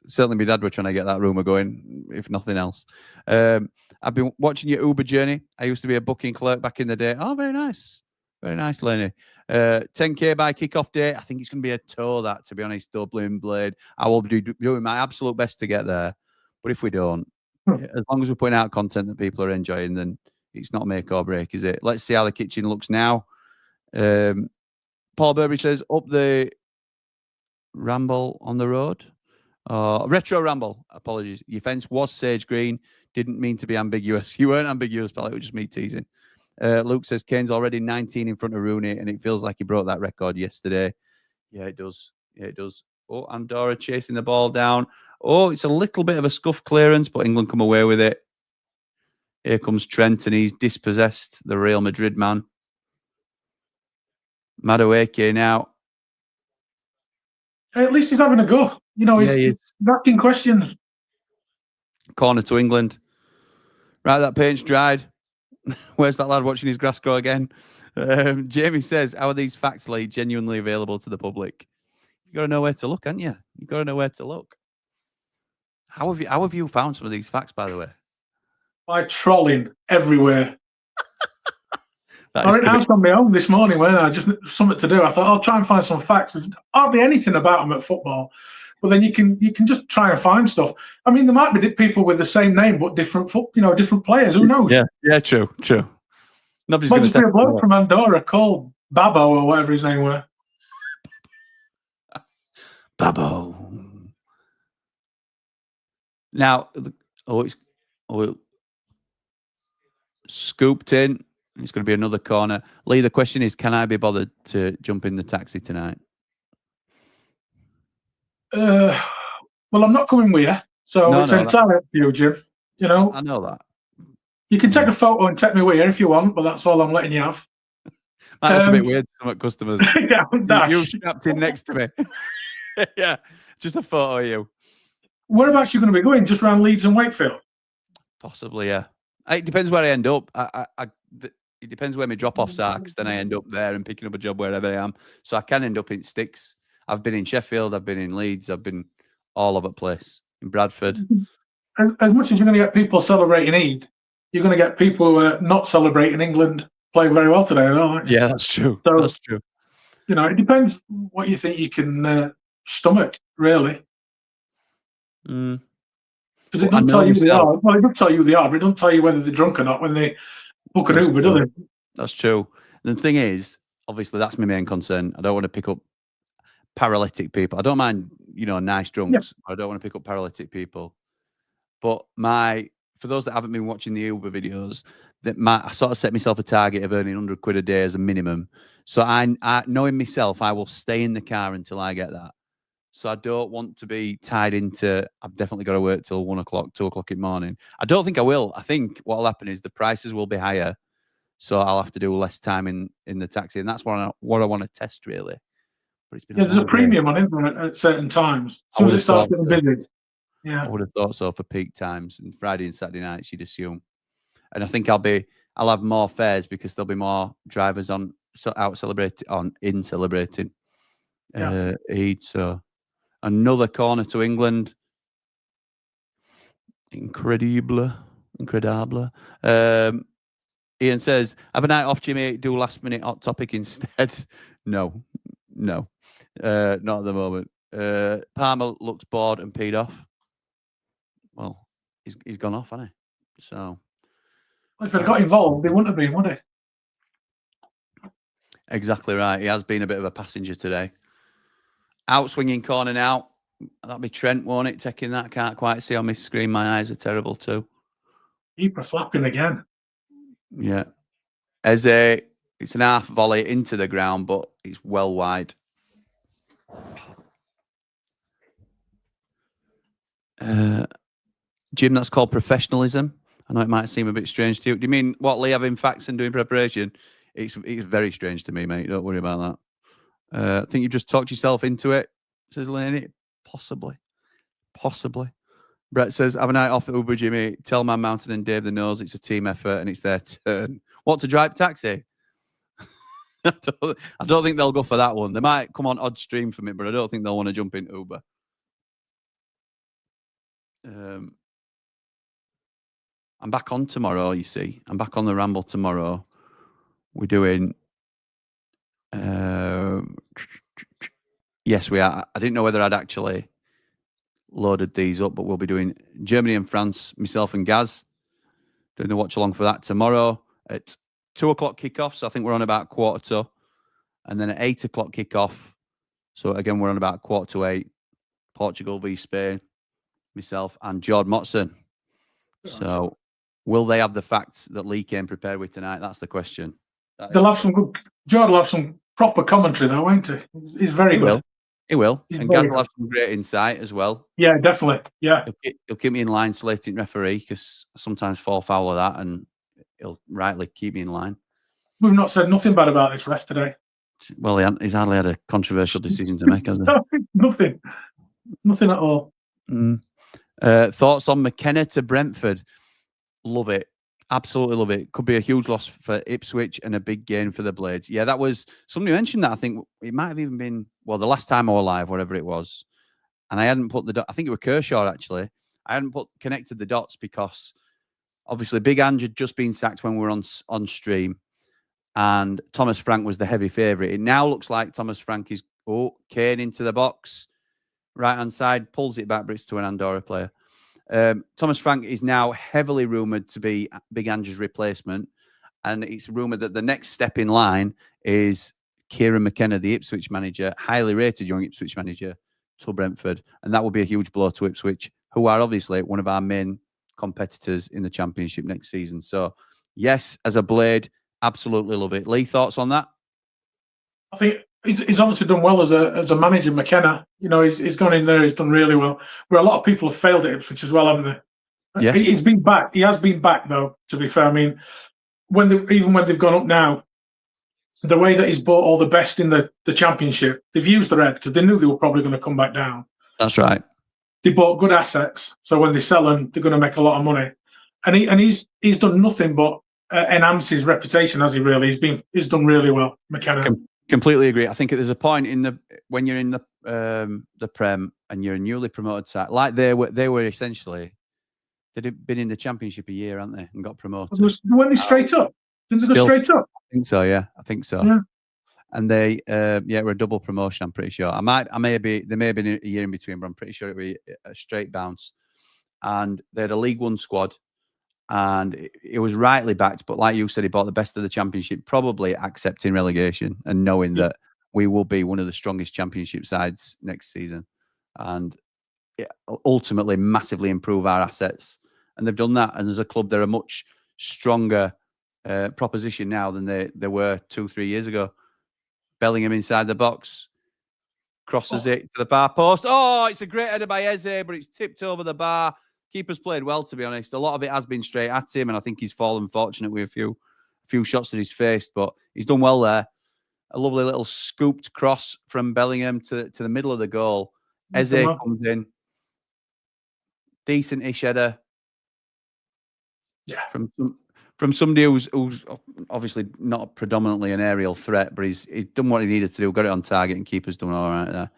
Certainly, my dad were trying to get that rumour going, if nothing else. I've been watching your Uber journey. I used to be a booking clerk back in the day. Oh, very nice. Very nice, Lenny. 10K by kickoff day. I think it's going to be a tour, that, to be honest, Dublin Blade. I will be doing my absolute best to get there. But if we don't, as long as we're putting out content that people are enjoying, then it's not make or break, is it? Let's see how the kitchen looks now. Paul Burberry says, up the ramble on the road. Retro ramble. Apologies. Your fence was sage green. Didn't mean to be ambiguous. You weren't ambiguous, pal. It was just me teasing. Luke says Kane's already 19 in front of Rooney, and it feels like he broke that record yesterday. Yeah, it does. Oh, Andorra chasing the ball down. Oh, it's a little bit of a scuff clearance, but England come away with it. Here comes Trent, and he's dispossessed the Real Madrid man. Madueke now. At least he's having a go. He's asking questions. Corner to England. Right, that paint's dried. Where's that lad watching his grass grow again? Jamie says, how are these facts laid genuinely available to the public? You've got to know where to look, haven't you? You've got to know where to look. How have you found some of these facts, by the way? By trolling everywhere. I went out on my own this morning when I just something to do. I thought I'll try and find some facts. There's hardly anything about them at football, but then you can just try and find stuff. I mean, there might be people with the same name but different different players. Who knows? Yeah, true. Nobody's going to be a bloke from Andorra called Babbo or whatever his name were. Babbo. Now, it's scooped in. It's going to be another corner. Lee, the question is, can I be bothered to jump in the taxi tonight? Well, I'm not coming with you, so it's entirely up to you, Jim. You know, I know that. You can take a photo and take me with you if you want, but that's all I'm letting you have. Might look a bit weird to some customers. Yeah, you strapped in next to me. Yeah, just a photo of you. Whereabouts you going to be going? Just around Leeds and Wakefield? Possibly, yeah. It depends where I end up. It depends where my drop-offs are, because then I end up there and picking up a job wherever I am. So I can end up in sticks. I've been in Sheffield, I've been in Leeds, I've been all over the place, in Bradford. As much as you're going to get people celebrating Eid, you're going to get people who are not celebrating England playing very well today, aren't you? Yeah, that's true. So, that's true. You know, it depends what you think you can stomach, really. Mm. Because it doesn't tell you who they are. Well, it does tell you who they are, but it doesn't tell you whether they're drunk or not when they book an Uber, does it? That's true. The thing is, obviously, that's my main concern. I don't want to pick up paralytic people. I don't mind, you know, nice drunks. Yeah. I don't want to pick up paralytic people. But for those that haven't been watching the Uber videos, I sort of set myself a target of earning 100 quid a day as a minimum. So I knowing myself, I will stay in the car until I get that. So I don't want to be tied into, I've definitely got to work till 1 o'clock, 2 o'clock in the morning. I don't think I will. I think what will happen is the prices will be higher. So I'll have to do less time in the taxi. And that's what I want to test, really. But it's been there's a premium on it at certain times. As soon as it starts getting busy. Yeah. I would have thought so for peak times. And Friday and Saturday nights, you'd assume. And I think I'll have more fares because there'll be more drivers in celebrating Eid. So another corner to England. Incredible. Ian says, have a night off, Jimmy. Do last minute hot topic instead. No, not at the moment. Palmer looks bored and peed off. Well, he's gone off, hasn't he? So, well, if he'd got involved, he wouldn't have been, would he? Exactly right. He has been a bit of a passenger today. Outswinging corner now. That'll be Trent, won't it? Taking that. Can't quite see on my screen. My eyes are terrible too. Keeper flapping again. Yeah. It's an half volley into the ground, but it's well wide. Jim, that's called professionalism. I know it might seem a bit strange to you. Do you mean what, Lee, having facts and doing preparation? It's very strange to me, mate. Don't worry about that. I think you've just talked yourself into it, says Laney. Possibly. Brett says, have a night off at Uber, Jimmy. Tell Man Mountain and Dave the Nose it's a team effort and it's their turn. What, to drive taxi? I don't think they'll go for that one. They might come on odd stream from it, but I don't think they'll want to jump in Uber. I'm back on tomorrow, you see. I'm back on the Ramble tomorrow. We're doing... yes, we are. I didn't know whether I'd actually loaded these up, but we'll be doing Germany and France, myself and Gaz, doing the watch along for that tomorrow at 2 o'clock kickoff. So I think we're on about 7:45. And then at 8 o'clock kickoff. So again, we're on about 7:45. Portugal v Spain, myself and Jordan Motson. So will they have the facts that Lee came prepared with tonight? That's the question. They'll have some good. Jordan will have some proper commentary, though, won't he? He's very good. He will. And Gaz will have some great insight as well. Yeah, definitely. Yeah. He'll keep me in line, slating referee, because I sometimes fall foul of that, and he'll rightly keep me in line. We've not said nothing bad about this ref today. Well, he's hardly had a controversial decision to make, has he? Nothing at all. Thoughts on McKenna to Brentford? Love it. Absolutely love it. Could be a huge loss for Ipswich and a big gain for the Blades. Yeah, that was... Somebody mentioned that. I think it might have even been... Well, the last time I was live, whatever it was. And I hadn't put the... I think it was Kershaw, actually. I hadn't connected the dots because obviously Big Ange had just been sacked when we were on stream. And Thomas Frank was the heavy favourite. It now looks like Thomas Frank is... Oh, Kane into the box. Right-hand side. Pulls it back, but it's to an Andorra player. Thomas Frank is now heavily rumoured to be Big Ange's replacement, and it's rumoured that the next step in line is Kieran McKenna, the Ipswich manager, highly rated young Ipswich manager, to Brentford. And that will be a huge blow to Ipswich, who are obviously one of our main competitors in the Championship next season. So, yes, as a Blade, absolutely love it. Lee, thoughts on that? I think he's obviously done well as a manager, McKenna. You know, he's gone in there, he's done really well. Where a lot of people have failed at Ipswich as well, haven't they? Yes. He's been back. He has been back, though, to be fair. I mean, even when they've gone up now, the way that he's bought all the best in the Championship, they've used the red because they knew they were probably going to come back down. That's right. They bought good assets, so when they sell them, they're going to make a lot of money. And he's done nothing but enhance his reputation, has he? Really, he's done really well, McKenna. Completely agree. I think there's a point when you're in the Prem and you're a newly promoted side, like they were essentially, they'd been in the Championship a year, hadn't they, and got promoted. Weren't they straight up? Didn't they go straight up? I think so. Yeah, I think so. Yeah. And they, were a double promotion. I'm pretty sure. There may have been a year in between, but I'm pretty sure it was a straight bounce. And they had a League One squad, and it was rightly backed. But like you said, he bought the best of the Championship, probably accepting relegation and knowing that we will be one of the strongest Championship sides next season, and ultimately massively improve our assets. And they've done that. And as a club, they're a much stronger proposition now than they were 2-3 years ago. Bellingham inside the box, crosses it to the bar post. Oh, it's a great header by Eze, but it's tipped over the bar. Keeper's played well, to be honest. A lot of it has been straight at him, and I think he's fallen fortunate with a few shots that he's faced, but he's done well there. A lovely little scooped cross from Bellingham to the middle of the goal. Eze comes in. Decent-ish header. Yeah. From somebody who's obviously not predominantly an aerial threat, but he's done what he needed to do, got it on target, and keeper's done all right there.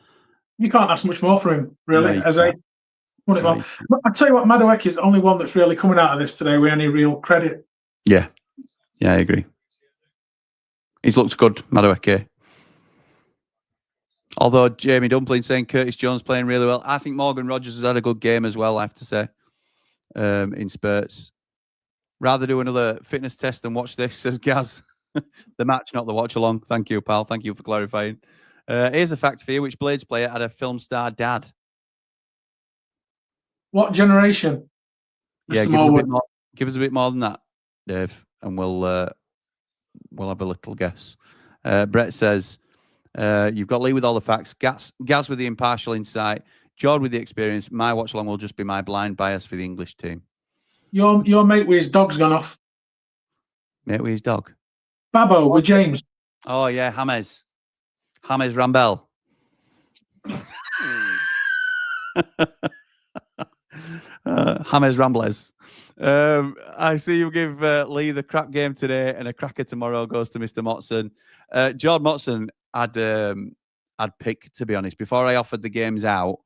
You can't ask much more for him, really. No, As I tell you what, Madueke is the only one that's really coming out of this today with any real credit. Yeah, I agree. He's looked good, Madueke. Although Jamie Dumpling saying Curtis Jones playing really well, I think Morgan Rogers has had a good game as well, I have to say, in spurts. Rather do another fitness test than watch this, says Gaz. The match, not the watch along. Thank you, pal. Thank you for clarifying. Here's a fact for you. Which Blades player had a film star dad? What generation? Yeah, give us a bit more than that, Dave, and we'll have a little guess. Brett says, you've got Lee with all the facts, Gaz with the impartial insight, Jord with the experience. My watch along will just be my blind bias for the English team. Your mate with his dog's gone off. Mate with his dog? Babbo with James. Oh, yeah, James Rambel. James Rambles. I see you give Lee the crap game today, and a cracker tomorrow goes to Mr. Motson. Jord Motson, I'd pick, to be honest. Before I offered the games out,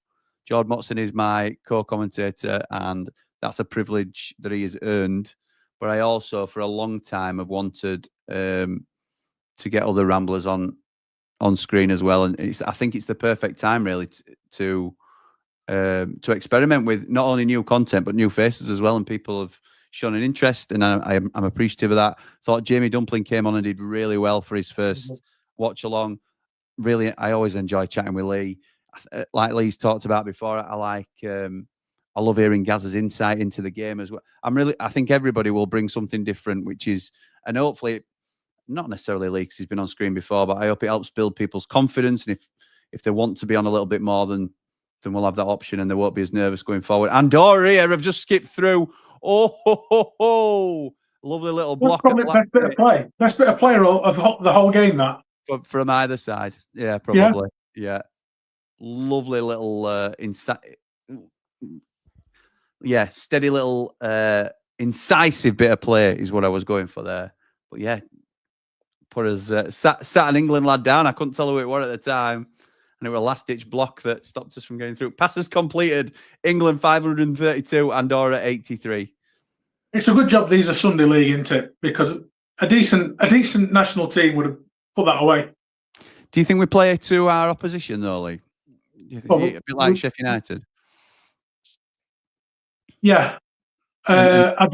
Jord Motson is my co-commentator, and that's a privilege that he has earned. But I also, for a long time, have wanted to get other Ramblers on screen as well. And I think it's the perfect time, really, to experiment with not only new content but new faces as well. And people have shown an interest, and I'm appreciative of that. Thought Jamie Dumpling came on and did really well for his first watch along. Really, I always enjoy chatting with Lee. Like Lee's talked about before, I love hearing Gaz's insight into the game as well. I think everybody will bring something different, which is, and hopefully, not necessarily Lee, because he's been on screen before, but I hope it helps build people's confidence. And if they want to be on a little bit more, then we'll have that option, and they won't be as nervous going forward. Andorra here have just skipped through. Oh, lovely little block. Probably best bit of play. Best bit of play of the whole game, that. From either side. Yeah, probably. Yeah. Lovely little insight. Yeah, steady little incisive bit of play is what I was going for there. But yeah, put us sat an England lad down. I couldn't tell who it was at the time. And it was a last-ditch block that stopped us from getting through. Passes completed. England 532, Andorra 83. It's a good job these are Sunday League, isn't it? Because a decent national team would have put that away. Do you think we play to our opposition, though, Lee? Do you think a bit like Sheffield United? Yeah, I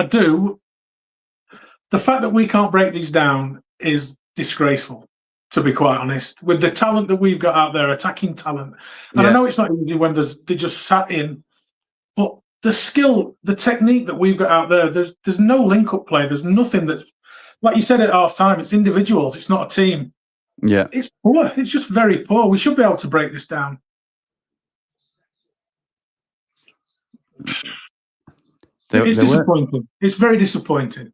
do. The fact that we can't break these down is disgraceful. to be quite honest, with the talent that we've got out there, attacking talent. And I know it's not easy when they just sat in, but the skill, the technique that we've got out there, there's no link-up play. There's nothing that's, like you said at half-time, it's individuals, it's not a team. Yeah. It's poor. It's just very poor. We should be able to break this down. It's disappointing. It's very disappointing.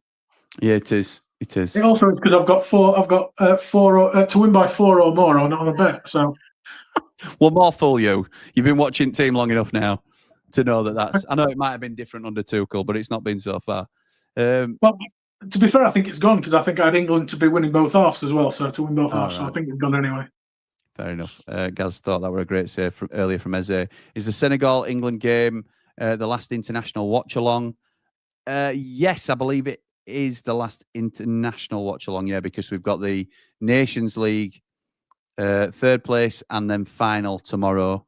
Yeah, it is. It is. It also is because I've got four to win by 4 or more on a bet. So, well, more fool you. You've been watching team long enough now to know that's. I know it might have been different under Tuchel, but it's not been so far. Well, to be fair, I think it's gone because I think I had England to be winning both halves as well. So to win both halves, right. So I think it's gone anyway. Fair enough. Gaz thought that were a great save earlier from Eze. Is the Senegal-England game the last international watch-along? Yes, I believe it is the last international watch-along, yeah, because we've got the Nations League third place and then final tomorrow.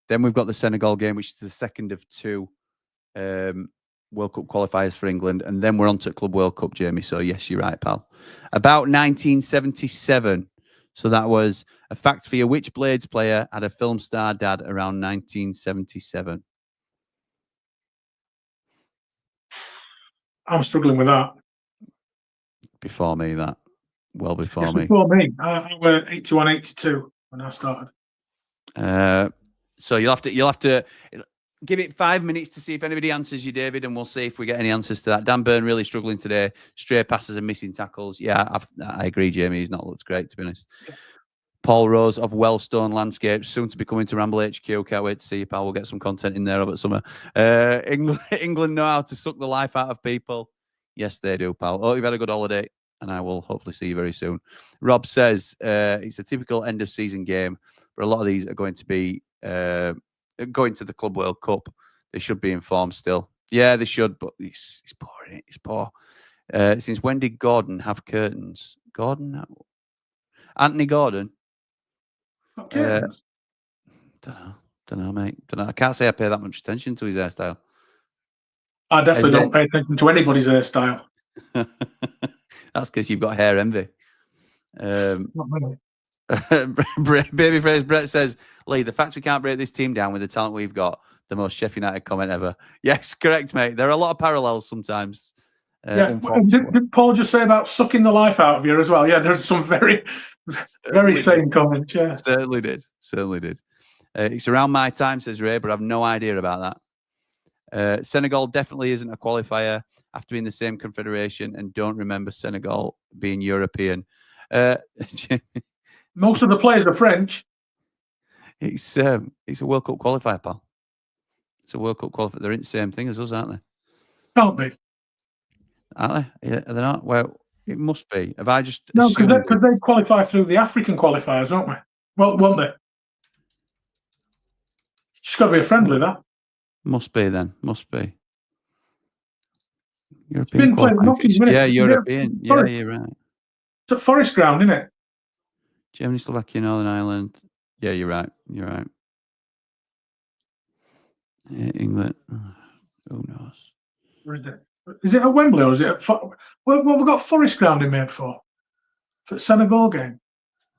Then we've got the Senegal game, which is the second of 2 World Cup qualifiers for England. And then we're on to Club World Cup, Jamie. So, yes, you're right, pal. About 1977. So that was a fact for you. Which Blades player had a film star dad around 1977? I'm struggling with that. Before me, that. Well before me. Before me. I were 81, 82 when I started. So you'll have to give it 5 minutes to see if anybody answers you, David, and we'll see if we get any answers to that. Dan Byrne really struggling today. Stray passes and missing tackles. Yeah, I agree, Jamie. He's not looked great, to be honest. Yeah. Paul Rose of Wellstone Landscapes, soon to be coming to Ramble HQ. Can't wait to see you, pal. We'll get some content in there over summer. England know how to suck the life out of people. Yes, they do, pal. Oh, you've had a good holiday, and I will hopefully see you very soon. Rob says it's a typical end-of-season game, but a lot of these are going to be going to the Club World Cup. They should be informed still. Yeah, they should, but it's poor, isn't it? It's poor. Since when did Gordon have curtains? Anthony Gordon? Don't know, mate. Don't know. I can't say I pay that much attention to his hairstyle. I definitely don't pay attention to anybody's hairstyle. That's because you've got hair envy. Not really. Babyface Brett says, Lee, the fact we can't break this team down with the talent we've got, the most Sheffield United comment ever. Yes, correct, mate. There are a lot of parallels sometimes. Did Paul just say about sucking the life out of you as well? Yeah, there's some very same comments. Yeah, certainly did. It's around my time, says Ray, but I've no idea about that. Senegal definitely isn't a qualifier after being the same confederation, and don't remember Senegal being European. Most of the players are French. It's a World Cup qualifier, pal. It's a World Cup qualifier. They're in the same thing as us, aren't they? Can't be. Are they? Yeah, are they not? Well, it must be. Have I just no? Because they qualify through the African qualifiers, don't we? Well, won't they? It's got to be a friendly, that. Must be then. Must be. European. Yeah, European. Yeah, you're right. It's at Forest Ground, isn't it? Germany, Slovakia, Northern Ireland. Yeah, you're right. You're right. Yeah, England. Who knows? Where is it? Is it at Wembley or is it at what have we got Forest Ground in made for? For the Senegal game?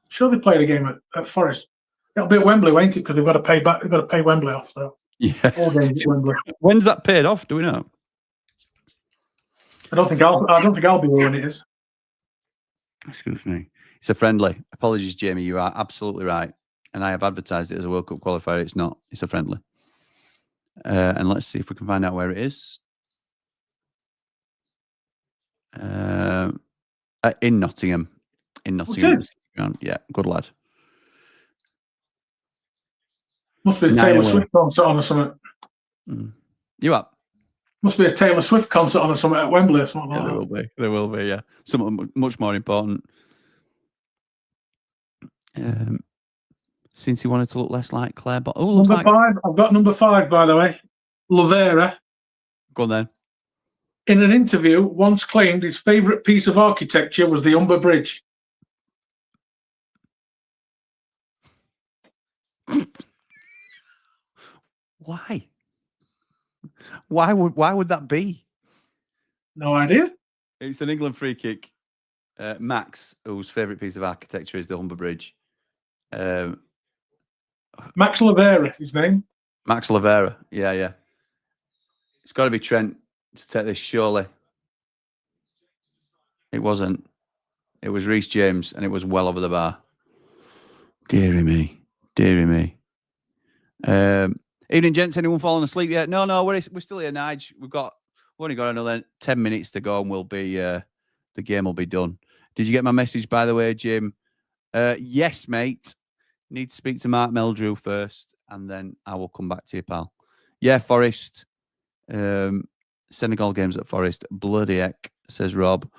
Sure, they played a game at Forest. It'll be at Wembley, won't it? Because they've got to pay back. They've got to pay Wembley off. So yeah, all games at Wembley. When's that paid off? Do we know? I don't think I'll be here when it is. Excuse me. It's a friendly. Apologies, Jamie. You are absolutely right. And I have advertised it as a World Cup qualifier. It's not. It's a friendly. And let's see if we can find out where it is. In Nottingham. In Nottingham. Yeah, good lad. Must be a Taylor Swift concert on or something. You up? Must be a Taylor Swift concert on or something at Wembley or something like that. There will be, yeah. Something much more important. Since he wanted to look less like Claire, but number 5. I've got number 5, by the way. Lavera. Go on then. In an interview, once claimed his favourite piece of architecture was the Humber Bridge. Why? Why would that be? No idea. It's an England free kick. Max, whose favourite piece of architecture is the Humber Bridge. Max Lavera, his name. Max Lavera. Yeah. It's got to be Trent to take this, surely. It wasn't. It was Reece James, and it was well over the bar. Deary me. Evening, gents. Anyone falling asleep yet? No. We're still here, Nige. We've only got another 10 minutes to go, and we'll be the game will be done. Did you get my message, by the way, Jim? Yes, mate. Need to speak to Mark Meldrew first, and then I will come back to you, pal. Yeah, Forest. Senegal games at Forest. Bloody heck, says Rob.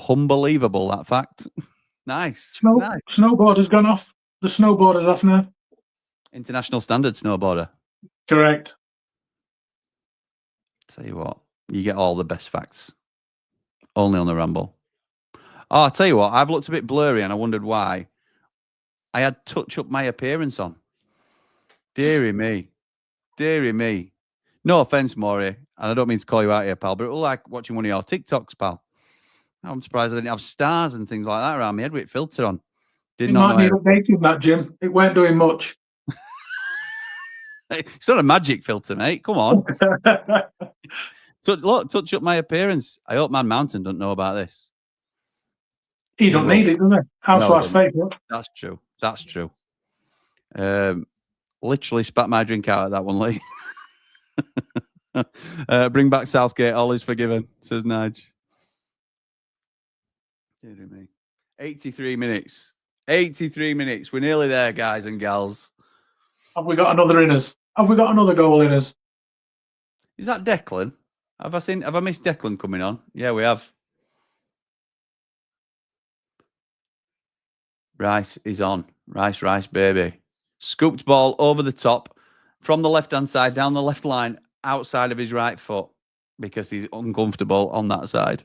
Unbelievable, that fact. Nice. Nice. Snowboarder's gone off. The snowboarder's off now. International standard snowboarder. Correct. Tell you what, you get all the best facts only on the Ramble. Oh, I'll tell you what, I've looked a bit blurry and I wondered why. I had touch up my appearance on. Deary me. No offense, Maury, and I don't mean to call you out here, pal, but it was like watching one of your TikToks, pal. I'm surprised I didn't have stars and things like that around my head with filter on. It might need updating that, Jim. It weren't doing much. It's not a magic filter, mate. Come on. Touch up my appearance. I hope Man Mountain don't know about this. He don't need it, does he? Housewife's favourite. That's true. Literally spat my drink out at that one, Lee. Bring back Southgate. All is forgiven, says Nige. Dear me. 83 minutes. 83 minutes. We're nearly there, guys and gals. Have we got another in us? Have we got another goal in us? Is that Declan? Have I missed Declan coming on? Yeah, we have. Rice is on. Rice, baby. Scooped ball over the top from the left-hand side, down the left line, outside of his right foot, because he's uncomfortable on that side.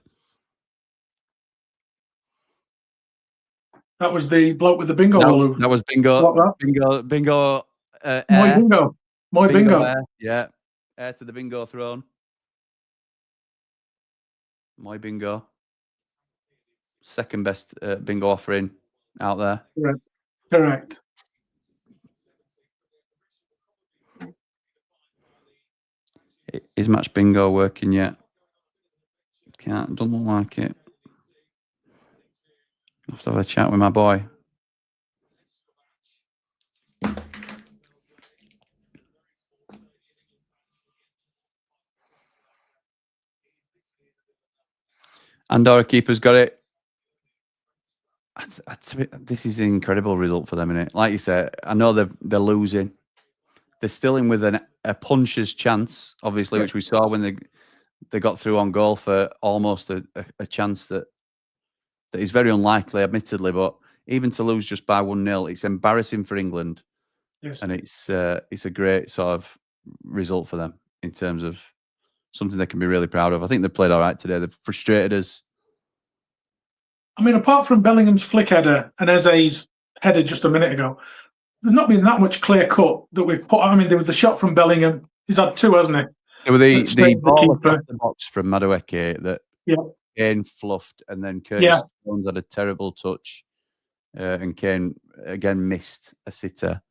That was the bloke with the bingo. No, that was bingo. Bingo. My bingo. Yeah. Air to the bingo throne. My bingo. Second best bingo offering out there. Correct. Is match bingo working yet? Doesn't look like it. I'll have to have a chat with my boy. Andorra keeper's got it. This is an incredible result for them, isn't it? Like you said, I know they're losing. They're still in with a puncher's chance, obviously, which we saw when they got through on goal for almost a chance that is very unlikely, admittedly. But even to lose just by 1-0, it's embarrassing for England. Yes. And it's a great sort of result for them in terms of something they can be really proud of. I think they played all right today. They've frustrated us. I mean, apart from Bellingham's flick header and Eze's header just a minute ago, there's not been that much clear cut that we've put. I mean, there was the shot from Bellingham. He's had two, hasn't he? There were the ball across the box from Madueke that Kane fluffed, and then Curtis Jones had a terrible touch, and Kane again missed a sitter.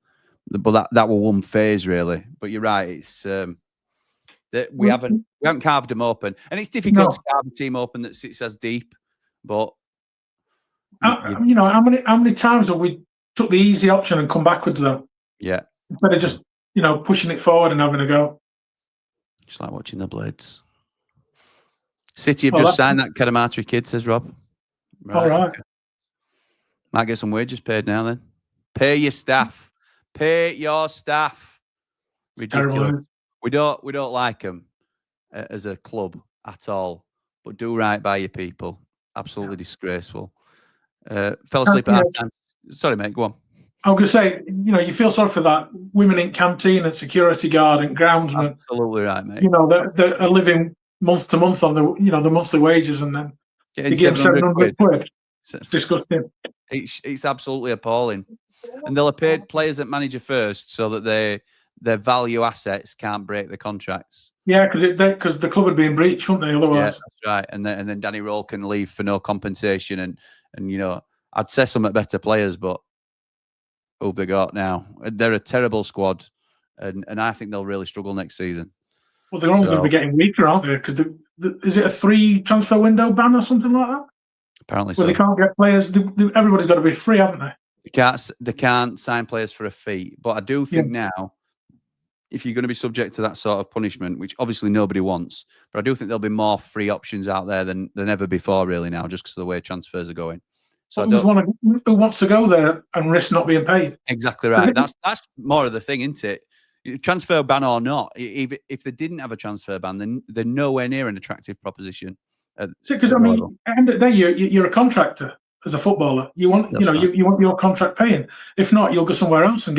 But that was one phase really. But you're right, it's that we haven't carved them open, and it's difficult to carve a team open that sits as deep. But you know, how many times have we took the easy option and come backwards though? Yeah, instead of just pushing it forward and having a go. Just like watching the Blades. City have just signed that Kadamatri kid, says Rob. All right. Okay. Might get some wages paid now then. Pay your staff. Pay your staff. Ridiculous. Terrible. We don't like them as a club at all. But do right by your people. Absolutely disgraceful. Fell asleep at half time. Sorry, mate, go on. I was going to say, you feel sorry for that women in canteen and security guard and groundsman. Absolutely right, mate. They're living month to month on the monthly wages, and then they give them 700 quid. It's disgusting. It's absolutely appalling. And they'll have paid players at manager first so that their value assets can't break the contracts. Yeah, because the club would be in breach, wouldn't they? Otherwise, Yeah, that's right. And then Danny Roll can leave for no compensation, and you know, I'd say some better players, but who've they got now? They're a terrible squad, and I think they'll really struggle next season. Well, they're only going to be getting weaker, aren't they? Because is it a 3 transfer window ban or something like that? Apparently, well, so. They can't get players. Everybody's got to be free, haven't they? They can't sign players for a fee. But I do think now, if you're going to be subject to that sort of punishment, which obviously nobody wants, but I do think there'll be more free options out there than ever before, really, now, just because of the way transfers are going. So who wants to go there and risk not being paid? Exactly right. That's more of the thing, isn't it? Transfer ban or not, if they didn't have a transfer ban, then they're nowhere near an attractive proposition. Because I mean, at the end of the day, you're a contractor as a footballer. You want you want your contract paying. If not, you'll go somewhere else and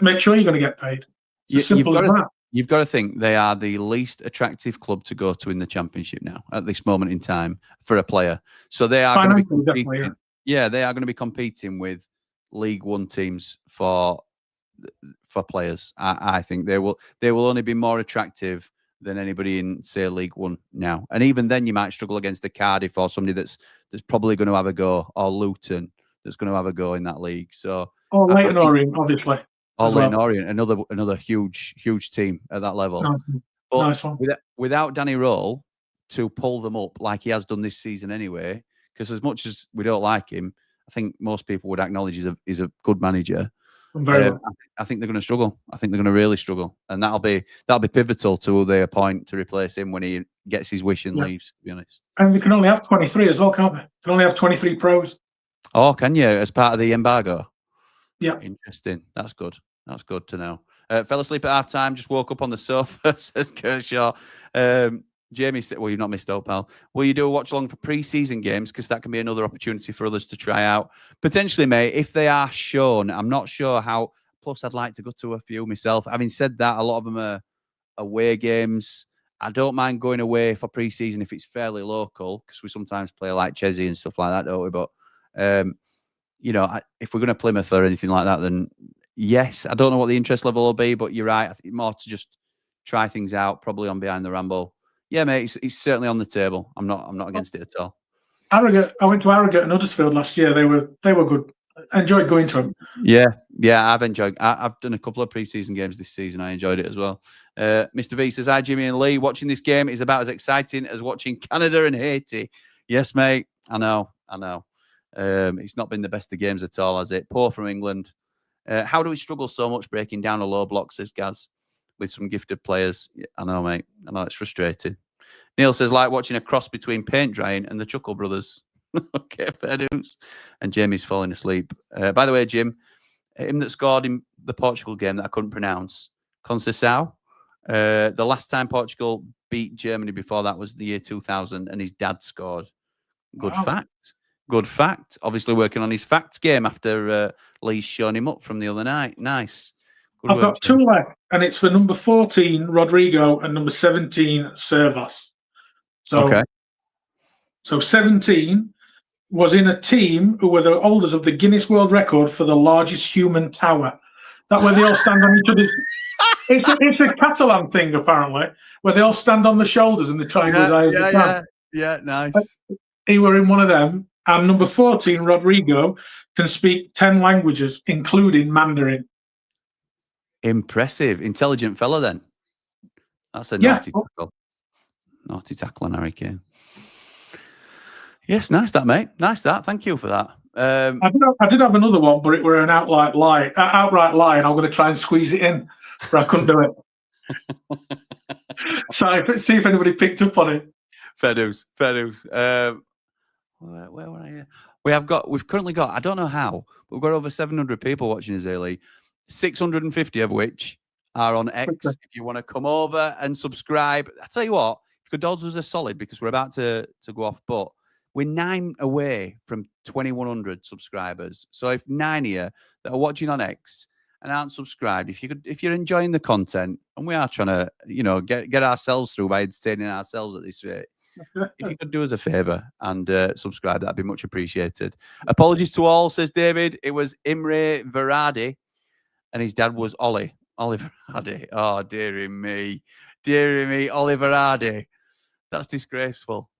make sure you're going to get paid. It's as simple as that. You've got to think they are the least attractive club to go to in the Championship now at this moment in time for a player. So they are going to be competing. Yeah, they are going to be competing with League One teams for players. I think they will only be more attractive than anybody in, say, League One now. And even then, you might struggle against the Cardiff or somebody that's probably going to have a go, or Luton that's going to have a go in that league. So, or Leyton Orient, obviously. Or Leyton Orient, another huge team at that level. Nice one. Without Danny Roll to pull them up like he has done this season anyway, because as much as we don't like him, I think most people would acknowledge he's a good manager. I think they're going to struggle. I think they're going to really struggle, and that'll be pivotal to who they appoint to replace him when he gets his wish and leaves. To be honest, and we can only have 23 as well, can't we? Can only have 23 pros. Oh, can you? As part of the embargo? Yeah, interesting. That's good. That's good to know. Fell asleep at half time. Just woke up on the sofa. Says Kershaw. Jamie said, "Well, you've not missed out, pal. Will you do a watch along for pre-season games? Because that can be another opportunity for others to try out. Potentially, mate, if they are shown. I'm not sure how. Plus, I'd like to go to a few myself. Having said that, a lot of them are away games. I don't mind going away for pre-season if it's fairly local, because we sometimes play like Chelsea and stuff like that, don't we? But you know, if we're going to Plymouth or anything like that, then yes, I don't know what the interest level will be, but you're right. I think more to just try things out, probably on Behind the Ramble. Yeah, mate, it's certainly on the table. I'm not against it at all. Harrogate. I went to Harrogate and Huddersfield last year. They were good. I enjoyed going to them. Yeah, I've enjoyed. I've done a couple of pre-season games this season. I enjoyed it as well. Mr. V says, "Hi, Jimmy and Lee. Watching this game is about as exciting as watching Canada and Haiti." Yes, mate. I know. It's not been the best of games at all, has it? Poor from England. How do we struggle so much breaking down a low block, says Gaz, with some gifted players? Yeah, I know, mate. I know, it's frustrating. Neil says, like watching a cross between paint drying and the Chuckle Brothers. Okay, fair news. And Jamie's falling asleep. By the way, Jim, him that scored in the Portugal game that I couldn't pronounce, Conceição. The last time Portugal beat Germany before that was the year 2000, and his dad scored. Good fact. Good fact. Obviously working on his facts game after Lee's shown him up from the other night. Nice. Good I've got 2 left, and it's for number 14, Rodrigo, and number 17, Servas. So 17 was in a team who were the holders of the Guinness World Record for the largest human tower. That where they all stand on each other's... It's a Catalan thing, apparently, where they all stand on the shoulders and they try and go as high as they can. Yeah, nice. He were in one of them. And number 14, Rodrigo, can speak 10 languages, including Mandarin. Impressive. Intelligent fella, then. That's a naughty tackle. Naughty tackle on Harry Kane. Yes, nice that, mate. Nice that. Thank you for that. I did have another one, but it were an outright lie, and I'm going to try and squeeze it in, but I couldn't do it. So see if anybody picked up on it. Fair news. Where were I here? We've currently got, I don't know how, but we've got over 700 people watching us daily, 650 of which are on X. If you want to come over and subscribe, I tell you what, Godol's was a solid, because we're about to go off, but we're 9 away from 2,100 subscribers. So if 9 of you that are watching on X and aren't subscribed, if you're enjoying the content, and we are trying to, you know, get ourselves through by entertaining ourselves at this rate, if you could do us a favour and subscribe, that'd be much appreciated. Apologies to all, says David. It was Imre Veradi, and his dad was Ollie. Oliver Hardy. Oh, dearie me. Dearie me, Oliver Hardy. That's disgraceful.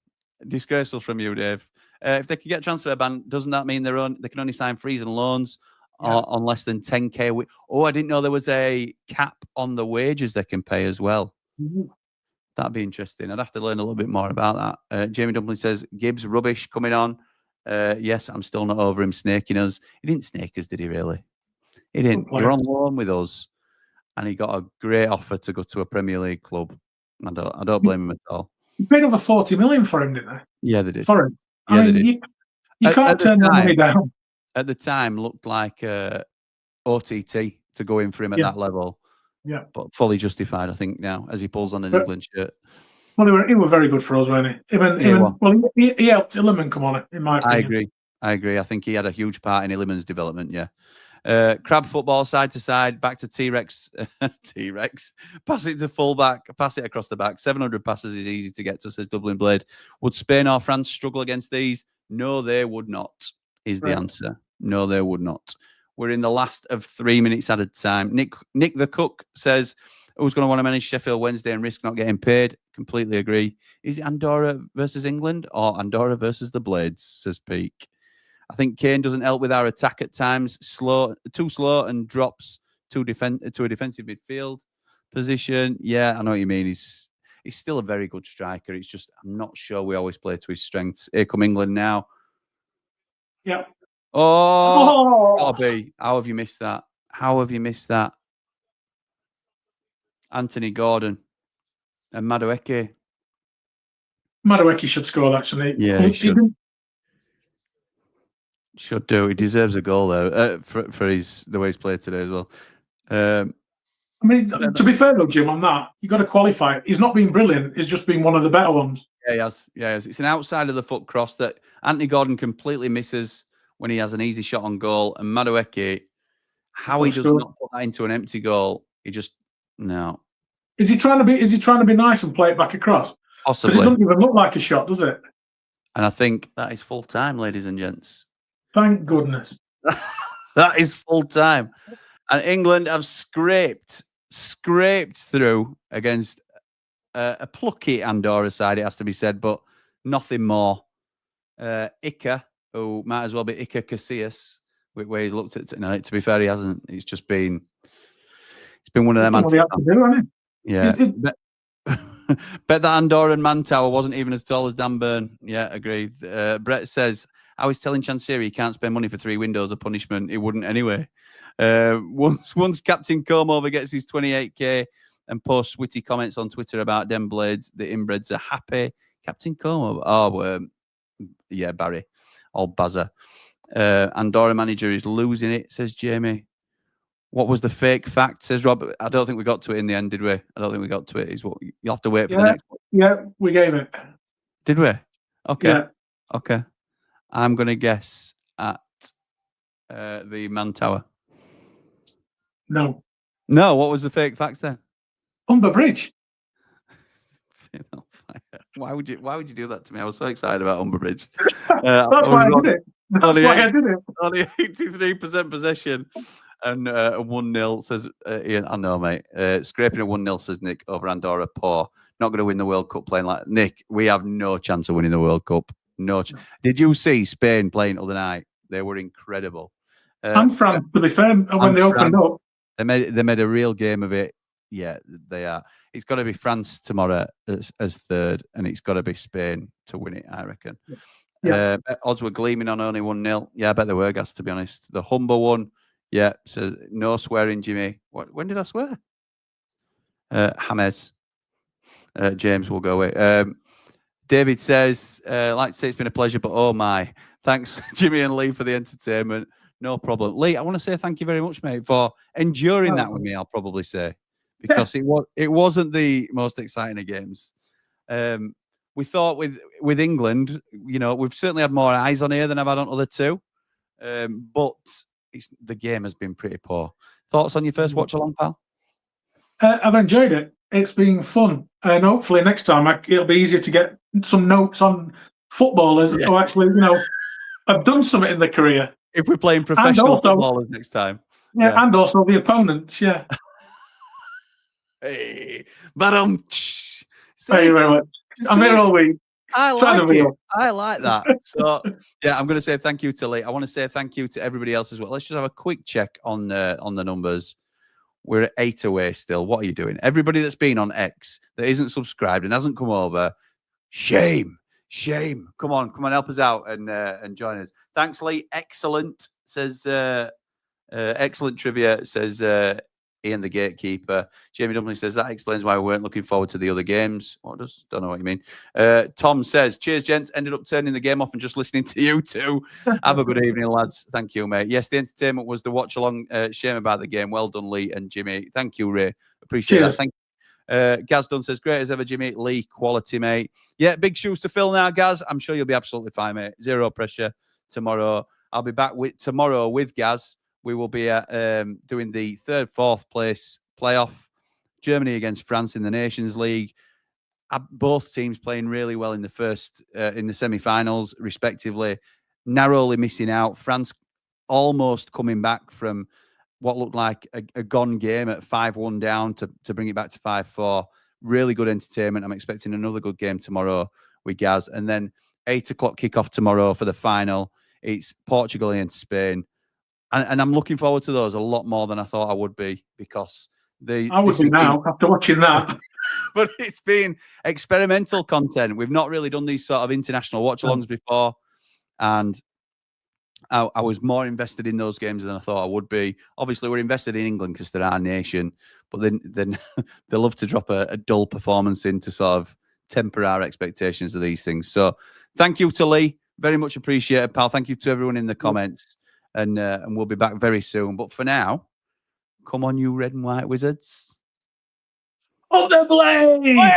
Disgraceful from you, Dave. If they can get transfer ban, doesn't that mean they can only sign frees and loans on less than 10K a week? Oh, I didn't know there was a cap on the wages they can pay as well. That'd be interesting. I'd have to learn a little bit more about that. Jamie Dumpling says, Gibbs, rubbish coming on. Yes, I'm still not over him snaking us. He didn't snake us, did he really? He didn't. You're on loan with us, and he got a great offer to go to a Premier League club. I don't blame him at all. You paid over 40 million for him, didn't they? Yeah, they did. For him. Yeah, I mean, they did. You can't turn that money down. At the time, looked like OTT to go in for him at that level. Yeah. But fully justified, I think, now, as he pulls on an England shirt. Well, he were very good for us, weren't he? He helped Illiman come on, in my opinion. I agree. I think he had a huge part in Illiman's development, yeah. Crab football, side to side, back to T-Rex. T-Rex. Pass it to full-back, pass it across the back. 700 passes is easy to get to, says Dublin Blade. Would Spain or France struggle against these? No, they would not, is the answer. No, they would not. We're in the last of 3 minutes at a time. Nick the Cook says, who's going to want to manage Sheffield Wednesday and risk not getting paid? Completely agree. Is it Andorra versus England or Andorra versus the Blades, says Peake. I think Kane doesn't help with our attack at times. Too slow and drops to a defensive midfield position. Yeah, I know what you mean. He's still a very good striker. It's just I'm not sure we always play to his strengths. Here come England now. Yeah. Oh, gotta be. How have you missed that? How have you missed that? Anthony Gordon and Madueke. Madueke should score, actually. Yeah, he should. Should do. He deserves a goal there for the way he's played today as well. I mean, to be fair though, Jim, on that, you got to qualify. He's not been brilliant. He's just been one of the better ones. Yeah, he has. Yeah, he has. It's an outside of the foot cross that Anthony Gordon completely misses when he has an easy shot on goal. And Madueke, how he does not put that into an empty goal, he just no. Is he trying to be nice and play it back across? Possibly. Because it doesn't even look like a shot, does it? And I think that is full time, ladies and gents. Thank goodness. That is full time. And England have scraped through against a plucky Andorra side, it has to be said, but nothing more. Iker, who might as well be Iker Casillas, where he looked at tonight. To be fair, he hasn't. It's been one of them. Yeah. Bet that Andorran man tower wasn't even as tall as Dan Burn. Yeah, agreed. Brett says, I was telling Chansiri he can't spend money for 3 windows of punishment. He wouldn't anyway. Once Captain Comeover gets his 28K and posts witty comments on Twitter about them blades, the inbreds are happy. Captain Comeover. Oh, yeah, Barry. Old Bazza. Andorra manager is losing it, says Jamie. What was the fake fact, says Rob? I don't think we got to it in the end, did we? I don't think we got to it. Is what you'll have to wait for the next one. Yeah, we gave it. Did we? Okay. Yeah. Okay. I'm going to guess at the Man Tower. No. No, what was the fake facts then? Humber Bridge. Why would you do that to me? I was so excited about Humber Bridge. That's why I did it. That's why I did it. Only 83% possession. And a 1-0 says Ian. I know, mate. Scraping a 1-0 says Nick over Andorra. Poor. Not going to win the World Cup playing like Nick. We have no chance of winning the World Cup. No. Did you see Spain playing the other night? They were incredible. And France, to be fair, when they opened up, they made a real game of it. Yeah, they are. It's got to be France tomorrow as third, and it's got to be Spain to win it, I reckon. Yeah. Odds were gleaming on only 1-0. Yeah, I bet they were, guys, to be honest. The Humber one. Yeah, so no swearing, Jimmy. When did I swear? James will go away. David says, like to say it's been a pleasure, but oh my. Thanks, Jimmy and Lee, for the entertainment. No problem. Lee, I want to say thank you very much, mate, for enduring that with me, I'll probably say. Because it wasn't the most exciting of games. We thought with England, you know, we've certainly had more eyes on here than I've had on other two. But the game has been pretty poor. Thoughts on your first watch along, pal? I've enjoyed it. It's been fun, and hopefully next time it'll be easier to get some notes on footballers who actually, you know, have done something in their career. If we're playing professional footballers next time, and also the opponents, Hey, but Thank you very much. I'm here all week. I Trying to like be it. up. I like that. So yeah, I'm going to say thank you to Lee. I want to say thank you to everybody else as well. Let's just have a quick check on the numbers. We're at 8 away still. What are you doing? Everybody that's been on X that isn't subscribed and hasn't come over, shame. Come on, help us out and join us. Thanks, Lee. Excellent, says excellent trivia, says Ian the Gatekeeper. Jamie Dumpling says that explains why we weren't looking forward to the other games. What does? Don't know what you mean. Tom says, cheers, gents. Ended up turning the game off and just listening to you two. Have a good evening, lads. Thank you, mate. Yes, the entertainment was the watch along. Shame about the game. Well done, Lee and Jimmy. Thank you, Ray. Appreciate that. Thank you. Gaz Dunn says, great as ever, Jimmy. Lee, quality, mate. Yeah, big shoes to fill now, Gaz. I'm sure you'll be absolutely fine, mate. Zero pressure tomorrow. I'll be back tomorrow with Gaz. We will be doing the 3rd, 4th place playoff. Germany against France in the Nations League. Both teams playing really well in the semi-finals, respectively. Narrowly missing out. France almost coming back from what looked like a gone game at 5-1 down to bring it back to 5-4. Really good entertainment. I'm expecting another good game tomorrow with Gaz. And then 8 o'clock kickoff tomorrow for the final. It's Portugal against Spain. And I'm looking forward to those a lot more than I thought I would be, because I would be now after watching that. But it's been experimental content. We've not really done these sort of international watch-alongs before, and I was more invested in those games than I thought I would be. Obviously, we're invested in England because they're our nation, but then they love to drop a dull performance in to sort of temper our expectations of these things. So thank you to Lee. Very much appreciated, pal. Thank you to everyone in the comments. And we'll be back very soon. But for now, come on, you red and white wizards. Up the blade!